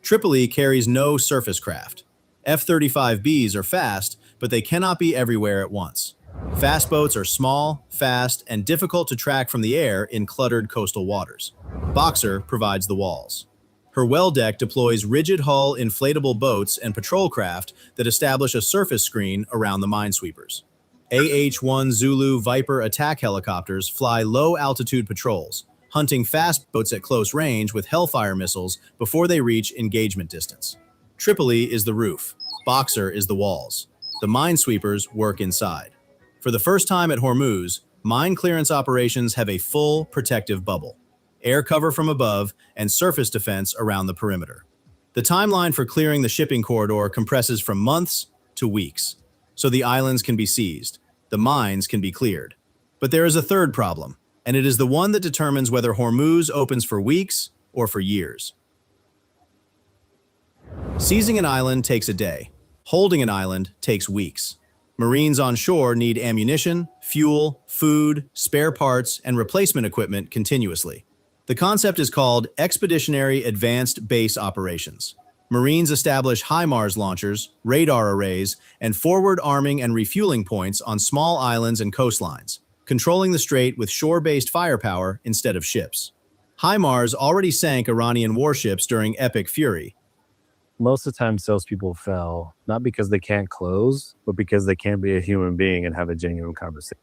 Tripoli carries no surface craft. F-35Bs are fast, but they cannot be everywhere at once. Fast boats are small, fast, and difficult to track from the air in cluttered coastal waters. Boxer provides the walls. Her well deck deploys rigid-hull inflatable boats and patrol craft that establish a surface screen around the minesweepers. AH-1 Zulu Viper attack helicopters fly low-altitude patrols, hunting fast boats at close range with Hellfire missiles before they reach engagement distance. Tripoli is the roof. Boxer is the walls. The minesweepers work inside. For the first time at Hormuz, mine clearance operations have a full protective bubble, air cover from above, and surface defense around the perimeter. The timeline for clearing the shipping corridor compresses from months to weeks, so the islands can be seized, the mines can be cleared. But there is a third problem, and it is the one that determines whether Hormuz opens for weeks or for years. Seizing an island takes a day. Holding an island takes weeks. Marines on shore need ammunition, fuel, food, spare parts, and replacement equipment continuously. The concept is called Expeditionary Advanced Base Operations. Marines establish HIMARS launchers, radar arrays, and forward arming and refueling points on small islands and coastlines, controlling the strait with shore-based firepower instead of ships. HIMARS already sank Iranian warships during Epic Fury. Most of the time, salespeople fail, not because they can't close, but because they can't be a human being and have a genuine conversation.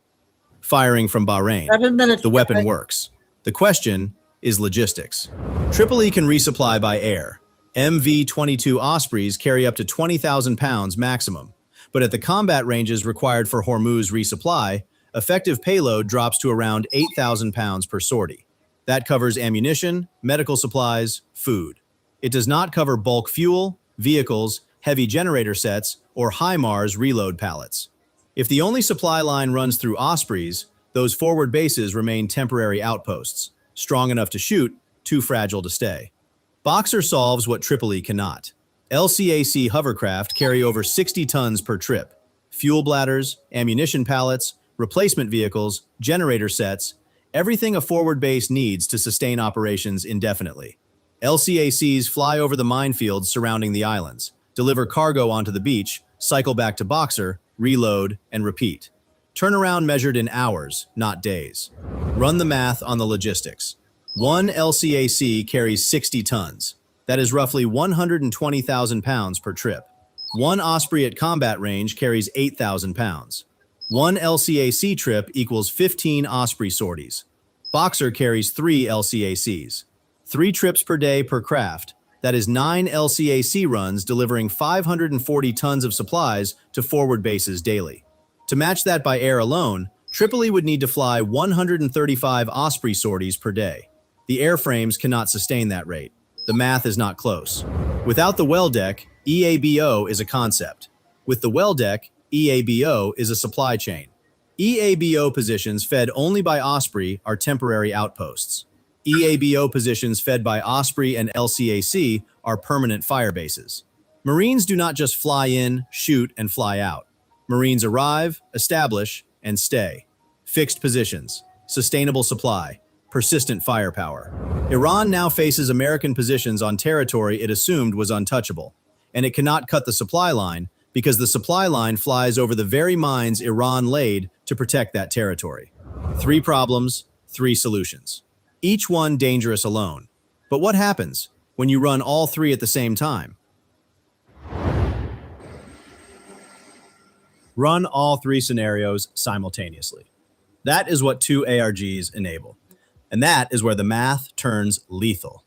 Firing from Bahrain. 7 minutes. The weapon works. The question is logistics. Tripoli can resupply by air. MV-22 Ospreys carry up to 20,000 pounds maximum, but at the combat ranges required for Hormuz resupply, effective payload drops to around 8,000 pounds per sortie. That covers ammunition, medical supplies, food. It does not cover bulk fuel, vehicles, heavy generator sets, or HIMARS reload pallets. If the only supply line runs through Ospreys, those forward bases remain temporary outposts, strong enough to shoot, too fragile to stay. Boxer solves what Tripoli cannot. LCAC hovercraft carry over 60 tons per trip. Fuel bladders, ammunition pallets, replacement vehicles, generator sets, everything a forward base needs to sustain operations indefinitely. LCACs fly over the minefields surrounding the islands, deliver cargo onto the beach, cycle back to Boxer, reload, and repeat. Turnaround measured in hours, not days. Run the math on the logistics. One LCAC carries 60 tons. That is roughly 120,000 pounds per trip. One Osprey at combat range carries 8,000 pounds. One LCAC trip equals 15 Osprey sorties. Boxer carries 3 LCACs. 3 trips per day per craft. That is 9 LCAC runs delivering 540 tons of supplies to forward bases daily. To match that by air alone, Tripoli would need to fly 135 Osprey sorties per day. The airframes cannot sustain that rate. The math is not close. Without the well deck, EABO is a concept. With the well deck, EABO is a supply chain. EABO positions fed only by Osprey are temporary outposts. EABO positions fed by Osprey and LCAC are permanent fire bases. Marines do not just fly in, shoot, and fly out. Marines arrive, establish, and stay. Fixed positions, sustainable supply, persistent firepower. Iran now faces American positions on territory it assumed was untouchable, and it cannot cut the supply line because the supply line flies over the very mines Iran laid to protect that territory. 3 problems, 3 solutions. Each one dangerous alone. But what happens when you run all 3 at the same time? Run all 3 scenarios simultaneously. That is what 2 ARGs enable. And that is where the math turns lethal.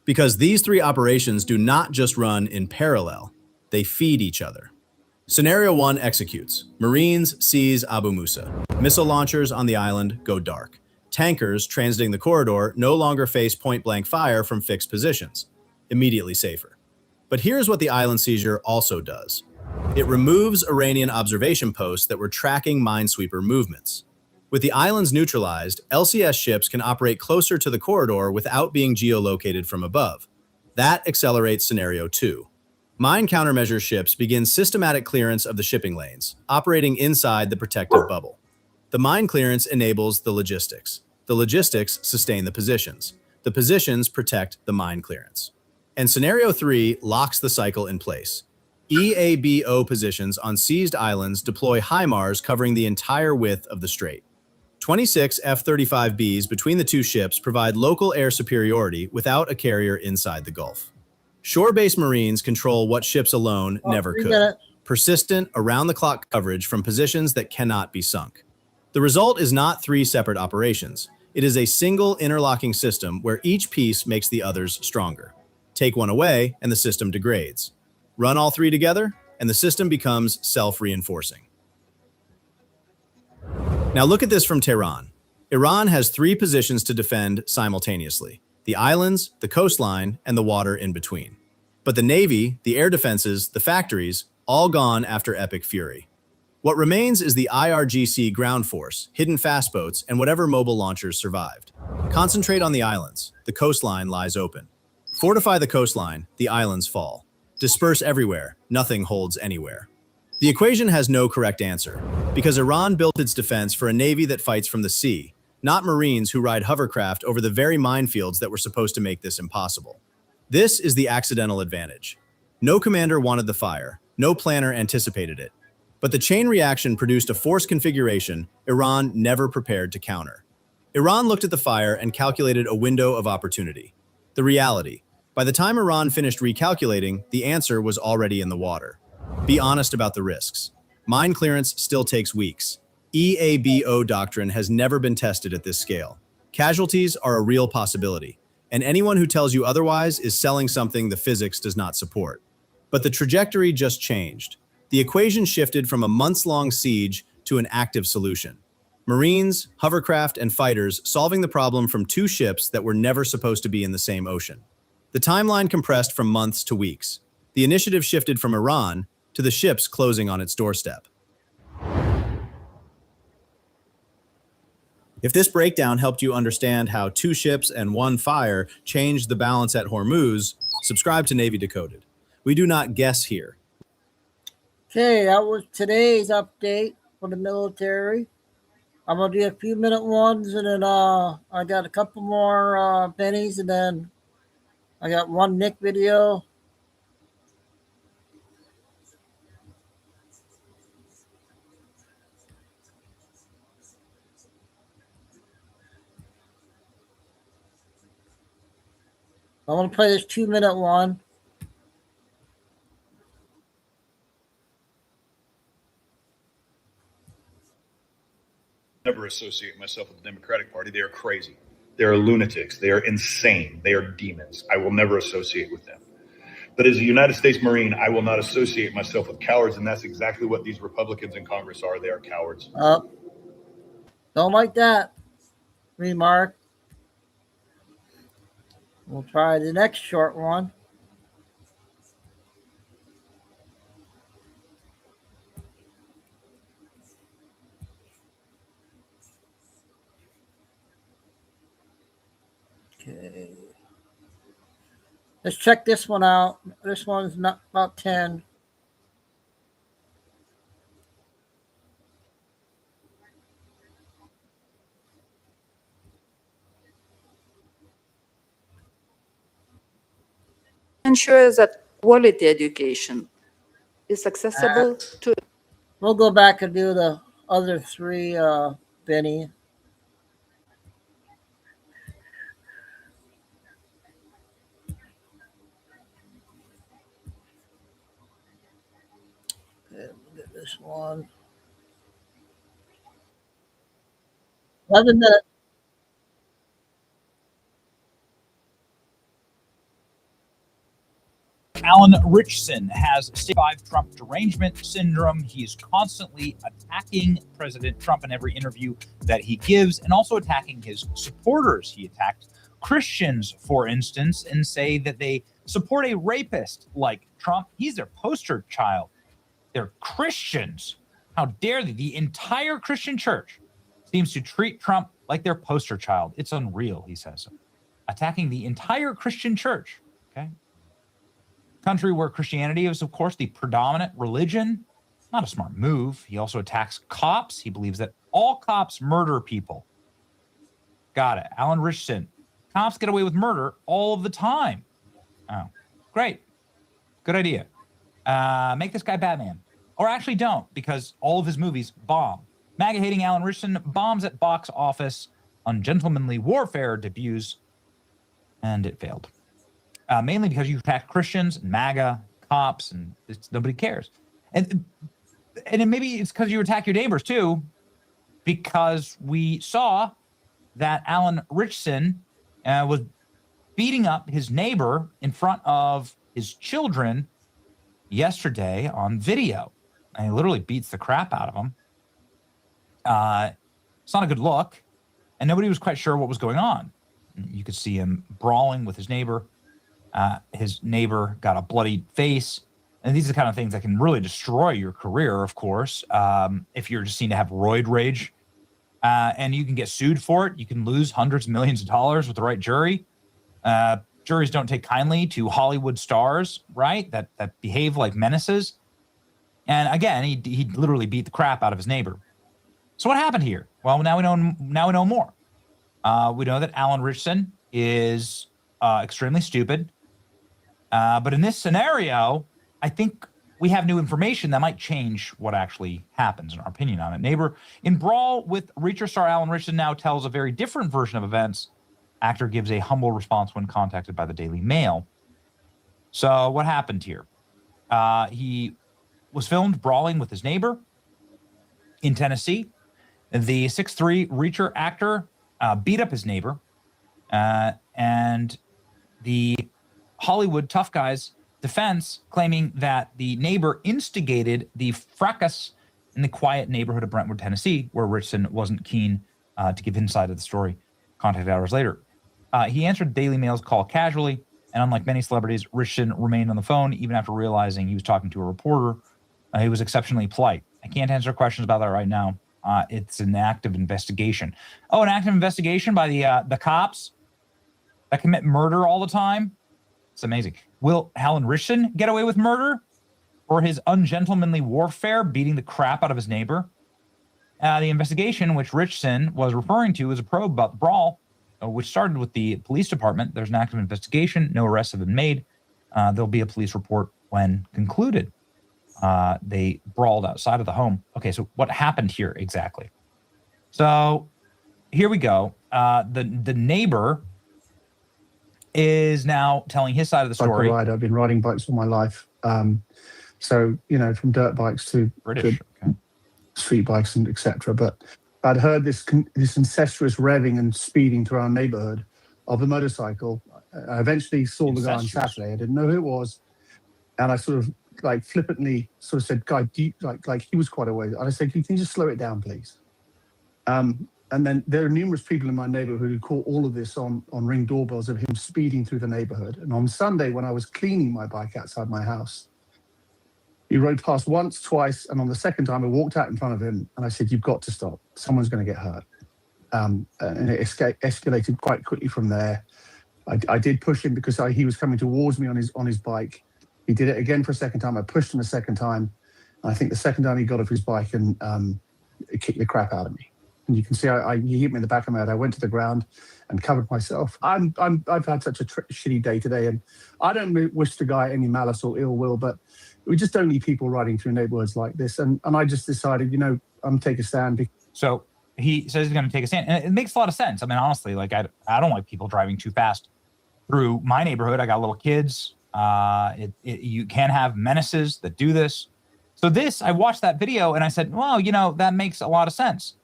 Because these 3 operations do not just run in parallel, they feed each other. Scenario 1 executes. Marines seize Abu Musa. Missile launchers on the island go dark. Tankers transiting the corridor no longer face point-blank fire from fixed positions. Immediately safer. But here's what the island seizure also does. It removes Iranian observation posts that were tracking minesweeper movements. With the islands neutralized, LCS ships can operate closer to the corridor without being geolocated from above. That accelerates Scenario 2. Mine countermeasure ships begin systematic clearance of the shipping lanes, operating inside the protective bubble. The mine clearance enables the logistics. The logistics sustain the positions. The positions protect the mine clearance. And Scenario 3 locks the cycle in place. EABO positions on seized islands deploy HIMARS covering the entire width of the strait. 26 F-35Bs between the two ships provide local air superiority without a carrier inside the Gulf. Shore-based Marines control what ships alone never could. Persistent, around-the-clock coverage from positions that cannot be sunk. The result is not 3 separate operations. It is a single interlocking system where each piece makes the others stronger. Take one away, and the system degrades. Run all 3 together, and the system becomes self-reinforcing. Now look at this from Tehran. Iran has 3 positions to defend simultaneously: the islands, the coastline, and the water in between. But the Navy, the air defenses, the factories, all gone after epic fury. What remains is the IRGC ground force, hidden fast boats, and whatever mobile launchers survived. Concentrate on the islands. The coastline lies open. Fortify the coastline, the islands fall. Disperse everywhere, nothing holds anywhere. The equation has no correct answer, because Iran built its defense for a navy that fights from the sea, not Marines who ride hovercraft over the very minefields that were supposed to make this impossible. This is the accidental advantage. No commander wanted the fire, no planner anticipated it. But the chain reaction produced a force configuration Iran never prepared to counter. Iran looked at the fire and calculated a window of opportunity. The reality: by the time Iran finished recalculating, the answer was already in the water. Be honest about the risks. Mine clearance still takes weeks. EABO doctrine has never been tested at this scale. Casualties are a real possibility, and anyone who tells you otherwise is selling something the physics does not support. But the trajectory just changed. The equation shifted from a months-long siege to an active solution. Marines, hovercraft, and fighters solving the problem from 2 ships that were never supposed to be in the same ocean. The timeline compressed from months to weeks. The initiative shifted from Iran to the ships closing on its doorstep. If this breakdown helped you understand how 2 ships and 1 fire changed the balance at Hormuz, subscribe to Navy Decoded. We do not guess here. Okay, that was today's update for the military. I'm going to do a few minute ones, and then I got a couple more pennies, and then I got one Nick video. I want to play this 2-minute one. Never associate myself with the Democratic Party. They are crazy. They are lunatics. They are insane. They are demons. I will never associate with them. But as a United States Marine, I will not associate myself with cowards, and that's exactly what these Republicans in Congress are. They are cowards. Don't like that remark. We'll try the next short one. Okay. Let's check this one out. This one's not about 10. Ensure that quality education is accessible to. We'll go back and do the other 3, Benny. Okay, look at this one. 11 minutes. Alan Richson has stage 5 Trump derangement syndrome. He's constantly attacking President Trump in every interview that he gives, and also attacking his supporters. He attacked Christians, for instance, and say that they support a rapist like Trump. He's their poster child. They're Christians. How dare they? The entire Christian church seems to treat Trump like their poster child. It's unreal, he says. Attacking the entire Christian church, okay? Country where Christianity is, of course, the predominant religion. Not a smart move. He also attacks cops. He believes that all cops murder people. Got it. Alan Richardson. Cops get away with murder all of the time. Oh, great. Good idea. Make this guy Batman. Or actually don't, because all of his movies bomb. MAGA-hating Alan Richardson bombs at box office. Ungentlemanly Warfare debuts, and it failed. Mainly because you attack Christians, MAGA, cops, and nobody cares. And maybe it's because you attack your neighbors too, because we saw that Alan Richardson was beating up his neighbor in front of his children yesterday on video. And he literally beats the crap out of him. It's not a good look. And nobody was quite sure what was going on. You could see him brawling with his neighbor. His neighbor got a bloody face. And these are the kind of things that can really destroy your career, of course, if you're just seen to have roid rage. And you can get sued for it. You can lose hundreds of millions of dollars with the right jury. Juries don't take kindly to Hollywood stars, right, that behave like menaces. And again, he literally beat the crap out of his neighbor. So what happened here? Well, now we know more. We know that Alan Richardson is extremely stupid. But in this scenario, I think we have new information that might change what actually happens, in our opinion on it. Neighbor in brawl with Reacher star Alan Richardson now tells a very different version of events. Actor gives a humble response when contacted by the Daily Mail. So what happened here? He was filmed brawling with his neighbor in Tennessee. The 6'3" Reacher actor beat up his neighbor. And the Hollywood tough guys defense claiming that the neighbor instigated the fracas in the quiet neighborhood of Brentwood, Tennessee, where Richardson wasn't keen to give insight of the story. Contacted hours later. He answered Daily Mail's call casually, and unlike many celebrities, Richardson remained on the phone even after realizing he was talking to a reporter. He was exceptionally polite. I can't answer questions about that right now. It's an active investigation. Oh, an active investigation by the cops that commit murder all the time? It's amazing. Will Alan Richardson get away with murder for his ungentlemanly warfare, beating the crap out of his neighbor? The investigation, which Richardson was referring to, is a probe about the brawl, which started with the police department. There's an active investigation. No arrests have been made. There'll be a police report when concluded. They brawled outside of the home. Okay, so what happened here exactly? So here we go. The neighbor is now telling his side of the story. I've been riding bikes all my life. So, from dirt bikes to street bikes and etc. But I'd heard this incestuous revving and speeding through our neighborhood of a motorcycle. I eventually saw the guy on Saturday. I didn't know who it was. And I sort of flippantly said, "Guy, like he was quite a way." And I said, "Can you just slow it down, please?" And then there are numerous people in my neighborhood who caught all of this on Ring doorbells of him speeding through the neighborhood. And on Sunday, when I was cleaning my bike outside my house, he rode past once, twice, and on the second time, I walked out in front of him and I said, "You've got to stop. Someone's going to get hurt." And it escalated quite quickly from there. I did push him because he was coming towards me on his bike. He did it again for a second time. I pushed him a second time. And I think the second time he got off his bike and it kicked the crap out of me. And you can see he hit me in the back of my head. I went to the ground and covered myself. I've had such a shitty day today, and I don't wish the guy any malice or ill will, but we just don't need people riding through neighborhoods like this. And I just decided, I'm take a stand. So he says he's going to take a stand, and it makes a lot of sense. I mean, honestly, I don't like people driving too fast through my neighborhood. I got little kids. You can have menaces that do this. So I watched that video and I said, well, that makes a lot of sense.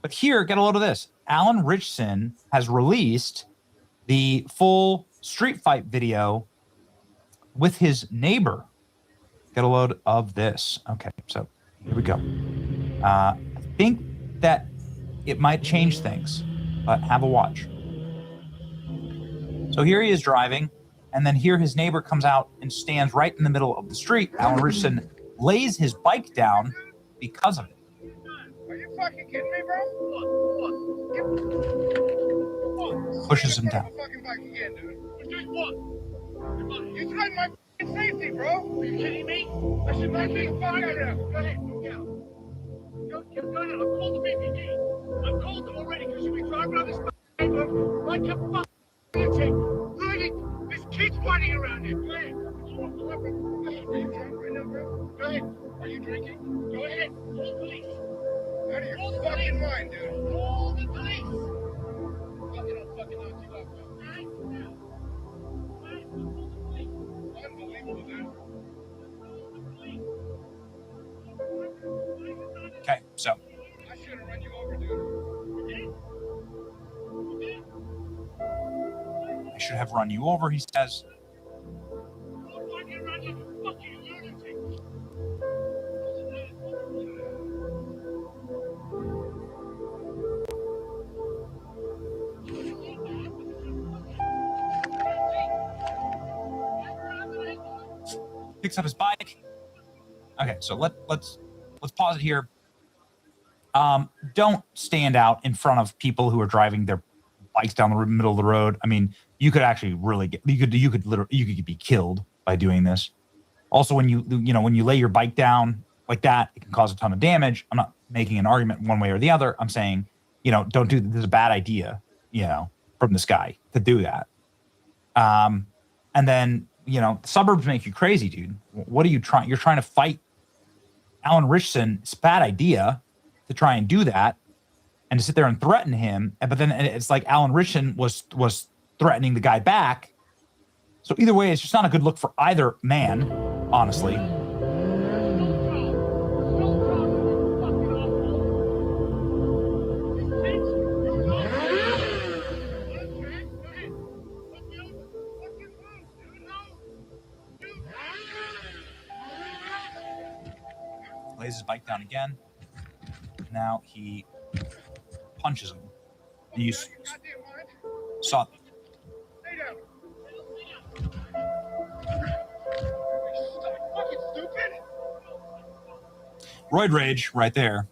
But here, get a load of this. Alan Richardson has released the full street fight video with his neighbor. Get a load of this. Okay, so here we go. I think that it might change things, but have a watch. So here he is driving, and then here his neighbor comes out and stands right in the middle of the street. Alan Richardson lays his bike down because of it. Are you fucking kidding me, bro? Pushes him down. You threatened my safety, bro. Are you kidding me? I should not be a fuck out of there. Go ahead, go get him. Go ahead, I'm cold to BPD. I'm cold them already because you'll be driving on this neighborhood like a fucking lunatic. There's kids running around here. Go ahead. Are you drunk right now, bro? Go ahead. Are you drinking? Go ahead. Call the police. Out of your fucking mind, dude. Call the police. Fucking don't fucking knock you up, bro. Right now. Unbelievable, dude. Okay, so I should have run you over, dude. I should have run you over, he says. Picks up his bike. Okay, so let's pause it here. Don't stand out in front of people who are driving their bikes down the middle of the road. I mean, you could actually really get you could be killed by doing this. Also, when you lay your bike down like that, it can cause a ton of damage. I'm not making an argument one way or the other. I'm saying, don't do this is a bad idea, from this guy to do that. And then, the suburbs make you crazy, dude. What are you trying? You're trying to fight Alan Richardson. It's a bad idea to try and do that and to sit there and threaten him. But then it's like Alan Richardson was threatening the guy back. So either way, it's just not a good look for either man, honestly. Lays his bike down again. Now he punches him. You saw. Roid rage right there.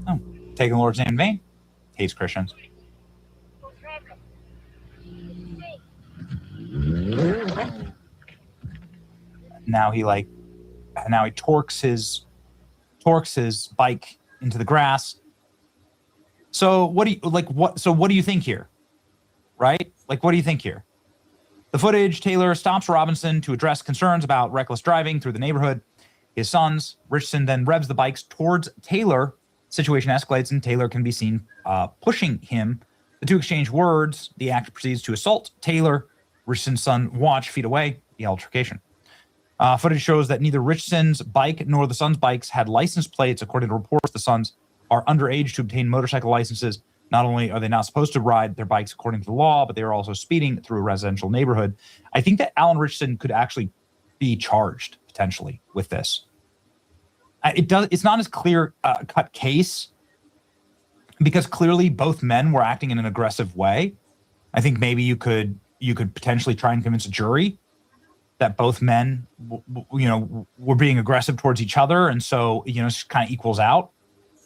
Oh, taking the Lord's name in vain. Hates Christians. Now he torques his bike into the grass. So what do you think here? Right? Like, what do you think here? The footage, Taylor stops Robinson to address concerns about reckless driving through the neighborhood. His sons, Richardson, then revs the bikes towards Taylor. Situation escalates and Taylor can be seen pushing him. The two exchange words. The actor proceeds to assault Taylor. Richardson's son watch feet away. The altercation. Footage shows that neither Richardson's bike nor the son's bikes had license plates. According to reports, the sons are underage to obtain motorcycle licenses. Not only are they not supposed to ride their bikes according to the law, but they are also speeding through a residential neighborhood. I think that Alan Richardson could actually be charged potentially with this. It's not as clear cut case because clearly both men were acting in an aggressive way. I think maybe you could potentially try and convince a jury that both men, were being aggressive towards each other, and so it kind of equals out.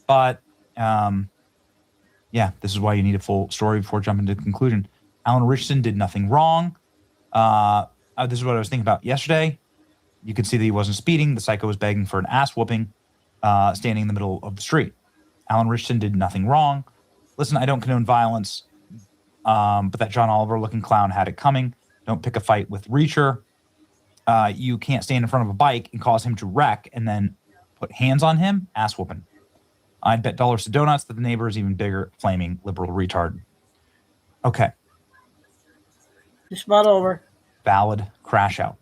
But this is why you need a full story before jumping to the conclusion. Alan Richardson did nothing wrong. This is what I was thinking about yesterday. You could see that he wasn't speeding. The psycho was begging for an ass whooping, standing in the middle of the street. Alan Richardson did nothing wrong. Listen, I don't condone violence, but that John Oliver-looking clown had it coming. Don't pick a fight with Reacher. You can't stand in front of a bike and cause him to wreck and then put hands on him. Ass whooping. I'd bet dollars to donuts that the neighbor is even bigger, flaming liberal retard. Okay. Just about over. Valid crash out.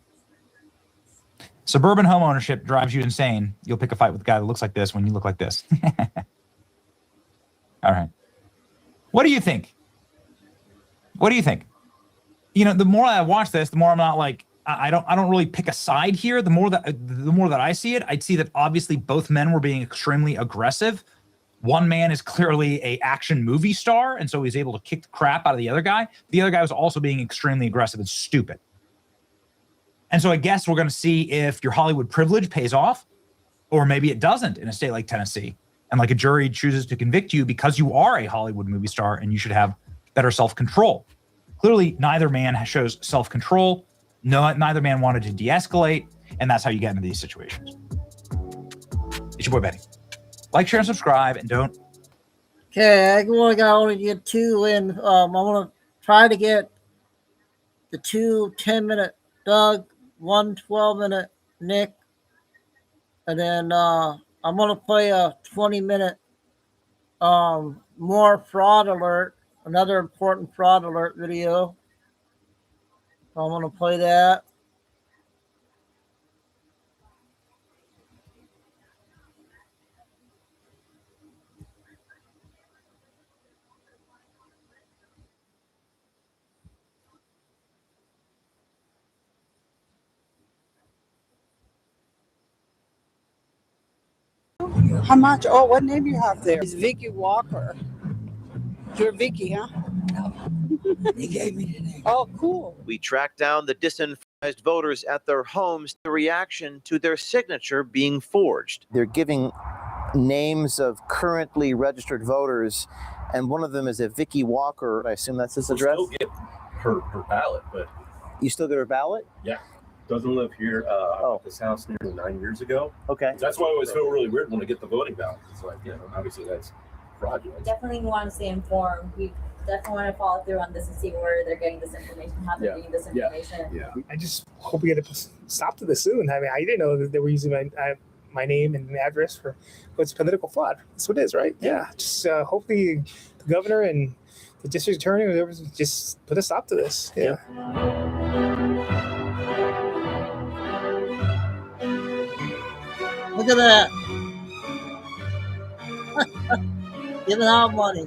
Suburban home ownership drives you insane. You'll pick a fight with a guy that looks like this when you look like this. All right. What do you think? What do you think? The more I watch this, the more I'm not like, I don't really pick a side here. The more that I see it, I'd see that obviously both men were being extremely aggressive. One man is clearly a action movie star, and so he's able to kick the crap out of the other guy. The other guy was also being extremely aggressive and stupid. And so I guess we're going to see if your Hollywood privilege pays off. Or maybe it doesn't in a state like Tennessee. And like a jury chooses to convict you because you are a Hollywood movie star and you should have better self-control. Clearly, neither man shows self-control. No, neither man wanted to de-escalate. And that's how you get into these situations. It's your boy, Benny. Like, share, and subscribe, and don't. Okay, I only get 2 in. I want to try to get the 2 10-minute Doug, 1 12-minute Nick, and then I'm going to play a 20-minute more fraud alert, another important fraud alert video. I'm going to play that. How much? Oh, what name you have there? It's Vicky Walker. You're Vicky, huh? No. He gave me the name. Oh, cool. We tracked down the disenfranchised voters at their homes, the reaction to their signature being forged. They're giving names of currently registered voters, and one of them is a Vicky Walker. I assume that's his address? Still get her ballot, but You still get her ballot? yeah, doesn't live here. I bought this house nearly 9 years ago. Okay. That's why I always feel really weird when I get the voting ballot. It's like, obviously that's fraudulent. Definitely want to stay informed. We definitely want to follow through on this and see where they're getting this information, how they're getting this information. Yeah. I just hope we get a stop to this soon. I mean, I didn't know that they were using my name and address for what's political fraud. That's what it is, right? Yeah. Just hopefully the governor and the district attorney or whoever just put a stop to this. Yeah. Look at that. Giving out money.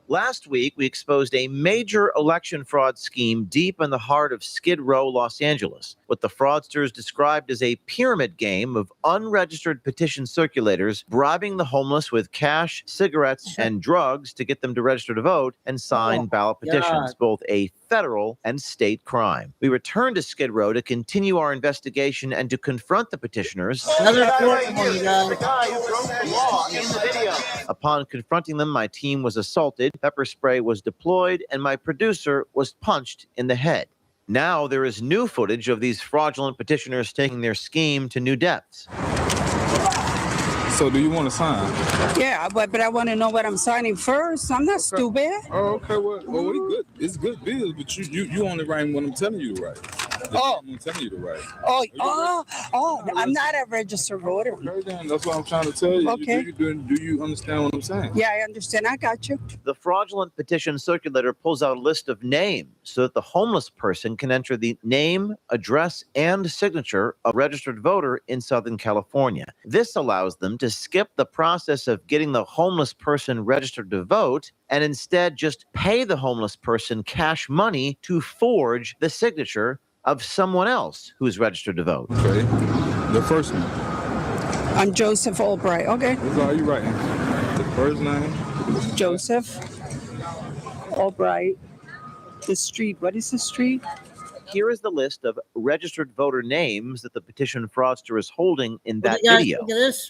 Last week, we exposed a major election fraud scheme deep in the heart of Skid Row, Los Angeles, what the fraudsters described as a pyramid game of unregistered petition circulators bribing the homeless with cash, cigarettes, and drugs to get them to register to vote and sign ballot petitions, both a federal and state crime. We returned to Skid Row to continue our investigation and to confront the petitioners. Upon confronting them, my team was assaulted, pepper spray was deployed, and my producer was punched in the head. Now there is new footage of these fraudulent petitioners taking their scheme to new depths. So do you want to sign? Yeah, but I want to know what I'm signing first. I'm not stupid. Oh, okay. Well, it's good. It's good business, but you only write when I'm telling you to write. I'm telling you to write. I'm not a registered voter. Okay, then that's what I'm trying to tell you. Okay. Do you understand what I'm saying? Yeah, I understand. I got you. The fraudulent petition circulator pulls out a list of names so that the homeless person can enter the name, address, and signature of a registered voter in Southern California. This allows them to skip the process of getting the homeless person registered to vote and instead just pay the homeless person cash money to forge the signature of someone else who's registered to vote. Okay. The first one. I'm Joseph Albright. Okay. What are you writing? The first name? Joseph Albright. The street. What is the street? Here is the list of registered voter names that the petition fraudster is holding in that video.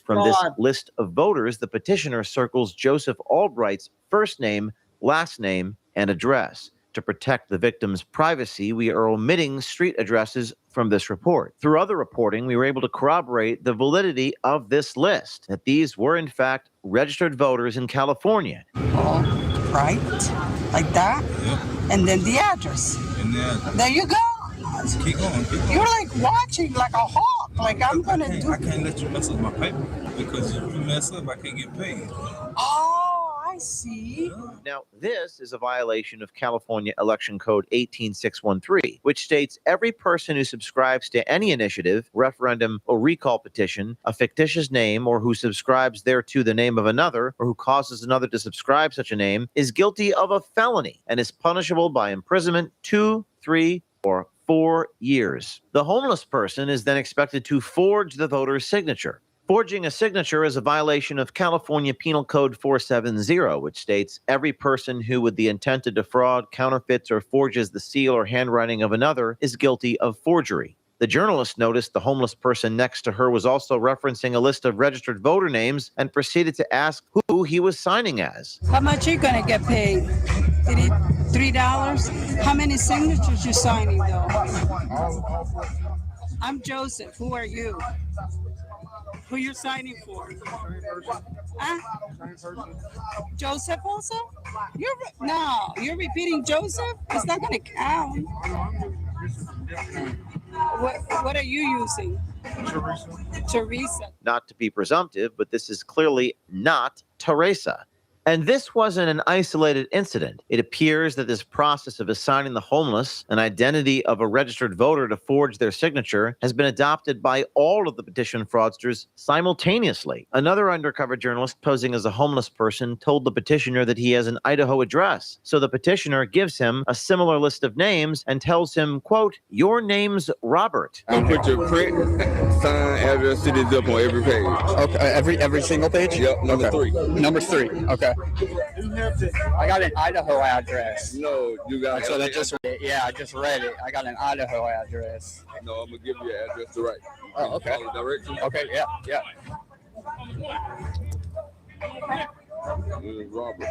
From this list of voters, the petitioner circles Joseph Albright's first name, last name, and address. To protect the victim's privacy, we are omitting street addresses from this report. Through other reporting, we were able to corroborate the validity of this list, that these were in fact registered voters in California. Right? Like that? Yep. And then the address. And then There you go. keep going. You're like watching like a hawk. Like I'm going to do. I can't let you mess up my paper because if you mess up, I can't get paid. Oh, I see. Now, this is a violation of California Election Code 18613, which states every person who subscribes to any initiative, referendum, or recall petition, a fictitious name, or who subscribes thereto the name of another, or who causes another to subscribe such a name, is guilty of a felony and is punishable by imprisonment 2, 3, or 4 years. The homeless person is then expected to forge the voter's signature. Forging a signature is a violation of California Penal Code 470, which states every person who with the intent to defraud, counterfeits, or forges the seal or handwriting of another is guilty of forgery. The journalist noticed the homeless person next to her was also referencing a list of registered voter names and proceeded to ask who he was signing as. How much are you gonna get paid? $3? How many signatures you signing though? I'm Joseph. Who are you? Who you're signing for? Huh? Joseph also? You're repeating Joseph? It's not gonna count. What are you using? Teresa. Not to be presumptive, but this is clearly not Teresa. And this wasn't an isolated incident. It appears that this process of assigning the homeless an identity of a registered voter to forge their signature has been adopted by all of the petition fraudsters simultaneously. Another undercover journalist posing as a homeless person told the petitioner that he has an Idaho address. So the petitioner gives him a similar list of names and tells him, quote, "Your name's Robert." And put your print, sign, address, city zip on every page. Okay, every single page? Yep, number 3. Number 3, okay. I got an Idaho address. No, you got. So that I just read it. I got an Idaho address. No, I'm gonna give you an address to write. Oh, okay. Follow directions. Okay, yeah. Robert.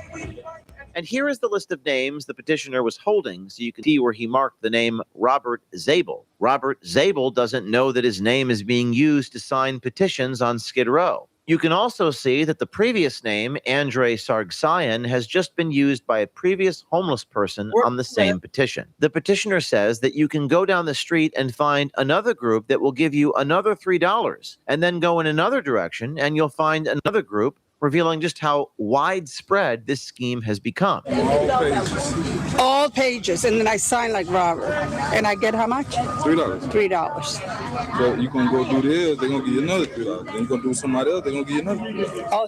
And here is the list of names the petitioner was holding, so you can see where he marked the name Robert Zabel. Robert Zabel doesn't know that his name is being used to sign petitions on Skid Row. You can also see that the previous name, Andre Sargsyan, has just been used by a previous homeless person on the same petition. The petitioner says that you can go down the street and find another group that will give you another $3, and then go in another direction and you'll find another group, revealing just how widespread this scheme has become. All pages, and then I sign like Robert. And I get how much? $3. $3. So you can go do this, they're gonna give you another $3. Then you gonna do somebody else, they're gonna give you another $3. Oh,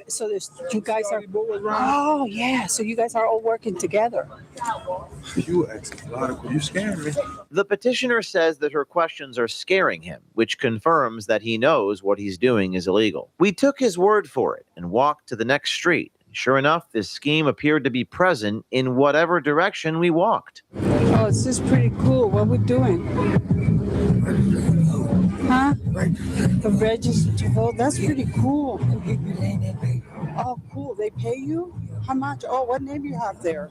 so there's you guys are. Oh yeah, so you guys are all working together. You ask a lot of you scaring me. The petitioner says that her questions are scaring him, which confirms that he knows what he's doing is illegal. We took his word for it and walked to the next street. Sure enough, this scheme appeared to be present in whatever direction we walked. Oh, this is pretty cool. What we doing? Huh? The register to vote. That's pretty cool. Oh, cool. They pay you? How much? Oh, what name you have there?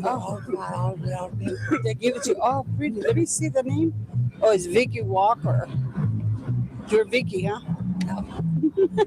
Oh, they give it to you. Oh, pretty. Let me see the name. Oh, it's Vicky Walker. You're Vicky, huh?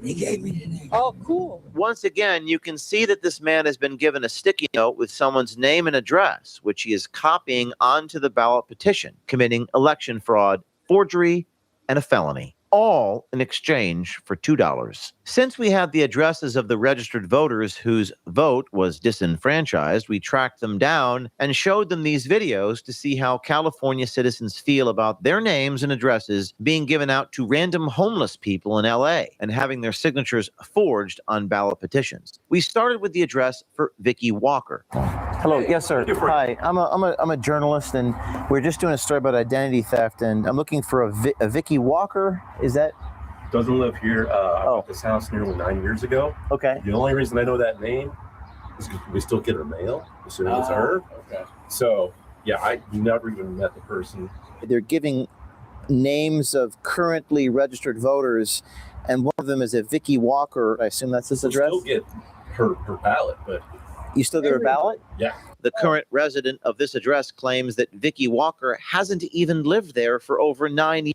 He gave me the name. Oh, cool. Once again, you can see that this man has been given a sticky note with someone's name and address, which he is copying onto the ballot petition, committing election fraud, forgery, and a felony, all in exchange for $2. Since we had the addresses of the registered voters whose vote was disenfranchised, we tracked them down and showed them these videos to see how California citizens feel about their names and addresses being given out to random homeless people in LA and having their signatures forged on ballot petitions. We started with the address for Vicky Walker. Hello, yes, sir. Hi, I'm a journalist, and we're just doing a story about identity theft, and I'm looking for a Vicky Walker. Is that? Doesn't live here. I bought this house nearly 9 years ago. Okay. The only reason I know that name is because we still get her mail, assuming it's her. Okay. So, yeah, I never even met the person. They're giving names of currently registered voters, and one of them is a Vicky Walker. I assume that's his address? Still get her ballot, but... You still get her ballot? Yeah. The current resident of this address claims that Vicky Walker hasn't even lived there for over 9 years.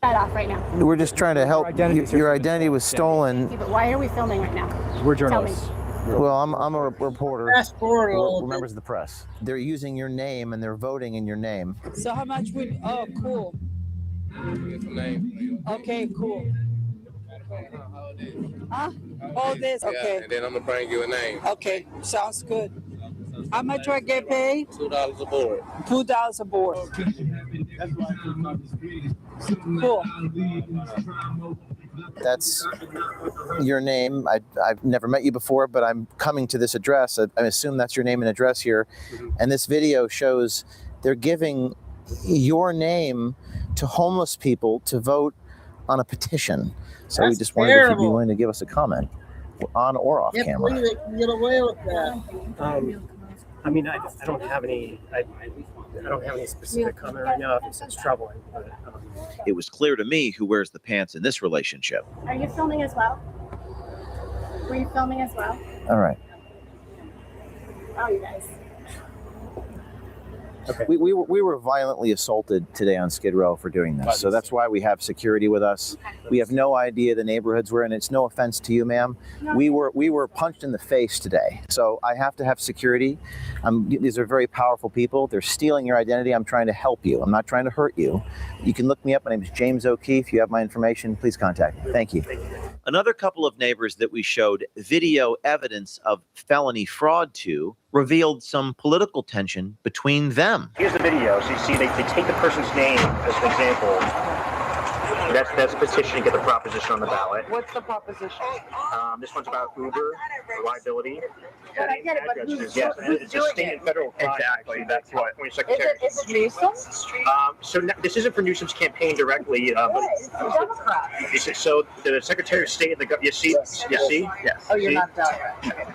That off right now. We're just trying to help. Your identity was stolen. Okay, but why are we filming right now? We're Tell me. journalists. Well, I'm a reporter. Fast forward a little We're members of the press. They're using your name and they're voting in your name. So how much would? Oh, cool. Okay, cool. Huh? Oh, this. Okay. And then I'm gonna bring you a name. Okay, sounds good. How much do I get paid? $2 a board. $2 a board. Cool. That's your name. I've never met you before, but I'm coming to this address. I assume that's your name and address here. And this video shows they're giving your name to homeless people to vote on a petition. So we That's just wondered if you'd be terrible. willing to give us a comment on or off Can't camera. believe they can get away with that. I mean, I don't have any. I don't have any specific comment right now. It's troubling, but. It was clear to me who wears the pants in this relationship. Are you filming as well? Were you filming as well? All right. Oh, you guys. Okay. We were violently assaulted today on Skid Row for doing this. So that's why we have security with us. We have no idea the neighborhoods we're in. It's no offense to you, ma'am. We were punched in the face today. So I have to have security. These are very powerful people. They're stealing your identity. I'm trying to help you. I'm not trying to hurt you. You can look me up. My name is James O'Keefe. You have my information. Please contact me. Thank you. Another couple of neighbors that we showed video evidence of felony fraud to revealed some political tension between them. Here's the video. So you see they take the person's name as an example. That's a petition to get the proposition on the ballot. What's the proposition? This one's about Uber reliability. But I get it, but who's Yes, it's a doing state it? and federal crime. Exactly. That's what. Is it Newsom? So this isn't for Newsom's campaign directly, but It's the Democrats. so the Secretary of State and the you see, you see, yes. Oh, you're not done.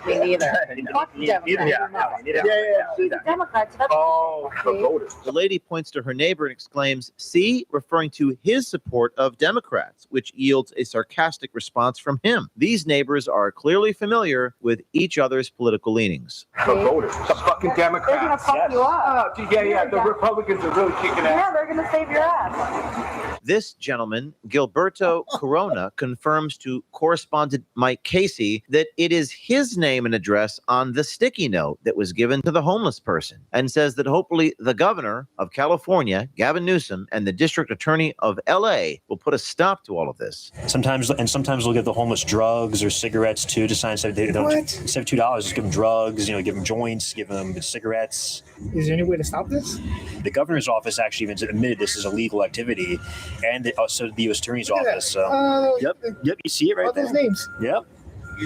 Me neither. Fuck the Democrats. Yeah. Democrats. Oh, the voters. The lady points to her neighbor and exclaims, "See," referring to his support of Democrats, which yields a sarcastic response from him. These neighbors are clearly familiar with each other's political leanings. The voters. The fucking Democrats. They're gonna fuck you up. Yeah. The Republicans are really kicking ass. Yeah, they're gonna save your ass. This gentleman, Gilberto Corona, confirms to correspondent Mike Casey that it is his name and address on the sticky note that was given to the homeless person, and says that hopefully the governor of California, Gavin Newsom, and the district attorney of LA will put a stop to all of this. Sometimes they'll give the homeless drugs or cigarettes too to sign. So they don't. Instead of $2, just give them drugs. Give them joints, give them cigarettes. Is there any way to stop this? The governor's office actually even admitted this is a legal activity, and also the U.S. Attorney's office. So, yep, you see it right All there. those names. Yep.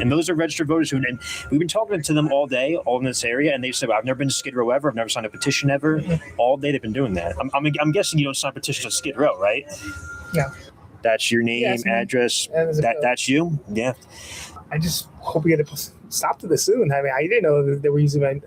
And those are registered voters and we've been talking to them all day, all in this area, and they said, well, I've never been to Skid Row ever. I've never signed a petition ever. All day they've been doing that. I'm guessing you don't sign petitions on Skid Row, right? Yeah. That's your name, address. That's you? Yeah. I just hope we get a stop to this soon. I mean, I didn't know that they were using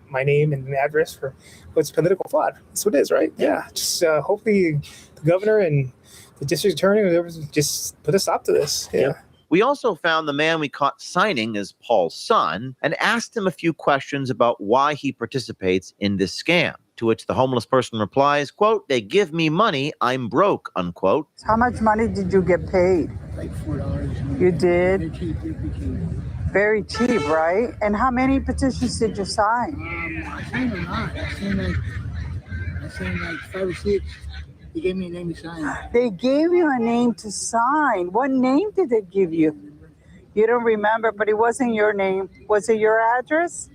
my name and address for what's political fraud. That's what it is, right? Yeah. Just hopefully the governor and the district attorney or whatever just put a stop to this. Yeah. We also found the man we caught signing as Paul's son and asked him a few questions about why he participates in this scam. To which the homeless person replies, quote, "They give me money, I'm broke," unquote. How much money did you get paid? Like $4. You did? Very cheap. Very cheap, right? And how many petitions did you sign? I signed a lot. I signed like 5 or 6. They gave me a name to sign. They gave you a name to sign. What name did they give you? You don't remember, but it wasn't your name. Was it your address?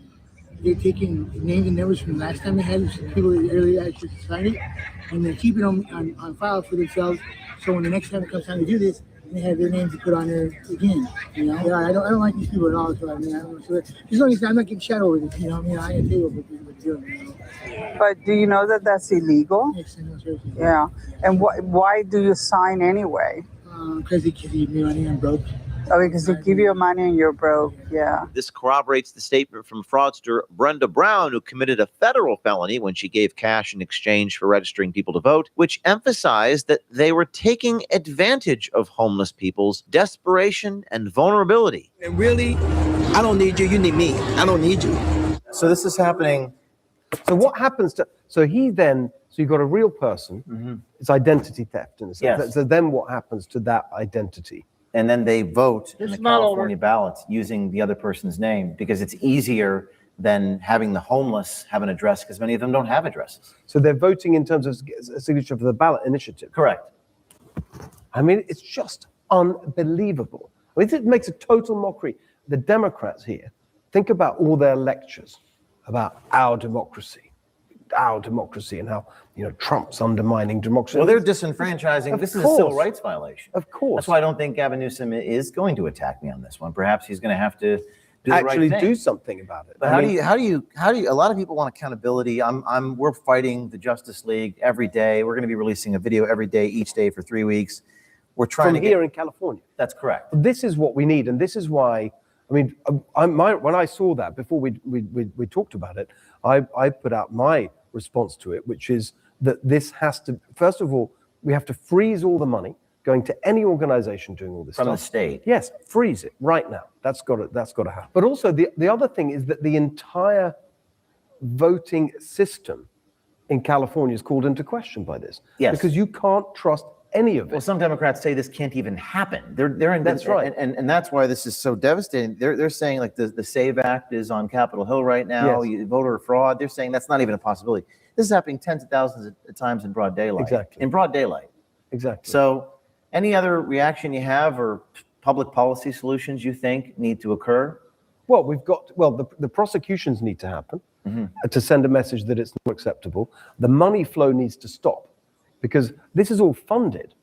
They're taking names and numbers from the last time they had people that earlier actually signed it, and they're keeping them on file for themselves. So when the next time it comes time to do this, they have their names to put on there again. Yeah, I don't like these people at all. So I mean, I don't know. So as long as I'm not getting shot over this, I can tell you what they're doing. But do you know that that's illegal? Yes, I know, sir. Yeah. And why do you sign anyway? Because they give me money, I'm broke. Oh, because they give you money and you're broke. Yeah. This corroborates the statement from fraudster Brenda Brown, who committed a federal felony when she gave cash in exchange for registering people to vote, which emphasized that they were taking advantage of homeless people's desperation and vulnerability. And really, I don't need you. You need me. I don't need you. So this is happening. So what happens to? So you've got a real person. Mm-hmm. It's identity theft in a sense. Yes. So then what happens to that identity? And then they vote in the It's not California over. ballots using the other person's name because it's easier than having the homeless have an address because many of them don't have addresses. So they're voting in terms of a signature for the ballot initiative. Correct. I mean, it's just unbelievable. I mean, it makes a total mockery. The Democrats here, think about all their lectures about our democracy and how, Trump's undermining democracy. Well, they're disenfranchising. This is a civil rights violation. Of course. That's why I don't think Gavin Newsom is going to attack me on this one. Perhaps he's going to have to actually do something about it. But how do you? A lot of people want accountability. We're fighting the Justice League every day. We're going to be releasing a video every day, each day for 3 weeks. We're trying from here in California. That's correct. This is what we need, and this is why. I mean, when I saw that before we talked about it, I put out my response to it, which is that this has to. First of all, we have to freeze all the money going to any organization doing all this from stuff. the state. Yes, freeze it right now. That's got to happen. But also the other thing is that the entire voting system in California is called into question by this. Yes. Because you can't trust any of it. Well, some Democrats say this can't even happen. They're in. That's right. And that's why this is so devastating. They're saying like the SAVE Act is on Capitol Hill right now. Yes. Voter fraud. They're saying that's not even a possibility. This is happening tens of thousands of times in broad daylight. Exactly. In broad daylight. Exactly. So, any other reaction you have or public policy solutions you think need to occur? Well, the prosecutions need to happen to send a message that it's not acceptable. The money flow needs to stop because this is all funded.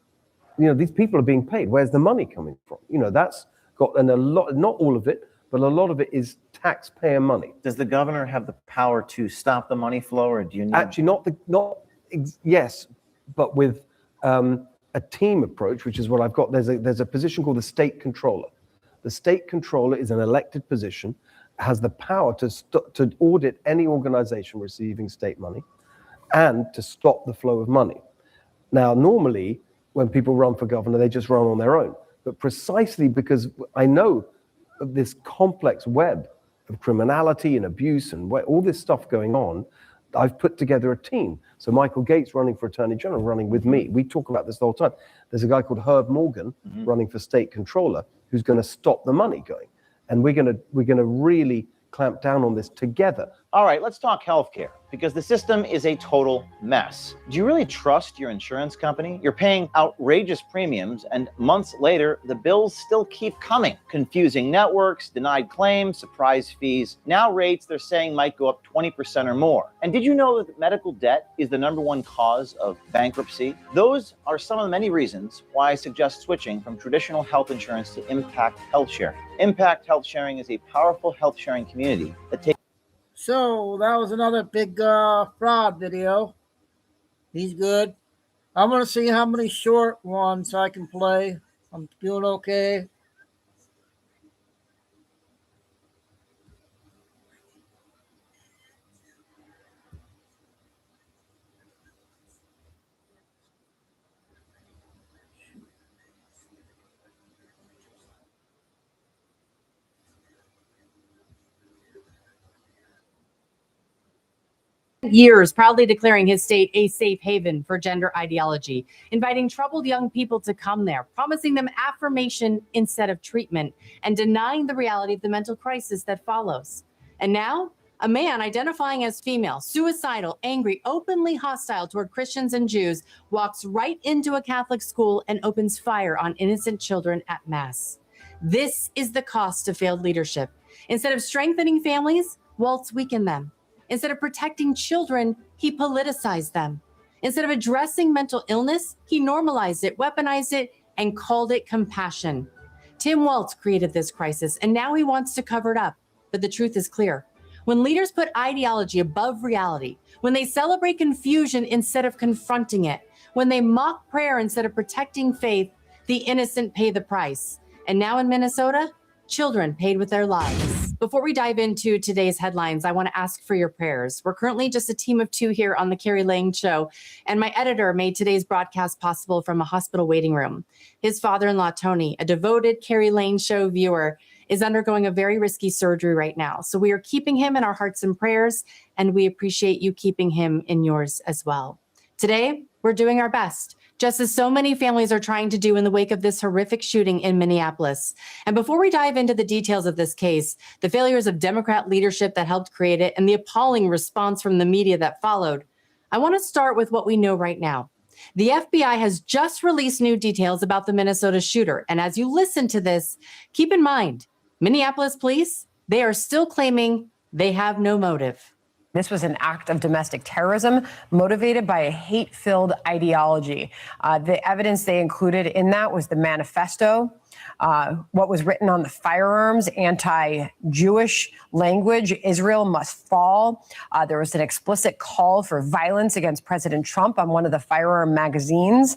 You know, these people are being paid. Where's the money coming from? You know, that's got, and a lot, not all of it, but a lot of it is taxpayer money. Does the governor have the power to stop the money flow, or do you need? Actually, yes, but with a team approach, which is what I've got. There's a position called the state controller. The state controller is an elected position, has the power to audit any organization receiving state money and to stop the flow of money. Now, normally, when people run for governor, they just run on their own. But precisely because I know of this complex web of criminality and abuse and all this stuff going on, I've put together a team. So Michael Gates running for Attorney General, running with me. We talk about this the whole time. There's a guy called Herb Morgan running for State Controller who's going to stop the money going. And we're going to really clamp down on this together. All right, let's talk healthcare, because the system is a total mess. Do you really trust your insurance company? You're paying outrageous premiums, and months later, the bills still keep coming. Confusing networks, denied claims, surprise fees. Now rates they're saying might go up 20% or more. And did you know that medical debt is the #1 cause of bankruptcy? Those are some of the many reasons why I suggest switching from traditional health insurance to Impact Health Sharing. Impact Health Sharing is a powerful health sharing community that takes. So that was another big fraud video. He's good. I'm going to see how many short ones I can play. I'm doing okay. Years proudly declaring his state a safe haven for gender ideology, inviting troubled young people to come there, promising them affirmation instead of treatment, and denying the reality of the mental crisis that follows. And now, a man identifying as female, suicidal, angry, openly hostile toward Christians and Jews, walks right into a Catholic school and opens fire on innocent children at Mass. This is the cost of failed leadership. Instead of strengthening families, Waltz weakened them. Instead of protecting children, he politicized them. Instead of addressing mental illness, he normalized it, weaponized it, and called it compassion. Tim Waltz created this crisis, and now he wants to cover it up. But the truth is clear. When leaders put ideology above reality, when they celebrate confusion instead of confronting it, when they mock prayer instead of protecting faith, the innocent pay the price. And now in Minnesota, children paid with their lives. Before we dive into today's headlines, I want to ask for your prayers. We're currently just a team of 2 here on the Carrie Lang Show, and my editor made today's broadcast possible from a hospital waiting room. His father-in-law, Tony, a devoted Carrie Lang Show viewer, is undergoing a very risky surgery right now. So we are keeping him in our hearts and prayers, and we appreciate you keeping him in yours as well. Today, we're doing our best, just as so many families are trying to do in the wake of this horrific shooting in Minneapolis. And before we dive into the details of this case, the failures of Democrat leadership that helped create it, and the appalling response from the media that followed, I want to start with what we know right now. The FBI has just released new details about the Minnesota shooter. And as you listen to this, keep in mind, Minneapolis police, they are still claiming they have no motive. This was an act of domestic terrorism motivated by a hate-filled ideology. The evidence they included in that was the manifesto, what was written on the firearms, anti-Jewish language, Israel must fall. There was an explicit call for violence against President Trump on one of the firearm magazines.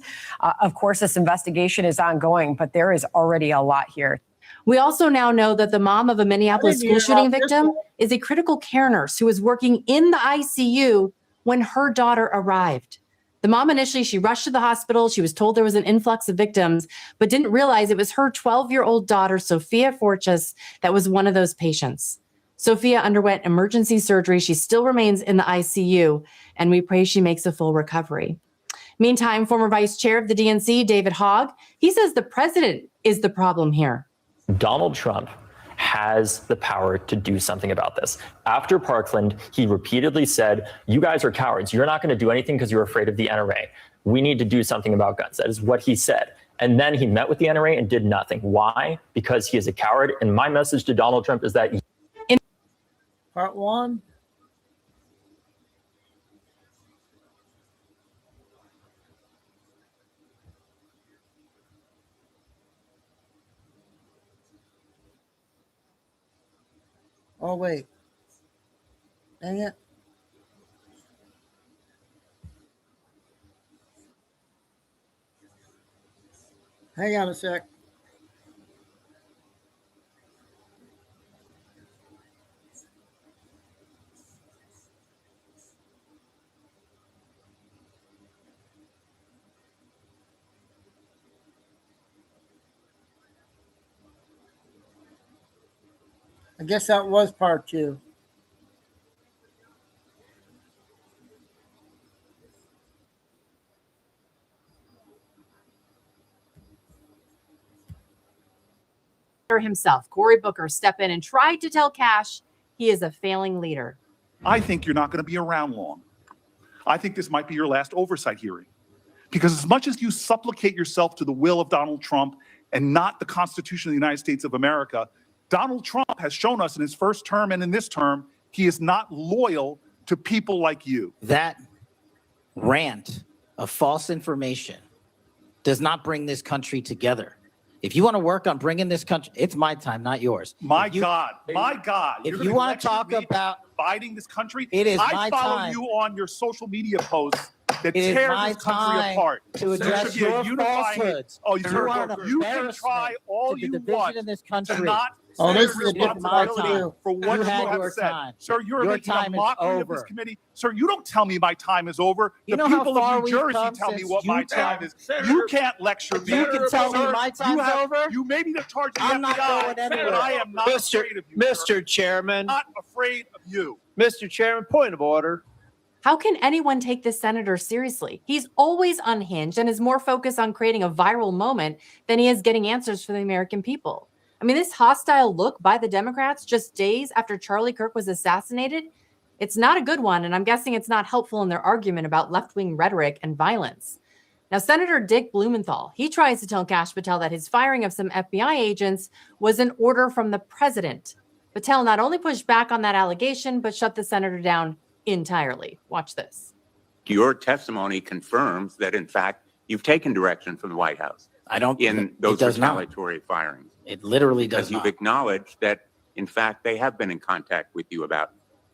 Of course, this investigation is ongoing, but there is already a lot here. We also now know that the mom of a Minneapolis school shooting victim is a critical care nurse who was working in the ICU when her daughter arrived. The mom initially, she rushed to the hospital. She was told there was an influx of victims, but didn't realize it was her 12-year-old daughter, Sophia Forchus, that was one of those patients. Sophia underwent emergency surgery. She still remains in the ICU, and we pray she makes a full recovery. Meantime, former vice chair of the DNC, David Hogg, he says the president is the problem here. Donald Trump has the power to do something about this. After Parkland, he repeatedly said, you guys are cowards. You're not going to do anything because you're afraid of the NRA. We need to do something about guns. That is what he said. And then he met with the NRA and did nothing. Why? Because he is a coward. And my message to Donald Trump is that... Part one. Oh, wait. Dang it. Hang on a sec. I guess that was part two. Himself, Cory Booker, step in and tried to tell Kash he is a failing leader. I think you're not going to be around long. I think this might be your last oversight hearing. Because as much as you supplicate yourself to the will of Donald Trump and not the Constitution of the United States of America, Donald Trump has shown us in his first term and in this term, he is not loyal to people like you. That rant of false information does not bring this country together. If you want to work on bringing this country, it's my time, not yours. My God. If you want to talk about dividing this country, it is I my follow time. you on your social media posts that It is tear my this country time apart. to address There should be a your unifying- falsehoods. Oh, You are an you can embarrassment try all to the you division want in this to country. not Oh, take this is a different part responsibility two. for what You you had have your said. time. Sir, you're Your making time a is mockery of this over. committee. Sir, you don't tell me my time is over. You The know how people far of New we've Jersey come tell me since what my you time tell- is. Senator- You can't lecture me. You can tell me Sir, my time's over? You may be in charge of the I'm not FBI, going anywhere. but I am not afraid of you, sir. Mr. Chairman. Not afraid of you. Mr. Chairman, point of order. How can anyone take this senator seriously? He's always unhinged and is more focused on creating a viral moment than he is getting answers for the American people. I mean, this hostile look by the Democrats just days after Charlie Kirk was assassinated, it's not a good one, and I'm guessing it's not helpful in their argument about left-wing rhetoric and violence. Now, Senator Dick Blumenthal, he tries to tell Kash Patel that his firing of some FBI agents was an order from the president. Patel not only pushed back on that allegation, but shut the senator down entirely. Watch this. Your testimony confirms that, in fact, you've taken direction from the White House. I don't. In those retaliatory firings. It literally does Because you've not. acknowledged that, in fact, they have been in contact with you about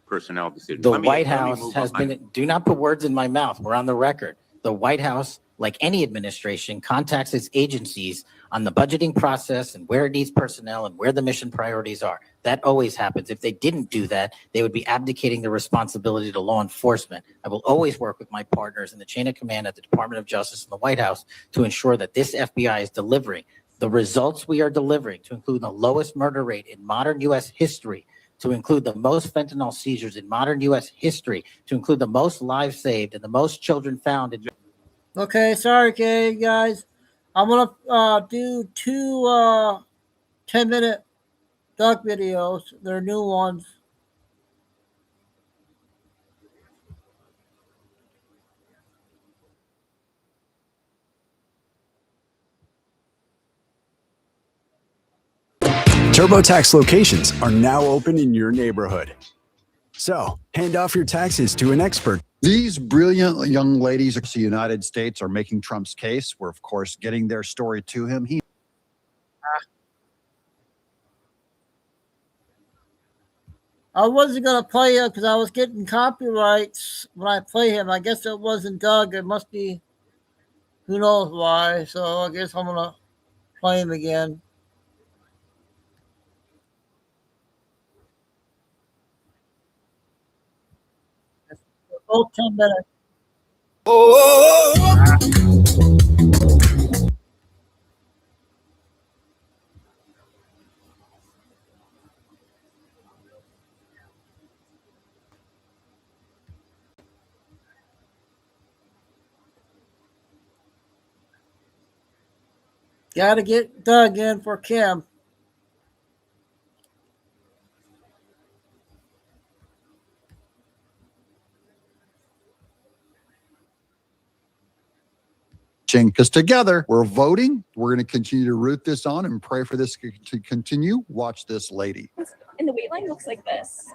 personnel decisions. The Let me White House move has on. been, do not put words in my mouth. We're on the record. The White House, like any administration, contacts its agencies on the budgeting process and where it needs personnel and where the mission priorities are. That always happens. If they didn't do that, they would be abdicating the responsibility to law enforcement. I will always work with my partners in the chain of command at the Department of Justice and the White House to ensure that this FBI is delivering the results we are delivering, to include the lowest murder rate in modern U.S. history, to include the most fentanyl seizures in modern U.S. history, to include the most lives saved and the most children found in. Okay, sorry, okay, guys. I'm gonna do two 10-minute duck videos. They're new ones. TurboTax locations are now open in your neighborhood. So, Hand off your taxes to an expert. These brilliant young ladies across the United States are making Trump's case. We're, of course, getting their story to him. I wasn't going to play it because I was getting copyrights when I play him. I guess it wasn't Doug. It must be who knows why. So I guess I'm going to play him again. Both 10 minutes. Got to get Doug in for Kim. Because together we're voting. We're going to continue to root this on and pray for this to continue. Watch this lady. And the wait line looks like this.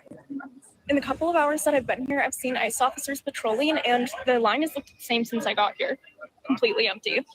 In the couple of hours that I've been here, I've seen ICE officers patrolling, and the line has looked the same since I got here. Completely empty.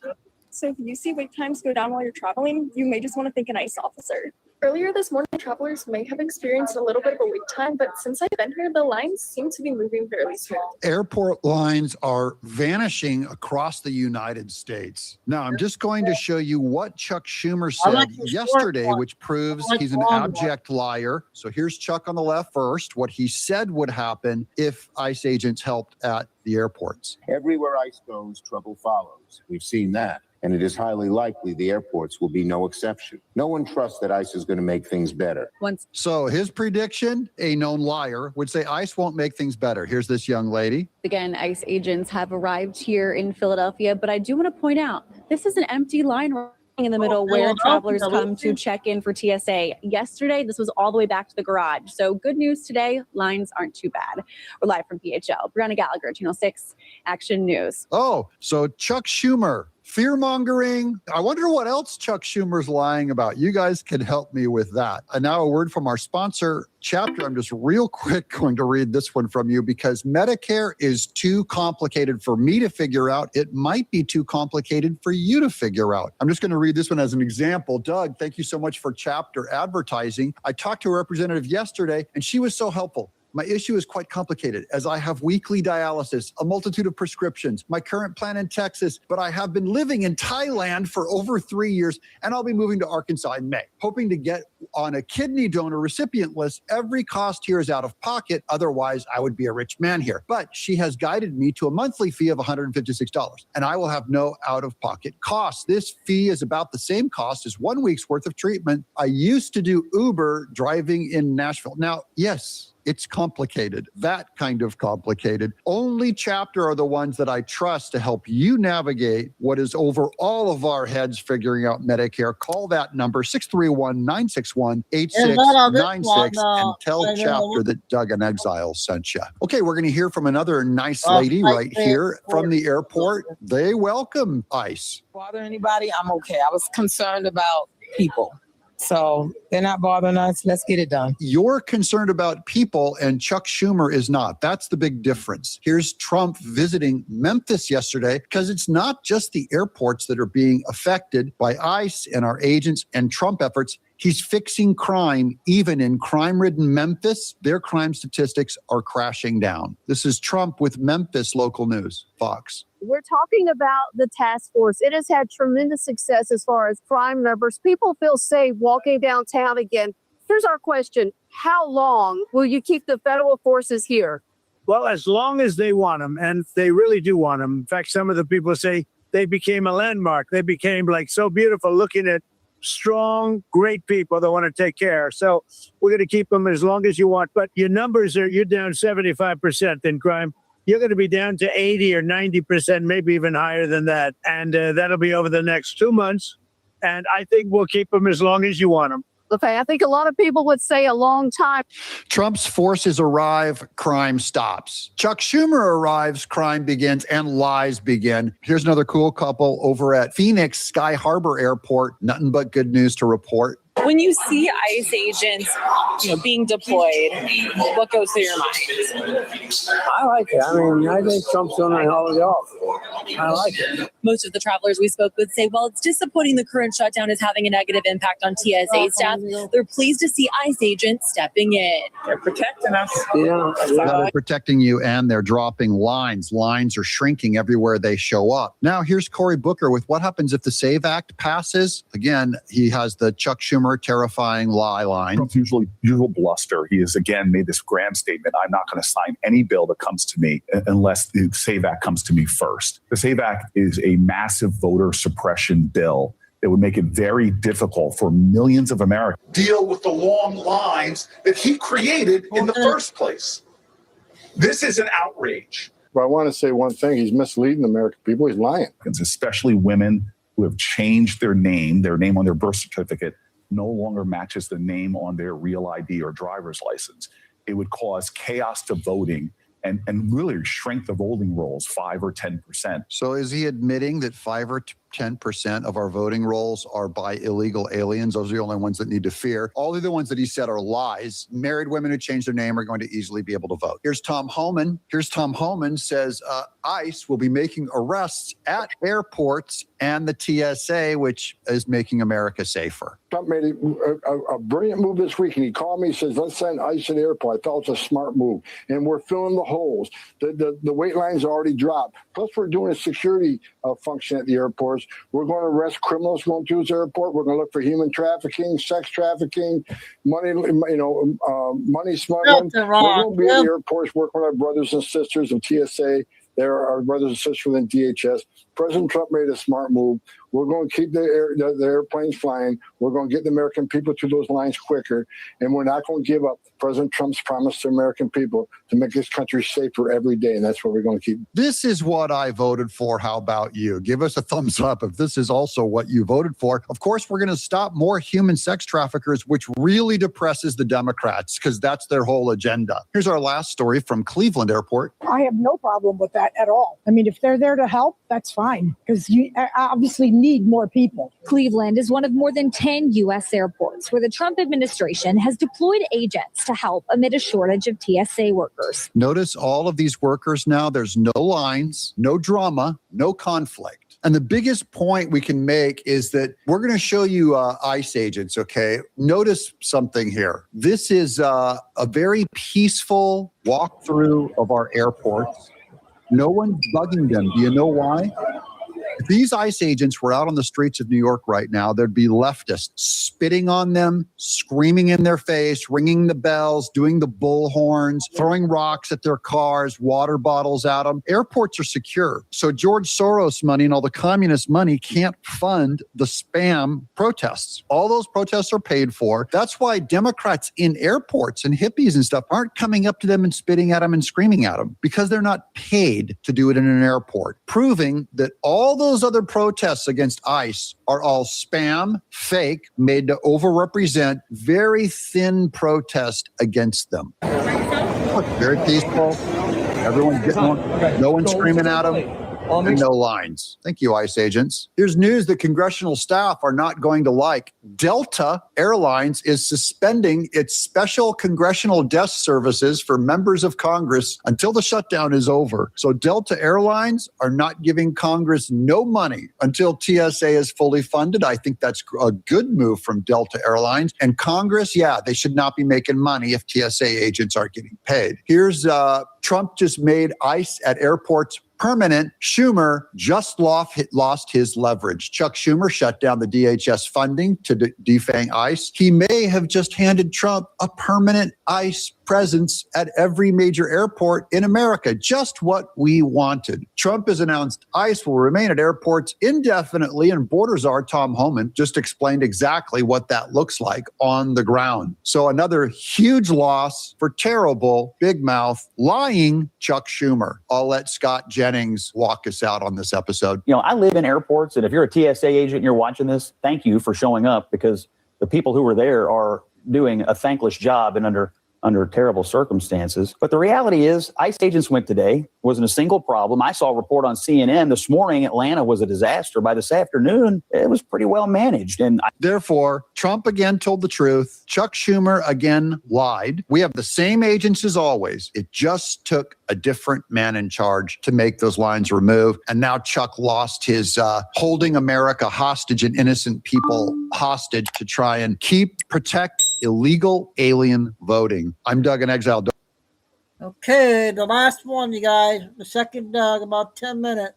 So if you see wait times go down while you're traveling, you may just want to thank an ICE officer. Earlier this morning, travelers may have experienced a little bit of a wait time, but since I've been here, the lines seem to be moving fairly smooth. Airport lines are vanishing across the United States. Now, I'm just going to show you what Chuck Schumer said yesterday, which proves he's an abject liar. So here's Chuck on the left first, what he said would happen if ICE agents helped at the airports. Everywhere ICE goes, trouble follows. We've seen that. And it is highly likely the airports will be no exception. No one trusts that ICE is going to make things better. So his prediction, a known liar, would say ICE won't make things better. Here's this young lady. Again, ICE agents have arrived here in Philadelphia, but I do want to point out this is an empty line in the middle where travelers come to check in for TSA. Yesterday, this was all the way back to the garage. So good news today, lines aren't too bad. We're live from PHL. Brianna Gallagher, Channel 6 Action News. Oh, so Chuck Schumer, fear-mongering. I wonder what else Chuck Schumer's lying about. You guys can help me with that. And now a word from our sponsor, Chapter. I'm just real quick going to read this one from you because Medicare is too complicated for me to figure out. It might be too complicated for you to figure out. I'm just going to read this one as an example. Doug, thank you so much for Chapter advertising. I talked to a representative yesterday and she was so helpful. My issue is quite complicated as I have weekly dialysis, a multitude of prescriptions, my current plan in Texas, but I have been living in Thailand for over 3 years and I'll be moving to Arkansas in May, hoping to get on a kidney donor recipient list. Every cost here is out of pocket. Otherwise, I would be a rich man here. But she has guided me to a monthly fee of $156 and I will have no out-of-pocket costs. This fee is about the same cost as 1 week's worth of treatment. I used to do Uber driving in Nashville. Now, yes, it's complicated, that kind of complicated. Only Chapter are the ones that I trust to help you navigate what is over all of our heads figuring out Medicare. Call that number, 631-961-8696, and tell Chapter that Doug in Exile sent you. Okay, we're going to hear from another nice lady right here from the airport. They welcome ICE. Bother anybody? I'm okay. I was concerned about people. So they're not bothering us. Let's get it done. You're concerned about people and Chuck Schumer is not. That's the big difference. Here's Trump visiting Memphis yesterday because it's not just the airports that are being affected by ICE and our agents and Trump efforts. He's fixing crime. Even in crime-ridden Memphis, their crime statistics are crashing down. This is Trump with Memphis local news, Fox. We're talking about the task force. It has had tremendous success as far as crime numbers. People feel safe walking downtown again. Here's our question. How long will you keep the federal forces here? Well, as long as they want them, and they really do want them. In fact, some of the people say they became a landmark. They became like so beautiful looking at strong, great people that want to take care. So we're going to keep them as long as you want. But your numbers are, you're down 75% in crime. You're going to be down to 80 or 90%, maybe even higher than that. And that'll be over the next 2 months. And I think we'll keep them as long as you want them. Okay, I think a lot of people would say a long time. Trump's forces arrive, crime stops. Chuck Schumer arrives, crime begins, and lies begin. Here's another cool couple over at Phoenix Sky Harbor Airport. Nothing but good news to report. When you see ICE agents, being deployed, what goes through your mind? I like it. I mean, I think Trump's doing a hell of a job. I like it. Most of the travelers we spoke with say, while it's disappointing the current shutdown is having a negative impact on TSA staff, they're pleased to see ICE agents stepping in. They're protecting us. Yeah, they're protecting you, and they're dropping lines. Lines are shrinking everywhere they show up. Now, here's Cory Booker with what happens if the SAVE Act passes. Again, he has the Chuck Schumer terrifying lie line. Trump's usual bluster. He has again made this grand statement: I'm not going to sign any bill that comes to me unless the SAVE Act comes to me first. The SAVE Act is a massive voter suppression bill that would make it very difficult for millions of Americans to deal with the long lines that he created in the first place. This is an outrage. But I want to say one thing. He's misleading the American people. He's lying. Especially women who have changed their name on their birth certificate no longer matches the name on their real ID or driver's license. It would cause chaos to voting and really shrink the voting rolls 5 or 10%. So is he admitting that 5 or 10% of our voting rolls are by illegal aliens? Those are the only ones that need to fear. All the other ones that he said are lies. Married women who change their name are going to easily be able to vote. Here's Tom Homan. Tom Homan says ICE will be making arrests at airports and the TSA, which is making America safer. Trump made a brilliant move this week, and he called me and says, let's send ICE to the airport. I thought it was a smart move. And we're filling the holes. The wait lines are already dropped. Plus, we're doing a security function at the airports. We're going to arrest criminals going through this airport. We're going to look for human trafficking, sex trafficking, money smuggling. We're going to be at the airports working with our brothers and sisters of TSA. They're our brothers and sisters within DHS. President Trump made a smart move. We're going to keep the airplanes flying. We're going to get the American people through those lines quicker. And we're not going to give up President Trump's promise to American people to make this country safer every day. And that's what we're going to keep. This is what I voted for. How about you? Give us a thumbs up if this is also what you voted for. Of course, we're going to stop more human sex traffickers, which really depresses the Democrats because that's their whole agenda. Here's our last story from Cleveland Airport. I have no problem with that at all. I mean, if they're there to help, that's fine, because you obviously need more people. Cleveland is one of more than 10 U.S. airports where the Trump administration has deployed agents to help amid a shortage of TSA workers. Notice all of these workers now, there's no lines, no drama, no conflict. And the biggest point we can make is that we're going to show you ICE agents, okay? Notice something here. This is a very peaceful walkthrough of our airports. No one's bugging them. Do you know why? If these ICE agents were out on the streets of New York right now, there'd be leftists spitting on them, screaming in their face, ringing the bells, doing the bullhorns, throwing rocks at their cars, water bottles at them. Airports are secure. So George Soros money and all the communist money can't fund the spam protests. All those protests are paid for. That's why Democrats in airports and hippies and stuff aren't coming up to them and spitting at them and screaming at them because they're not paid to do it in an airport, proving that all those other protests against ICE are all spam, fake, made to overrepresent very thin protest against them. Look, very peaceful. Everyone's getting on. No one's screaming at them. And no lines. Thank you, ICE agents. Here's news that congressional staff are not going to like. Delta Airlines is suspending its special congressional desk services for members of Congress until the shutdown is over. So Delta Airlines are not giving Congress no money until TSA is fully funded. I think that's a good move from Delta Airlines. And Congress, yeah, they should not be making money if TSA agents aren't getting paid. Here's Trump just made ICE at airports permanent. Schumer just lost his leverage. Chuck Schumer shut down the DHS funding to defang ICE. He may have just handed Trump a permanent ICE presence at every major airport in America, just what we wanted. Trump has announced ICE will remain at airports indefinitely, and borders are. Tom Homan just explained exactly what that looks like on the ground. So another huge loss for terrible, big mouth, lying Chuck Schumer. I'll let Scott Jennings walk us out on this episode. You know, I live in airports, and if you're a TSA agent and you're watching this, thank you for showing up, because the people who were there are doing a thankless job and under under terrible circumstances. But the reality is ICE agents went today, wasn't a single problem. I saw a report on CNN this morning, Atlanta was a disaster. By this afternoon, it was pretty well managed. And Therefore, Trump again told the truth. Chuck Schumer again lied. We have the same agents as always. It just took a different man in charge to make those lines remove. And now Chuck lost his holding America hostage and innocent people hostage to try and protect illegal alien voting. I'm Doug in Exile. Okay, the last one, you guys. The second Doug, about 10 minutes.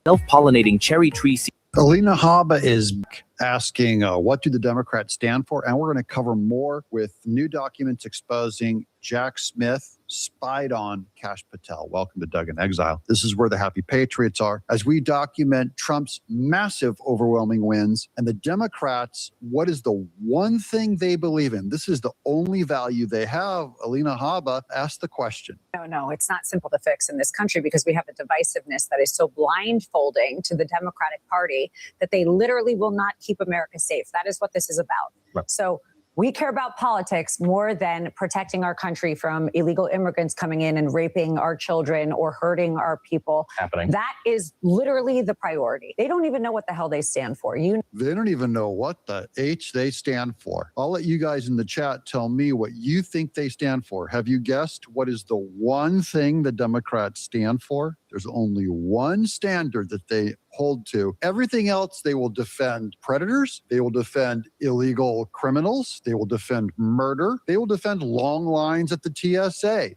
Self-pollinating cherry tree seeds. Alina Habba is asking, what do the Democrats stand for? And we're going to cover more with new documents exposing Jack Smith spied on Kash Patel. Welcome to Doug in Exile. This is where the happy patriots are as we document Trump's massive, overwhelming wins. And the Democrats, what is the one thing they believe in? This is the only value they have. Alina Habba asked the question. No, it's not simple to fix in this country because we have a divisiveness that is so blindfolding to the Democratic Party that they literally will not keep America safe. That is what this is about. Right. So we care about politics more than protecting our country from illegal immigrants coming in and raping our children or hurting our people. Happening. That is literally the priority. They don't even know what the hell they stand for. They don't even know what the H they stand for. I'll let you guys in the chat tell me what you think they stand for. Have you guessed what is the one thing the Democrats stand for? There's only one standard that they hold to. Everything else, they will defend predators. They will defend illegal criminals. They will defend murder. They will defend long lines at the TSA.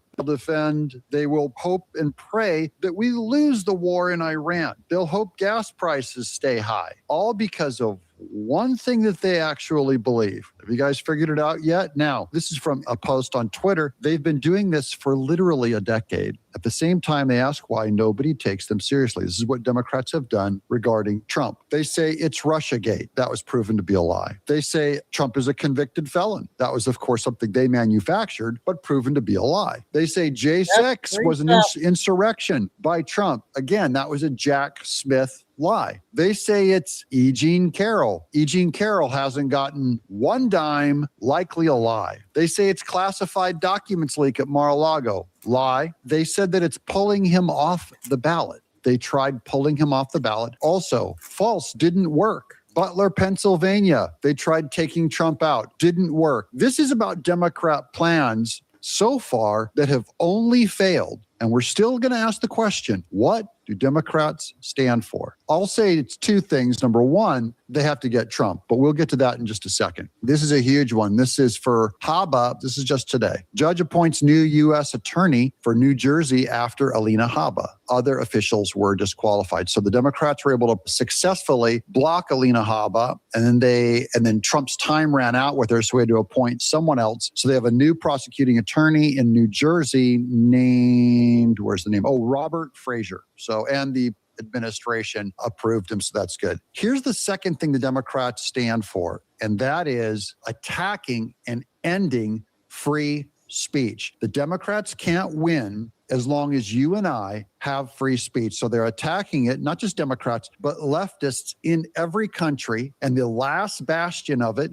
They will hope and pray that we lose the war in Iran. They'll hope gas prices stay high, all because of one thing that they actually believe. Have you guys figured it out yet? Now, this is from a post on Twitter. They've been doing this for literally a decade. At the same time, they ask why nobody takes them seriously. This is what Democrats have done regarding Trump. They say it's Russiagate. That was proven to be a lie. They say Trump is a convicted felon. That was, of course, something they manufactured, but proven to be a lie. They say J6 was an insurrection by Trump. Again, that was a Jack Smith lie. They say it's E. Jean Carroll. E. Jean Carroll hasn't gotten one dime, likely a lie. They say it's classified documents leak at Mar-a-Lago. Lie. They said that it's pulling him off the ballot. They tried pulling him off the ballot. Also, false, didn't work. Butler, Pennsylvania, they tried taking Trump out. Didn't work. This is about Democrat plans so far that have only failed. And we're still going to ask the question, what do Democrats stand for? I'll say it's two things. Number one, they have to get Trump, but we'll get to that in just a second. This is a huge one. This is for Habba. This is just today. Judge appoints new U.S. attorney for New Jersey after Alina Habba. Other officials were disqualified. So the Democrats were able to successfully block Alina Habba, and then Trump's time ran out with her, so we had to appoint someone else. So they have a new prosecuting attorney in New Jersey named, where's the name? Oh, Robert Frazier. And the administration approved him, so that's good. Here's the second thing the Democrats stand for, and that is attacking and ending free speech. The Democrats can't win as long as you and I have free speech. So they're attacking it, not just Democrats, but leftists in every country. And the last bastion of it,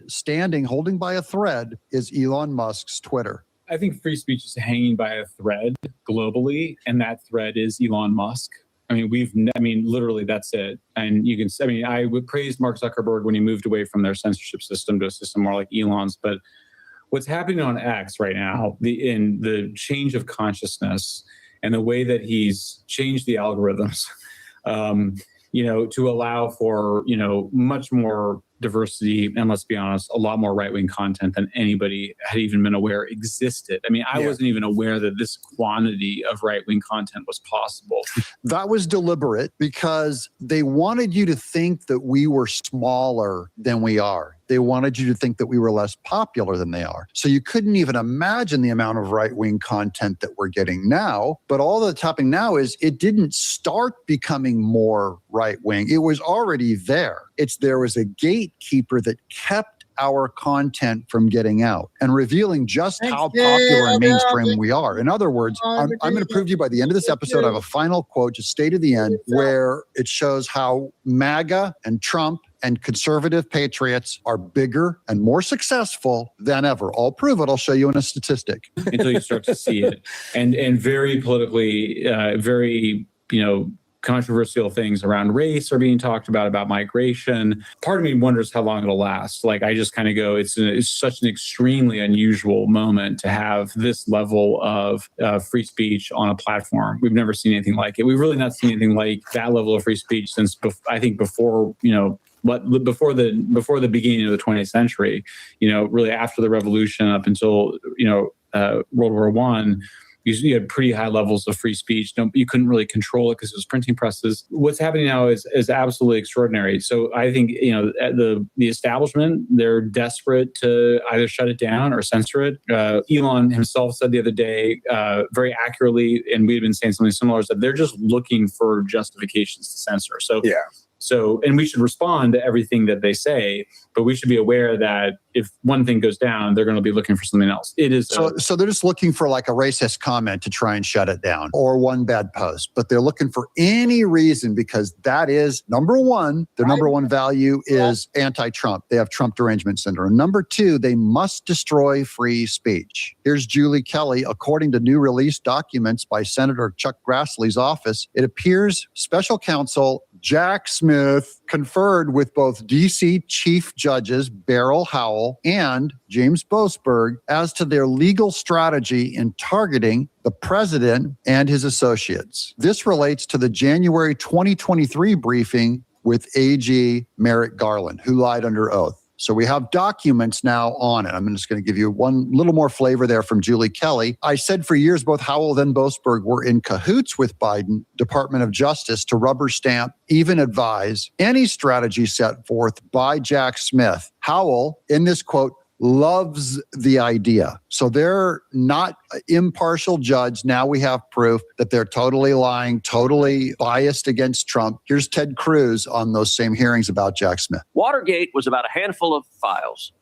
holding by a thread, is Elon Musk's Twitter. I think free speech is hanging by a thread globally, and that thread is Elon Musk. Literally, that's it. And you can, I would praise Mark Zuckerberg when he moved away from their censorship system to a system more like Elon's. But what's happening on X right now, in the change of consciousness and the way that he's changed the algorithms, to allow for, much more diversity and, let's be honest, a lot more right-wing content than anybody had even been aware existed. I wasn't even aware that this quantity of right-wing content was possible. That was deliberate because they wanted you to think that we were smaller than we are. They wanted you to think that we were less popular than they are. So you couldn't even imagine the amount of right-wing content that we're getting now. But all that's happening now is it didn't start becoming more right-wing. It was already there. There was a gatekeeper that kept our content from getting out and revealing just how popular and mainstream we are. In other words, I'm going to prove to you by the end of this episode, I have a final quote, just stay to the end, where it shows how MAGA and Trump and conservative patriots are bigger and more successful than ever. I'll prove it. I'll show you in a statistic. Until you start to see it. And very politically, very, controversial things around race are being talked about migration. Part of me wonders how long it'll last. Like, I just kind of go, it's such an extremely unusual moment to have this level of free speech on a platform. We've never seen anything like it. We've really not seen anything like that level of free speech since, I think, before the beginning of the 20th century, really after the revolution up until, World War I. You had pretty high levels of free speech. You couldn't really control it because it was printing presses. What's happening now is absolutely extraordinary. So I think the establishment, they're desperate to either shut it down or censor it. Elon himself said the other day, very accurately, and we've been saying something similar, is that they're just looking for justifications to censor. So, and we should respond to everything that they say, but we should be aware that if one thing goes down, they're going to be looking for something else. It is so they're just looking for like a racist comment to try and shut it down, or one bad post, but they're looking for any reason, because that is number one. Their number one value is anti-Trump. They have Trump derangement syndrome. Number two, they must destroy free speech. Here's Julie Kelly. According to new released documents by Senator Chuck Grassley's office, it appears special counsel Jack Smith conferred with both D.C. Chief Judges Beryl Howell and James Boasberg as to their legal strategy in targeting the president and his associates. This relates to the January 2023 briefing with AG Merrick Garland, who lied under oath. So we have documents now on it. I'm just going to give you one little more flavor there from Julie Kelly. I said for years, both Howell and Boasberg were in cahoots with Biden, Department of Justice, to rubber stamp, even advise any strategy set forth by Jack Smith. Howell, in this quote, loves the idea. So they're not an impartial judge. Now we have proof that they're totally lying, totally biased against Trump. Here's Ted Cruz on those same hearings about Jack Smith. Watergate was about a handful of files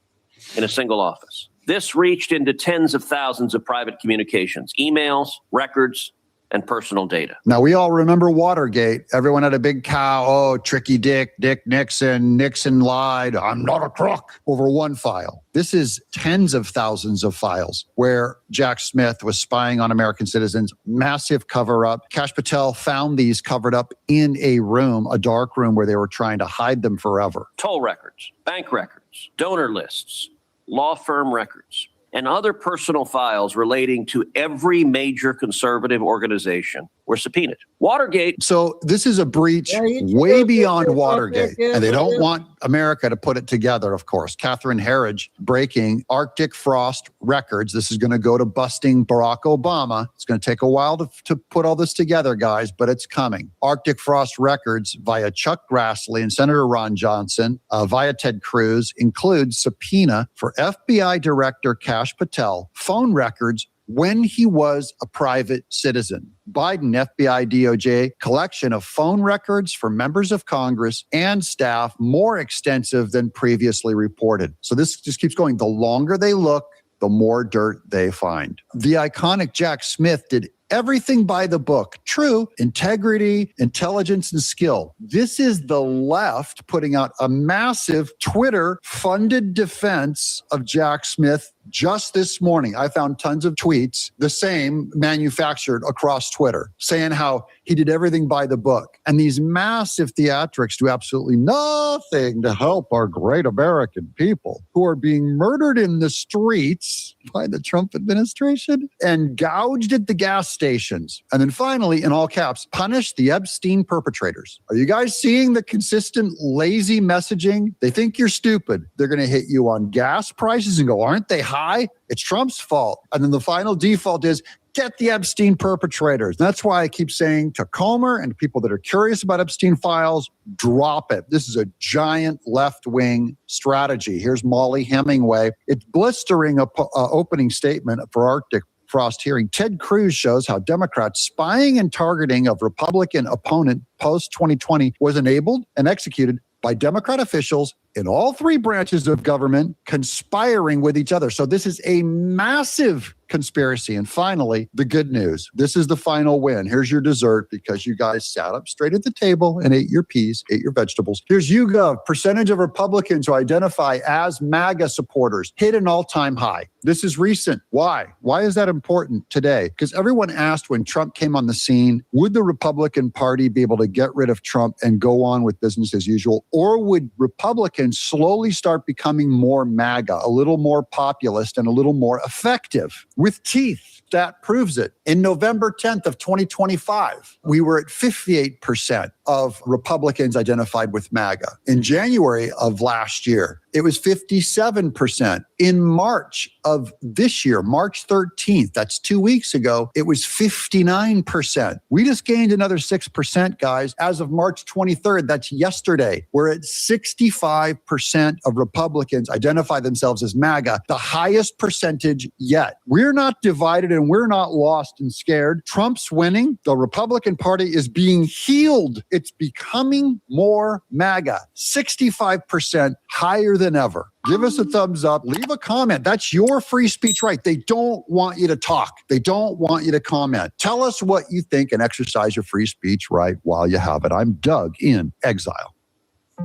in a single office. This reached into tens of thousands of private communications, emails, records, and personal data. Now, we all remember Watergate. Everyone had a big cow. Oh, tricky Dick Nixon. Nixon lied. I'm not a crook, over one file. This is tens of thousands of files where Jack Smith was spying on American citizens. Massive cover-up. Kash Patel found these covered up in a room, a dark room, where they were trying to hide them forever. Toll records, bank records, donor lists, law firm records, and other personal files relating to every major conservative organization were subpoenaed. Watergate. So this is a breach way beyond Watergate. And they don't want America to put it together, of course. Catherine Herridge breaking Arctic frost records. This is going to go to busting Barack Obama. It's going to take a while to put all this together, guys, but it's coming. Arctic frost records via Chuck Grassley and Senator Ron Johnson, via Ted Cruz, includes subpoena for FBI Director Kash Patel, phone records when he was a private citizen. Biden, FBI, DOJ, collection of phone records for members of Congress and staff more extensive than previously reported. So this just keeps going. The longer they look, the more dirt they find. The iconic Jack Smith did everything by the book. True, integrity, intelligence, and skill. This is the left putting out a massive Twitter-funded defense of Jack Smith just this morning. I found tons of tweets, the same, manufactured across Twitter, saying how he did everything by the book. And these massive theatrics do absolutely nothing to help our great American people who are being murdered in the streets by the Trump administration and gouged at the gas stations. And then finally, in all caps, punish the Epstein perpetrators. Are you guys seeing the consistent lazy messaging? They think you're stupid. They're going to hit you on gas prices and go, aren't they high? It's Trump's fault. And then the final default is Get the Epstein perpetrators. That's why I keep saying to Comer and people that are curious about Epstein files, drop it. This is a giant left-wing strategy. Here's Molly Hemingway. It's blistering opening statement for Arctic Frost hearing. Ted Cruz shows how Democrats spying and targeting of Republican opponent post-2020 was enabled and executed by Democrat officials in all three branches of government conspiring with each other. So this is a massive conspiracy. And finally, the good news. This is the final win. Here's your dessert because you guys sat up straight at the table and ate your peas, ate your vegetables. Here's YouGov. Percentage of Republicans who identify as MAGA supporters hit an all-time high. This is recent. Why? Why is that important today? Because everyone asked when Trump came on the scene, would the Republican Party be able to get rid of Trump and go on with business as usual? Or would Republicans slowly start becoming more MAGA, a little more populist and a little more effective with teeth? That proves it. In November 10th of 2025, we were at 58% of Republicans identified with MAGA. In January of last year, it was 57%. In March of this year, March 13th, that's 2 weeks ago, it was 59%. We just gained another 6%, guys. As of March 23rd, that's yesterday, we're at 65% of Republicans identify themselves as MAGA, the highest percentage yet. We're not divided and we're not lost and scared. Trump's winning. The Republican Party is being healed. It's becoming more MAGA. 65% higher than ever. Give us a thumbs up. Leave a comment. That's your free speech right. They don't want you to talk. They don't want you to comment. Tell us what you think and exercise your free speech right while you have it. I'm Doug in exile.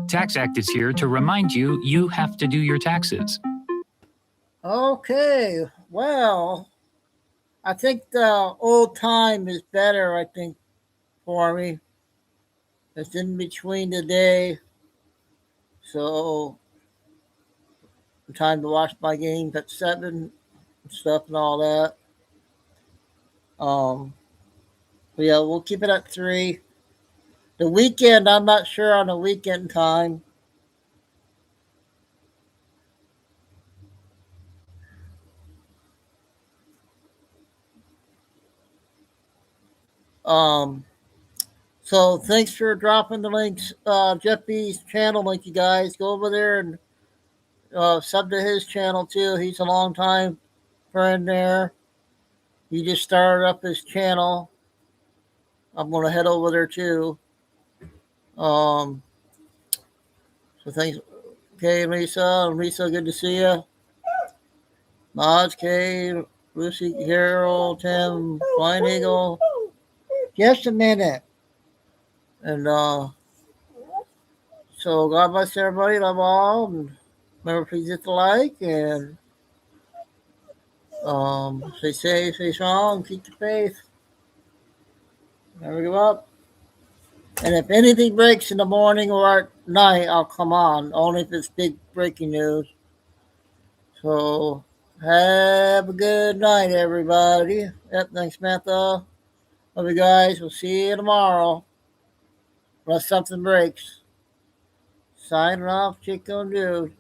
Tax Act is here to remind you you have to do your taxes. Okay, well, I think the old time is better, I think, for me. It's in between the day, so time to watch my games at 7 and stuff and all that. But yeah, we'll keep it at 3. The weekend, I'm not sure on the weekend time. So thanks for dropping the links. Jeff B's channel link, you guys. Go over there and sub to his channel too. He's a long time friend there. He just started up his channel. I'm gonna head over there too. So thanks. Okay, Lisa. Lisa, good to see you. Mods, Kay, Lucy, Carol, Tim, Flying Eagle. Just a minute. And so God bless everybody. Love all. And remember, please hit the like and stay safe, stay strong, keep the faith. Never give up. And if anything breaks in the morning or at night, I'll come on. Only if it's big breaking news. So have a good night, everybody. Yep, thanks, Samantha. Love you guys. We'll see you tomorrow. Unless something breaks. Signing off, Chico and Dude.